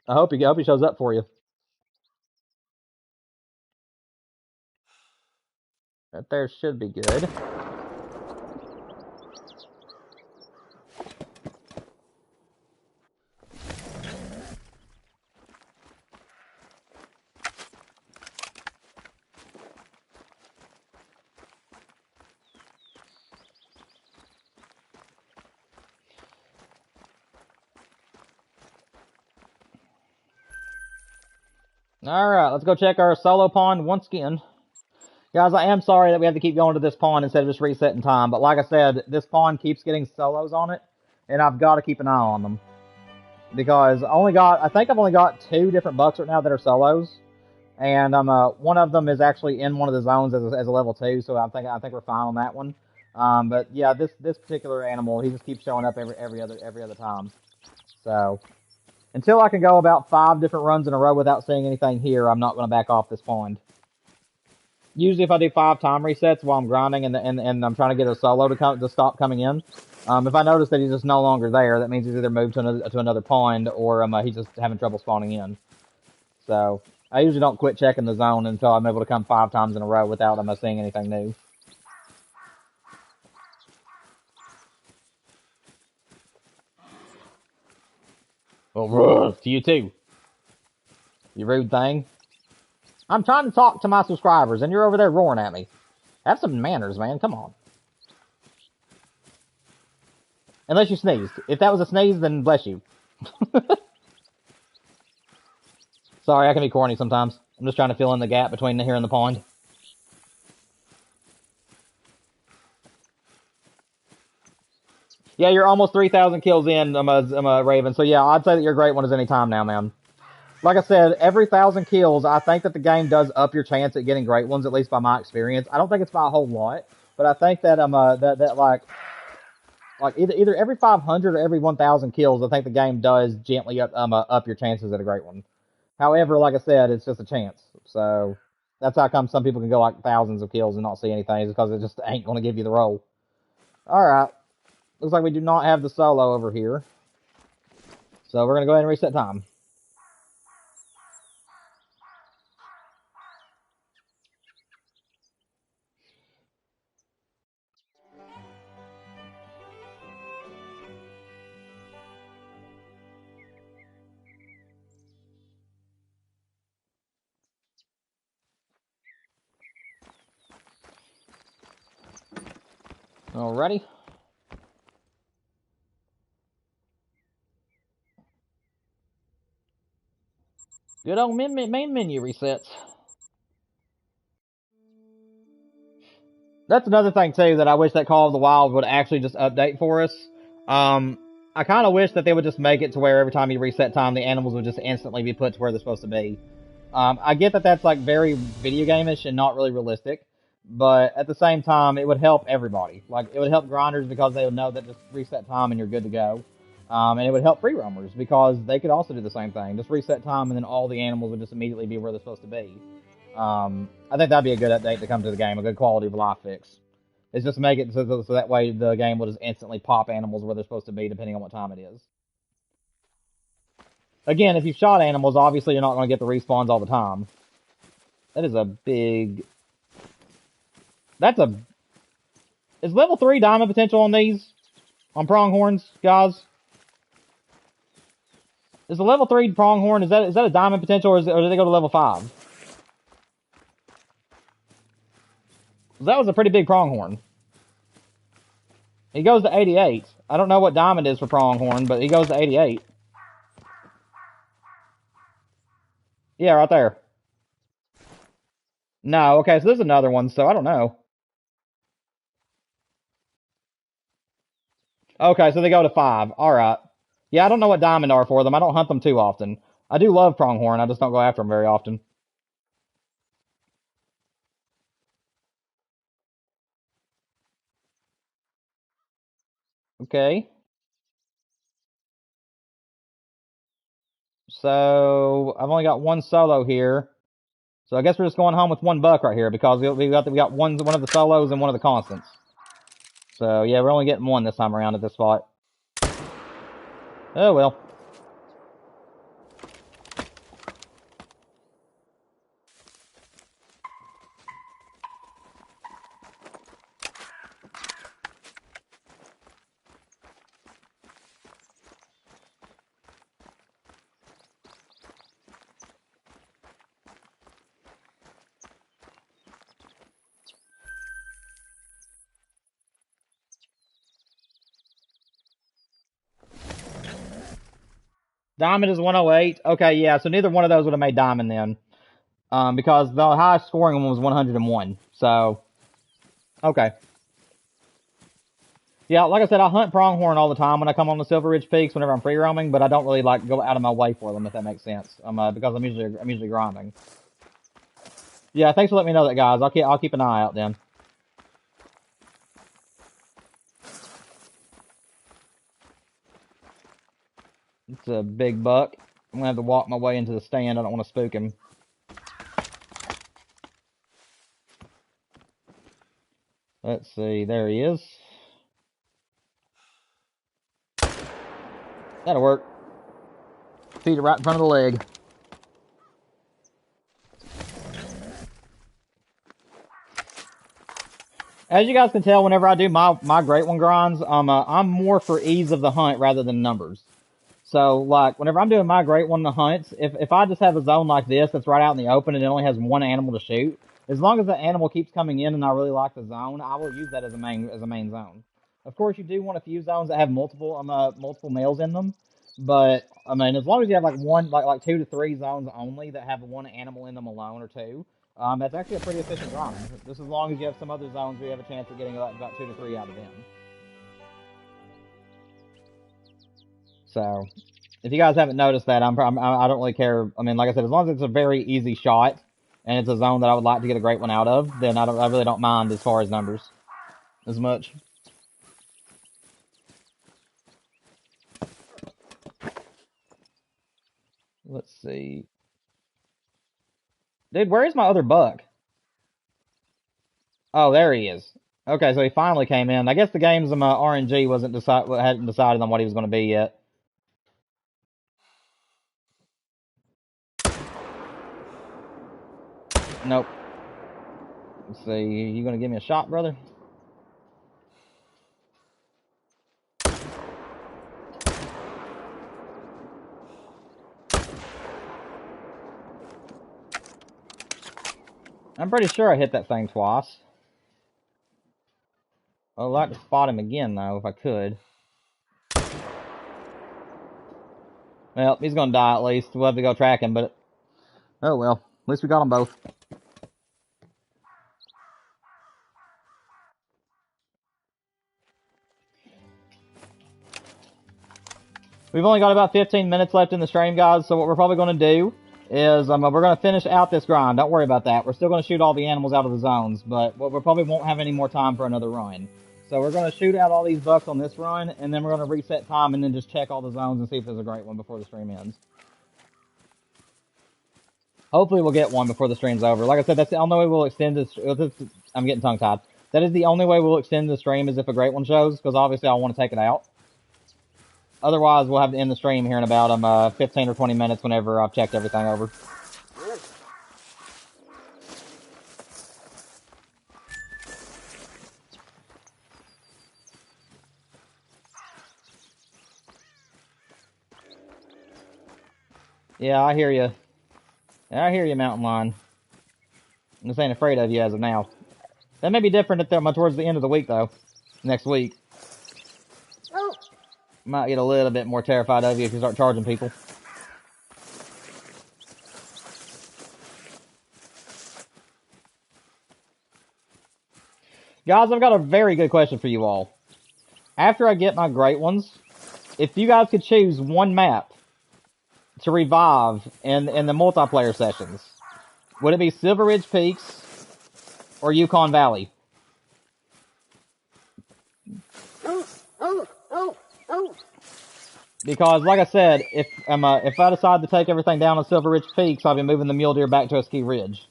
I hope he shows up for you. That there should be good. Alright, let's go check our solo pond once again. Guys, I am sorry that we have to keep going to this pond instead of just resetting time, but like I said, this pond keeps getting solos on it, and I've got to keep an eye on them. Because I think I've only got 2 different bucks right now that are solos, and one of them is actually in one of the zones as a level 2, so I think we're fine on that one. But yeah, this particular animal, he just keeps showing up every other time. So until I can go about 5 different runs in a row without seeing anything here, I'm not going to back off this pond. Usually, if I do 5 time resets while I'm grinding and I'm trying to get a solo to stop coming in, if I notice that he's just no longer there, that means he's either moved to another pond or he's just having trouble spawning in. So I usually don't quit checking the zone until I'm able to come 5 times in a row without seeing anything new. Well, to you too. You rude thing. I'm trying to talk to my subscribers, and you're over there roaring at me. Have some manners, man. Come on. Unless you sneezed. If that was a sneeze, then bless you. Sorry, I can be corny sometimes. I'm just trying to fill in the gap between here and the pond. Yeah, you're almost 3,000 kills in, I'm a Raven. So yeah, I'd say that your Great One is any time now, man. Like I said, every 1,000 kills, I think that the game does up your chance at getting Great Ones, at least by my experience. I don't think it's by a whole lot, but I think that like either every 500 or every 1,000 kills, I think the game does gently up your chances at a Great One. However, like I said, it's just a chance. So that's how come some people can go like thousands of kills and not see anything, is because it just ain't going to give you the roll. Alright. Looks like we do not have the solo over here. So we're going to go ahead and reset time. Alrighty. Good old main menu resets. That's another thing too that I wish that Call of the Wild would actually just update for us. I kind of wish that they would just make it to where every time you reset time, the animals would just instantly be put to where they're supposed to be. I get that that's like very video game-ish and not really realistic, but at the same time, it would help everybody. Like, it would help grinders because they would know that just reset time and you're good to go. And it would help free roamers because they could also do the same thing. Just reset time and then all the animals would just immediately be where they're supposed to be. I think that'd be a good update to come to the game, a good quality of life fix. It's just make it so that way the game will just instantly pop animals where they're supposed to be depending on what time it is. Again, if you've shot animals, obviously you're not going to get the respawns all the time. That is a big... That's a... Is level 3 diamond potential on these? On pronghorns, guys? Is the level 3 pronghorn, is that a diamond potential, or do they go to level 5? That was a pretty big pronghorn. He goes to 88. I don't know what diamond is for pronghorn, but he goes to 88. Yeah, right there. No, okay, so there's another one, so I don't know. Okay, so they go to 5. Alright. Yeah, I don't know what diamond are for them. I don't hunt them too often. I do love pronghorn, I just don't go after them very often. Okay. So, I've only got one solo here. So I guess we're just going home with one buck right here, because we got one of the solos and one of the constants. So, yeah, we're only getting one this time around at this spot. Oh, well. Diamond is 108. Okay, yeah, so neither one of those would have made diamond then. Because the highest scoring one was 101. So, okay. Yeah, like I said, I hunt pronghorn all the time when I come on the Silver Ridge Peaks whenever I'm free roaming, but I don't really like go out of my way for them, if that makes sense. Because I'm usually grinding. Yeah, thanks for letting me know that, guys. I'll keep an eye out then. It's a big buck. I'm gonna have to walk my way into the stand. I don't want to spook him. Let's see. There he is. That'll work. Feed it right in front of the leg. As you guys can tell, whenever I do my Great One grinds, I'm more for ease of the hunt rather than numbers. So, like, whenever I'm doing my Great One in the hunts, if I just have a zone like this that's right out in the open and it only has one animal to shoot, as long as the animal keeps coming in and I really like the zone, I will use that as a main zone. Of course, you do want a few zones that have multiple males in them, but I mean, as long as you have like one, like 2 to 3 zones only that have one animal in them alone or two, that's actually a pretty efficient grind. Just as long as you have some other zones where you have a chance of getting about 2 to 3 out of them. So, if you guys haven't noticed that, I don't really care. I mean, like I said, as long as it's a very easy shot and it's a zone that I would like to get a Great One out of, then I really don't mind as far as numbers as much. Let's see. Dude, where is my other buck? Oh, there he is. Okay, so he finally came in. I guess the game's RNG hadn't decided on what he was going to be yet. Nope. Let's see. You going to give me a shot, brother? I'm pretty sure I hit that thing twice. I'd like to spot him again, though, if I could. Well, he's going to die at least. We'll have to go track him, but... Oh, well. At least we got them both. We've only got about 15 minutes left in the stream, guys, so what we're probably going to do is we're going to finish out this grind. Don't worry about that. We're still going to shoot all the animals out of the zones, but we probably won't have any more time for another run. So we're going to shoot out all these bucks on this run, and then we're going to reset time and then just check all the zones and see if there's a great one before the stream ends. Hopefully we'll get one before the stream's over. Like I said, that's the only way we'll extend this. I'm getting tongue-tied. That is the only way we'll extend the stream is if a great one shows, because obviously I want to take it out. Otherwise, we'll have to end the stream here in about 15 or 20 minutes whenever I've checked everything over. Yeah, I hear you. I hear you, Mountain Lion. I'm just ain't afraid of you as of now. That may be different at towards the end of the week, though. Next week. Might get a little bit more terrified of you if you start charging people. Guys, I've got a very good question for you all. After I get my great ones, if you guys could choose one map to revive in the multiplayer sessions, would it be Silver Ridge Peaks or Yukon Valley? Because, like I said, if I decide to take everything down on Silver Ridge Peaks, I'll be moving the mule deer back to a ski ridge.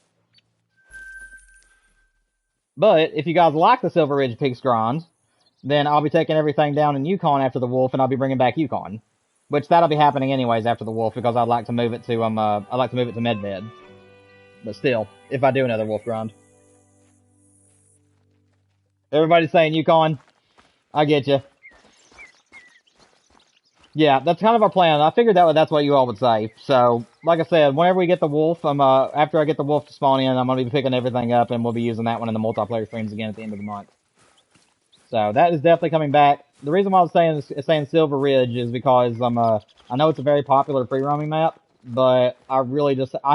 But if you guys like the Silver Ridge Peaks grind, then I'll be taking everything down in Yukon after the wolf, and I'll be bringing back Yukon, which that'll be happening anyways after the wolf because I'd like to move it to I'd like to move it to Medved. But still, if I do another wolf grind, everybody's saying Yukon. I get you. Yeah, that's kind of our plan. I figured that's what you all would say. So, like I said, whenever we get the wolf, after I get the wolf to spawn in, I'm gonna be picking everything up, and we'll be using that one in the multiplayer streams again at the end of the month. So that is definitely coming back. The reason why I was saying Silver Ridge is because I know it's a very popular free roaming map, but I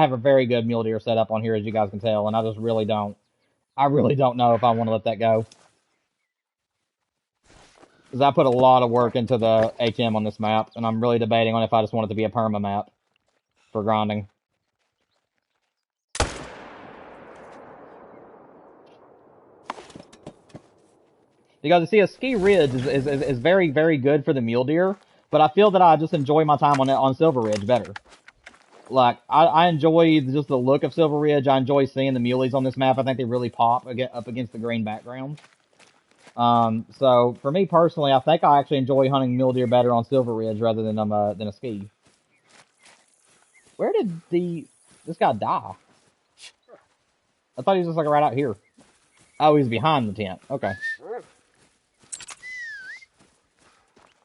have a very good mule deer setup on here, as you guys can tell, and I really don't know if I want to let that go. Because I put a lot of work into the HM on this map, and I'm really debating on if I just want it to be a perma map for grinding. Because you see, a ski ridge is very, very good for the mule deer, but I feel that I just enjoy my time on Silver Ridge better. Like, I enjoy just the look of Silver Ridge. I enjoy seeing the muleys on this map. I think they really pop up against the green background. So for me personally, I think I actually enjoy hunting mule deer better on Silver Ridge rather than a ski. Where did this guy die? I thought he was just like right out here. Oh, he's behind the tent. Okay.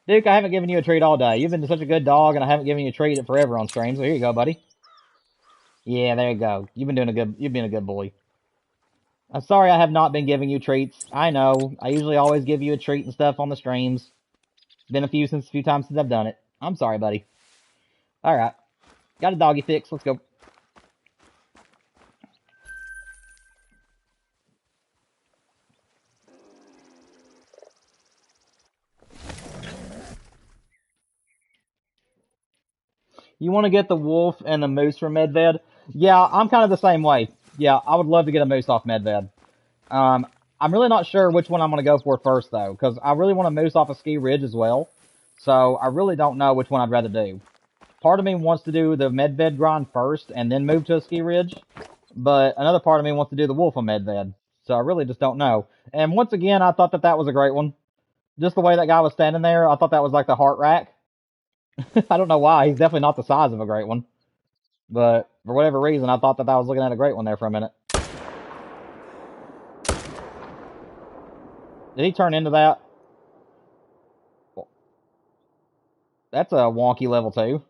Duke, I haven't given you a treat all day. You've been such a good dog, and I haven't given you a treat forever on stream. So here you go, buddy. Yeah, there you go. You've been a good boy. I'm sorry I have not been giving you treats. I know. I usually always give you a treat and stuff on the streams. Been a few times since I've done it. I'm sorry, buddy. Alright. Got a doggy fix. Let's go. You want to get the wolf and the moose from Medved? Yeah, I'm kind of the same way. Yeah, I would love to get a moose off Medved. I'm really not sure which one I'm going to go for first, though, because I really want a moose off a ski ridge as well. So I really don't know which one I'd rather do. Part of me wants to do the Medved grind first and then move to a ski ridge, but another part of me wants to do the wolf on Medved. So I really just don't know. And once again, I thought that was a great one. Just the way that guy was standing there, I thought that was like the heart rack. I don't know why. He's definitely not the size of a great one. But for whatever reason, I thought that I was looking at a great one there for a minute. Did he turn into that? That's a wonky level 2.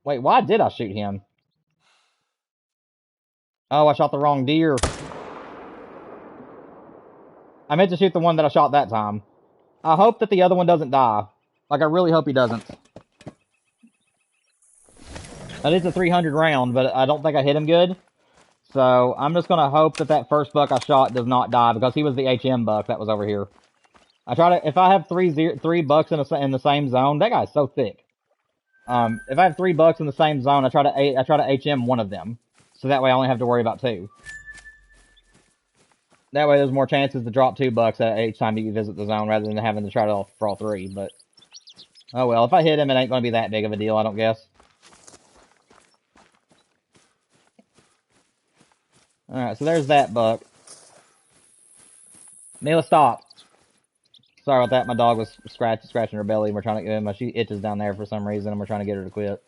Wait, why did I shoot him? Oh, I shot the wrong deer. I meant to shoot the one that I shot that time. I hope that the other one doesn't die. Like, I really hope he doesn't. That is a 300 round, but I don't think I hit him good. So, I'm just gonna hope that first buck I shot does not die, because he was the HM buck that was over here. If I have three bucks in the same zone, that guy's so thick. If I have 3 bucks in the same zone, I try to HM one of them. So that way I only have to worry about 2. That way there's more chances to drop 2 bucks each time you visit the zone rather than having to try to for all 3, but... Oh well, if I hit him, it ain't gonna be that big of a deal, I don't guess. Alright, so there's that buck. Mila, stop. Sorry about that, my dog was scratching her belly, and we're trying to get she itches down there for some reason, and we're trying to get her to quit.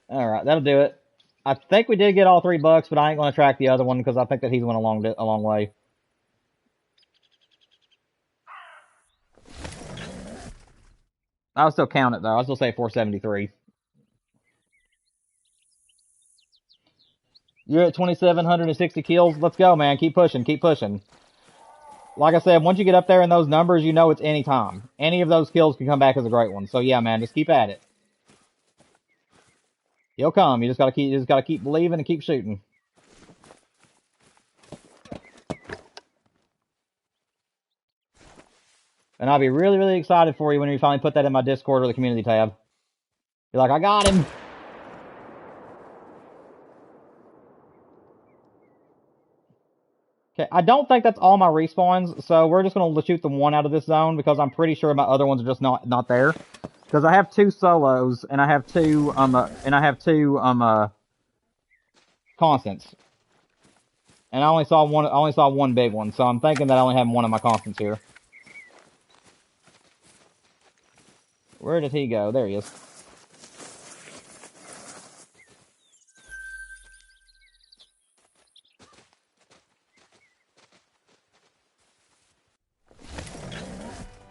Alright, that'll do it. I think we did get all 3 bucks, but I ain't gonna track the other one, because I think that he's went a long way. I'll still count it, though. I'll still say 473. You're at 2,760 kills. Let's go, man. Keep pushing. Keep pushing. Like I said, once you get up there in those numbers, you know it's any time. Any of those kills can come back as a great one. So yeah, man, just keep at it. He'll come. You just gotta keep believing and keep shooting. And I'll be really, really excited for you when you finally put that in my Discord or the community tab. You're like, I got him. Okay, I don't think that's all my respawns, so we're just gonna shoot the one out of this zone because I'm pretty sure my other ones are just not there. Because I have 2 solos and I have two constants. And I only saw one big one, so I'm thinking that I only have one of my constants here. Where did he go? There he is.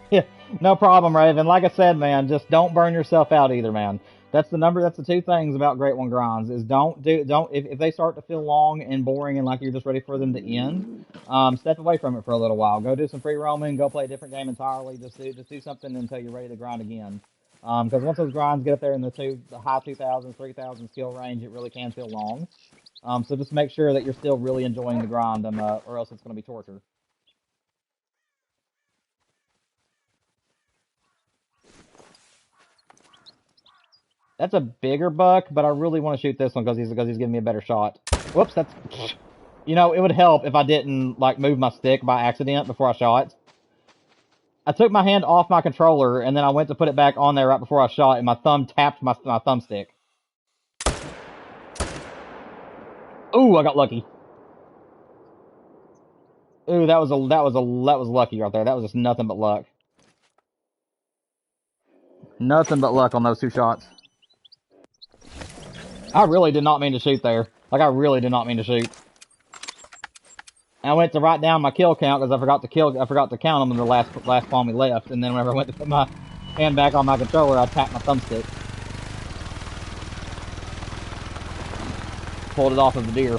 Yeah, no problem, Raven. Like I said, man, just don't burn yourself out either, man. That's the 2 things about Great One grinds is if they start to feel long and boring and like you're just ready for them to end, step away from it for a little while. Go do some free roaming, go play a different game entirely, just do something until you're ready to grind again. Because once those grinds get up there in the high 2,000s, 3,000 skill range, it really can feel long. So just make sure that you're still really enjoying the grind, or else it's going to be torture. That's a bigger buck, but I really want to shoot this one because he's giving me a better shot. Whoops, that's... You know, it would help if I didn't, like, move my stick by accident before I shot. I took my hand off my controller, and then I went to put it back on there right before I shot, and my thumb tapped my thumbstick. Ooh, I got lucky. Ooh, that was lucky right there. That was just nothing but luck. Nothing but luck on those 2 shots. I really did not mean to shoot there. Like, I really did not mean to shoot. And I went to write down my kill count because I forgot to count them in the last spawn we left. And then whenever I went to put my hand back on my controller, I tapped my thumbstick. Pulled it off of the deer.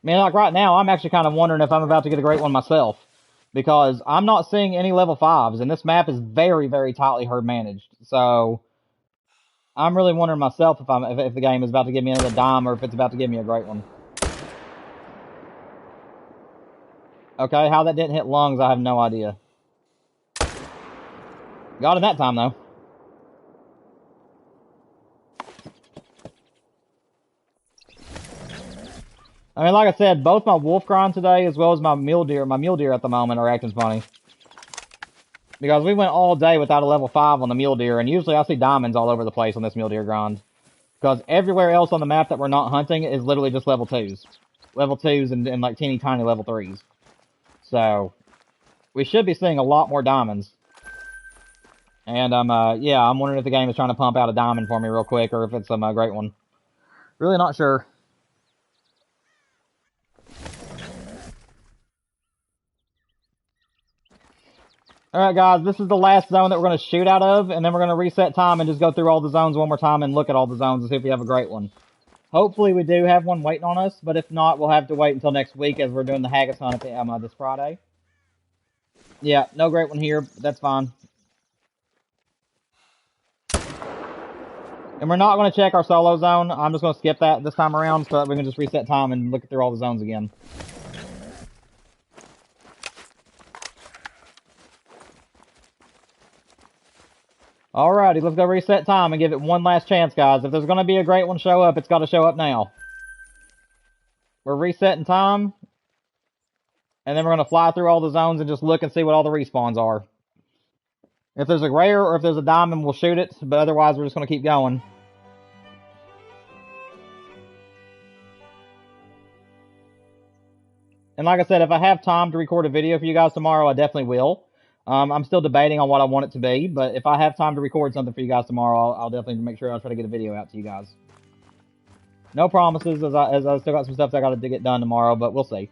Man, like right now, I'm actually kind of wondering if I'm about to get a great one myself. Because I'm not seeing any level 5s, and this map is very, very tightly herd managed. So, I'm really wondering myself if the game is about to give me another dime or if it's about to give me a great one. Okay, how that didn't hit lungs, I have no idea. Got him that time, though. I mean, like I said, both my wolf grind today as well as my mule deer at the moment are acting funny. Because we went all day without a level 5 on the mule deer, and usually I see diamonds all over the place on this mule deer grind. Because everywhere else on the map that we're not hunting is literally just level 2s. Level 2s and like teeny tiny level 3s. So, we should be seeing a lot more diamonds. And yeah, I'm wondering if the game is trying to pump out a diamond for me real quick, or if it's a great one. Really not sure. Alright guys, this is the last zone that we're going to shoot out of, and then we're going to reset time and just go through all the zones one more time and look at all the zones and see if we have a great one. Hopefully we do have one waiting on us, but if not, we'll have to wait until next week as we're doing the Haggis hunt at this Friday. Yeah, no great one here, that's fine. And we're not going to check our solo zone. I'm just going to skip that this time around so that we can just reset time and look through all the zones again. Alrighty, let's go reset time and give it one last chance, guys. If there's going to be a great one show up, it's got to show up now. We're resetting time. And then we're going to fly through all the zones and just look and see what all the respawns are. If there's a rare or if there's a diamond, we'll shoot it, but otherwise we're just going to keep going. And like I said, if I have time to record a video for you guys tomorrow, I definitely will. I'm still debating on what I want it to be, but if I have time to record something for you guys tomorrow, I'll definitely make sure I'll try to get a video out to you guys. No promises, as I still got some stuff that I got to get done tomorrow, but we'll see.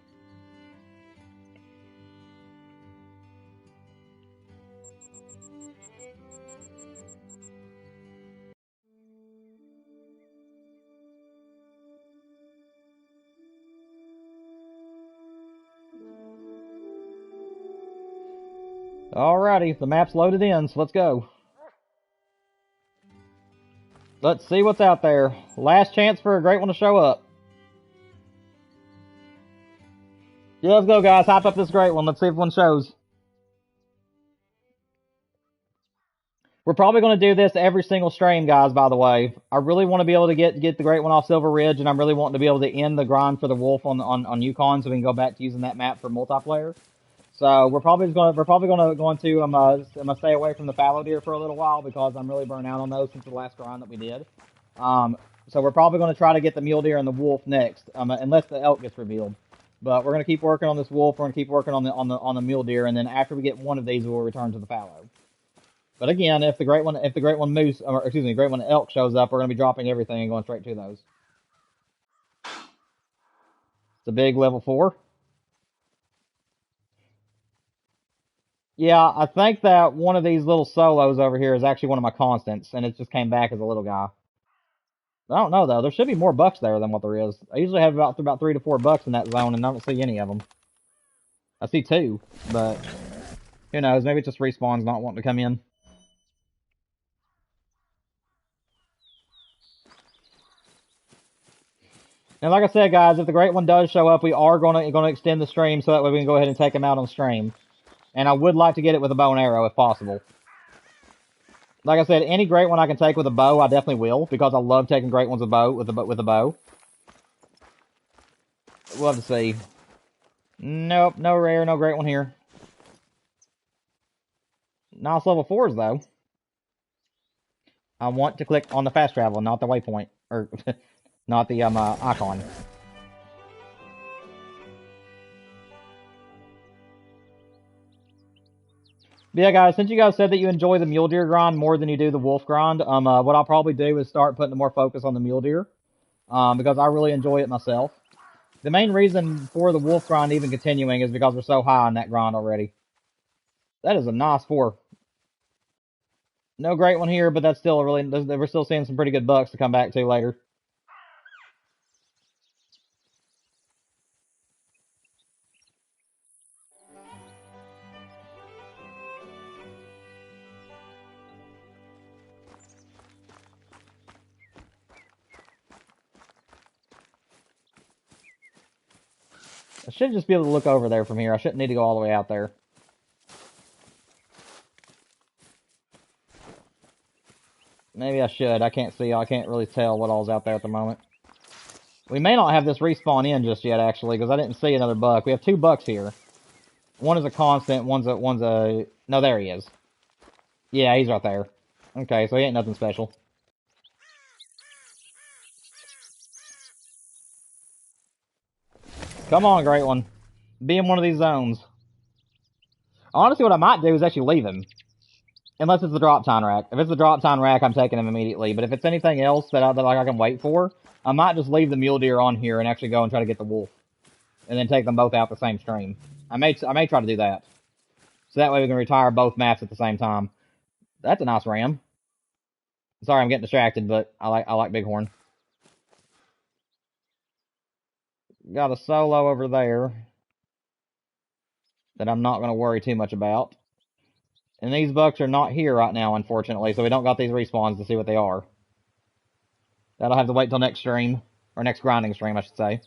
Alrighty, the map's loaded in, so let's go. Let's see what's out there. Last chance for a great one to show up. Yeah, let's go, guys. Hop up this great one. Let's see if one shows. We're probably going to do this every single stream, guys, by the way. I really want to be able to get the great one off Silver Ridge, and I'm really wanting to be able to end the grind for the wolf on Yukon so we can go back to using that map for multiplayer. So we're probably going to stay away from the fallow deer for a little while because I'm really burnt out on those since the last grind that we did. So we're probably going to try to get the mule deer and the wolf next, unless the elk gets revealed. But we're going to keep working on this wolf. We're going to keep working on the mule deer, and then after we get one of these, we'll return to the fallow. But again, if the great one elk shows up, we're going to be dropping everything and going straight to those. It's a big level 4. Yeah, I think that one of these little solos over here is actually one of my constants, and it just came back as a little guy. I don't know, though. There should be more bucks there than what there is. I usually have about 3 to 4 bucks in that zone, and I don't see any of them. I see 2, but who knows? Maybe it's just respawns not wanting to come in. And like I said, guys, if the great one does show up, we are going to extend the stream so that way we can go ahead and take him out on stream. And I would like to get it with a bow and arrow if possible. Like I said, any great one I can take with a bow, I definitely will, because I love taking great ones with a bow. We'll have to see. Nope, no rare, no great one here. Nice level 4s though. I want to click on the fast travel, not the waypoint, or not the icon. But yeah, guys, since you guys said that you enjoy the mule deer grind more than you do the wolf grind, what I'll probably do is start putting more focus on the mule deer, because I really enjoy it myself. The main reason for the wolf grind even continuing is because we're so high on that grind already. That is a nice 4. No great one here, but that's still we're still seeing some pretty good bucks to come back to later. I should just be able to look over there from here. I shouldn't need to go all the way out there. Maybe I should. I can't see. I can't really tell what all's out there at the moment. We may not have this respawn in just yet, actually, because I didn't see another buck. We have 2 bucks here. One is a constant. One's a... No, there he is. Yeah, he's right there. Okay, so he ain't nothing special. Come on, great one. Be in one of these zones. Honestly, what I might do is actually leave him. Unless it's the drop time rack. If it's the drop time rack, I'm taking him immediately. But if it's anything else that I can wait for, I might just leave the mule deer on here and actually go and try to get the wolf. And then take them both out the same stream. I may try to do that. So that way we can retire both maps at the same time. That's a nice ram. Sorry, I'm getting distracted, but I like Bighorn. Got a solo over there that I'm not going to worry too much about. And these bucks are not here right now, unfortunately, so we don't got these respawns to see what they are. That'll have to wait till next stream, or next grinding stream, I should say.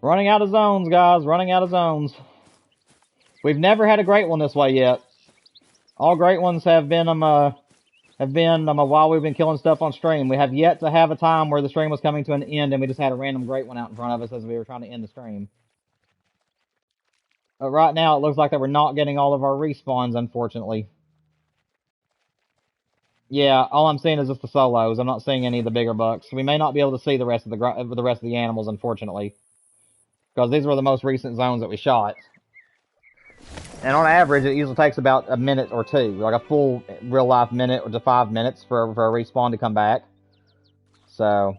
Running out of zones, guys, running out of zones. We've never had a great one this way yet. All great ones have been while we've been killing stuff on stream. We have yet to have a time where the stream was coming to an end and we just had a random great one out in front of us as we were trying to end the stream. Right now, it looks like that we're not getting all of our respawns, unfortunately. Yeah, all I'm seeing is just the solos. I'm not seeing any of the bigger bucks. We may not be able to see the rest of the animals, unfortunately, because these were the most recent zones that we shot. And on average, it usually takes about a minute or two, like a full real life minute or to 5 minutes for a respawn to come back. So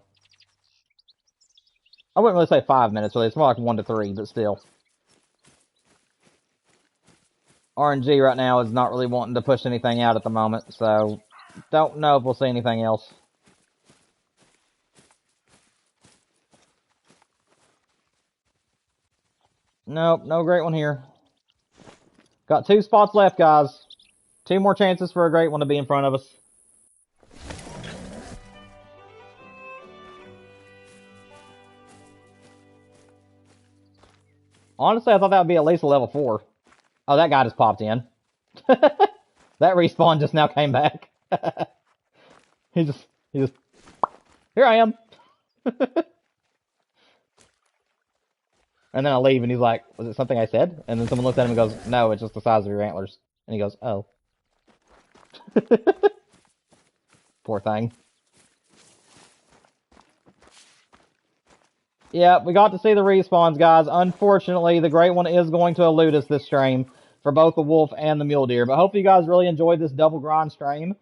I wouldn't really say 5 minutes, really. It's more like 1 to 3, but still. RNG right now is not really wanting to push anything out at the moment, so don't know if we'll see anything else. Nope, no great one here. Got 2 spots left, guys. 2 more chances for a great one to be in front of us. Honestly, I thought that would be at least a level 4. Oh, that guy just popped in. That respawn just now came back. he just, here I am. And then I leave and he's like, was it something I said? And then someone looks at him and goes, no, it's just the size of your antlers. And he goes, oh. Poor thing. Yeah, we got to see the respawns, guys. Unfortunately, the great one is going to elude us this stream for both the wolf and the mule deer. But hopefully you guys really enjoyed this double grind stream.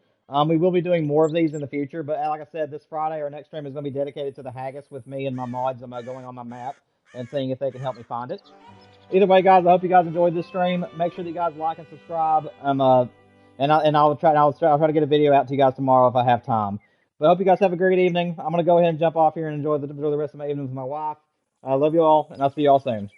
We will be doing more of these in the future. But like I said, this Friday, our next stream is going to be dedicated to the haggis with me and my mods. I'm going on my map and seeing if they can help me find it. Either way, guys, I hope you guys enjoyed this stream. Make sure that you guys like and subscribe. And I'll try to get a video out to you guys tomorrow if I have time. But I hope you guys have a great evening. I'm gonna go ahead and jump off here and enjoy the rest of my evening with my wife. I love you all, and I'll see you all soon.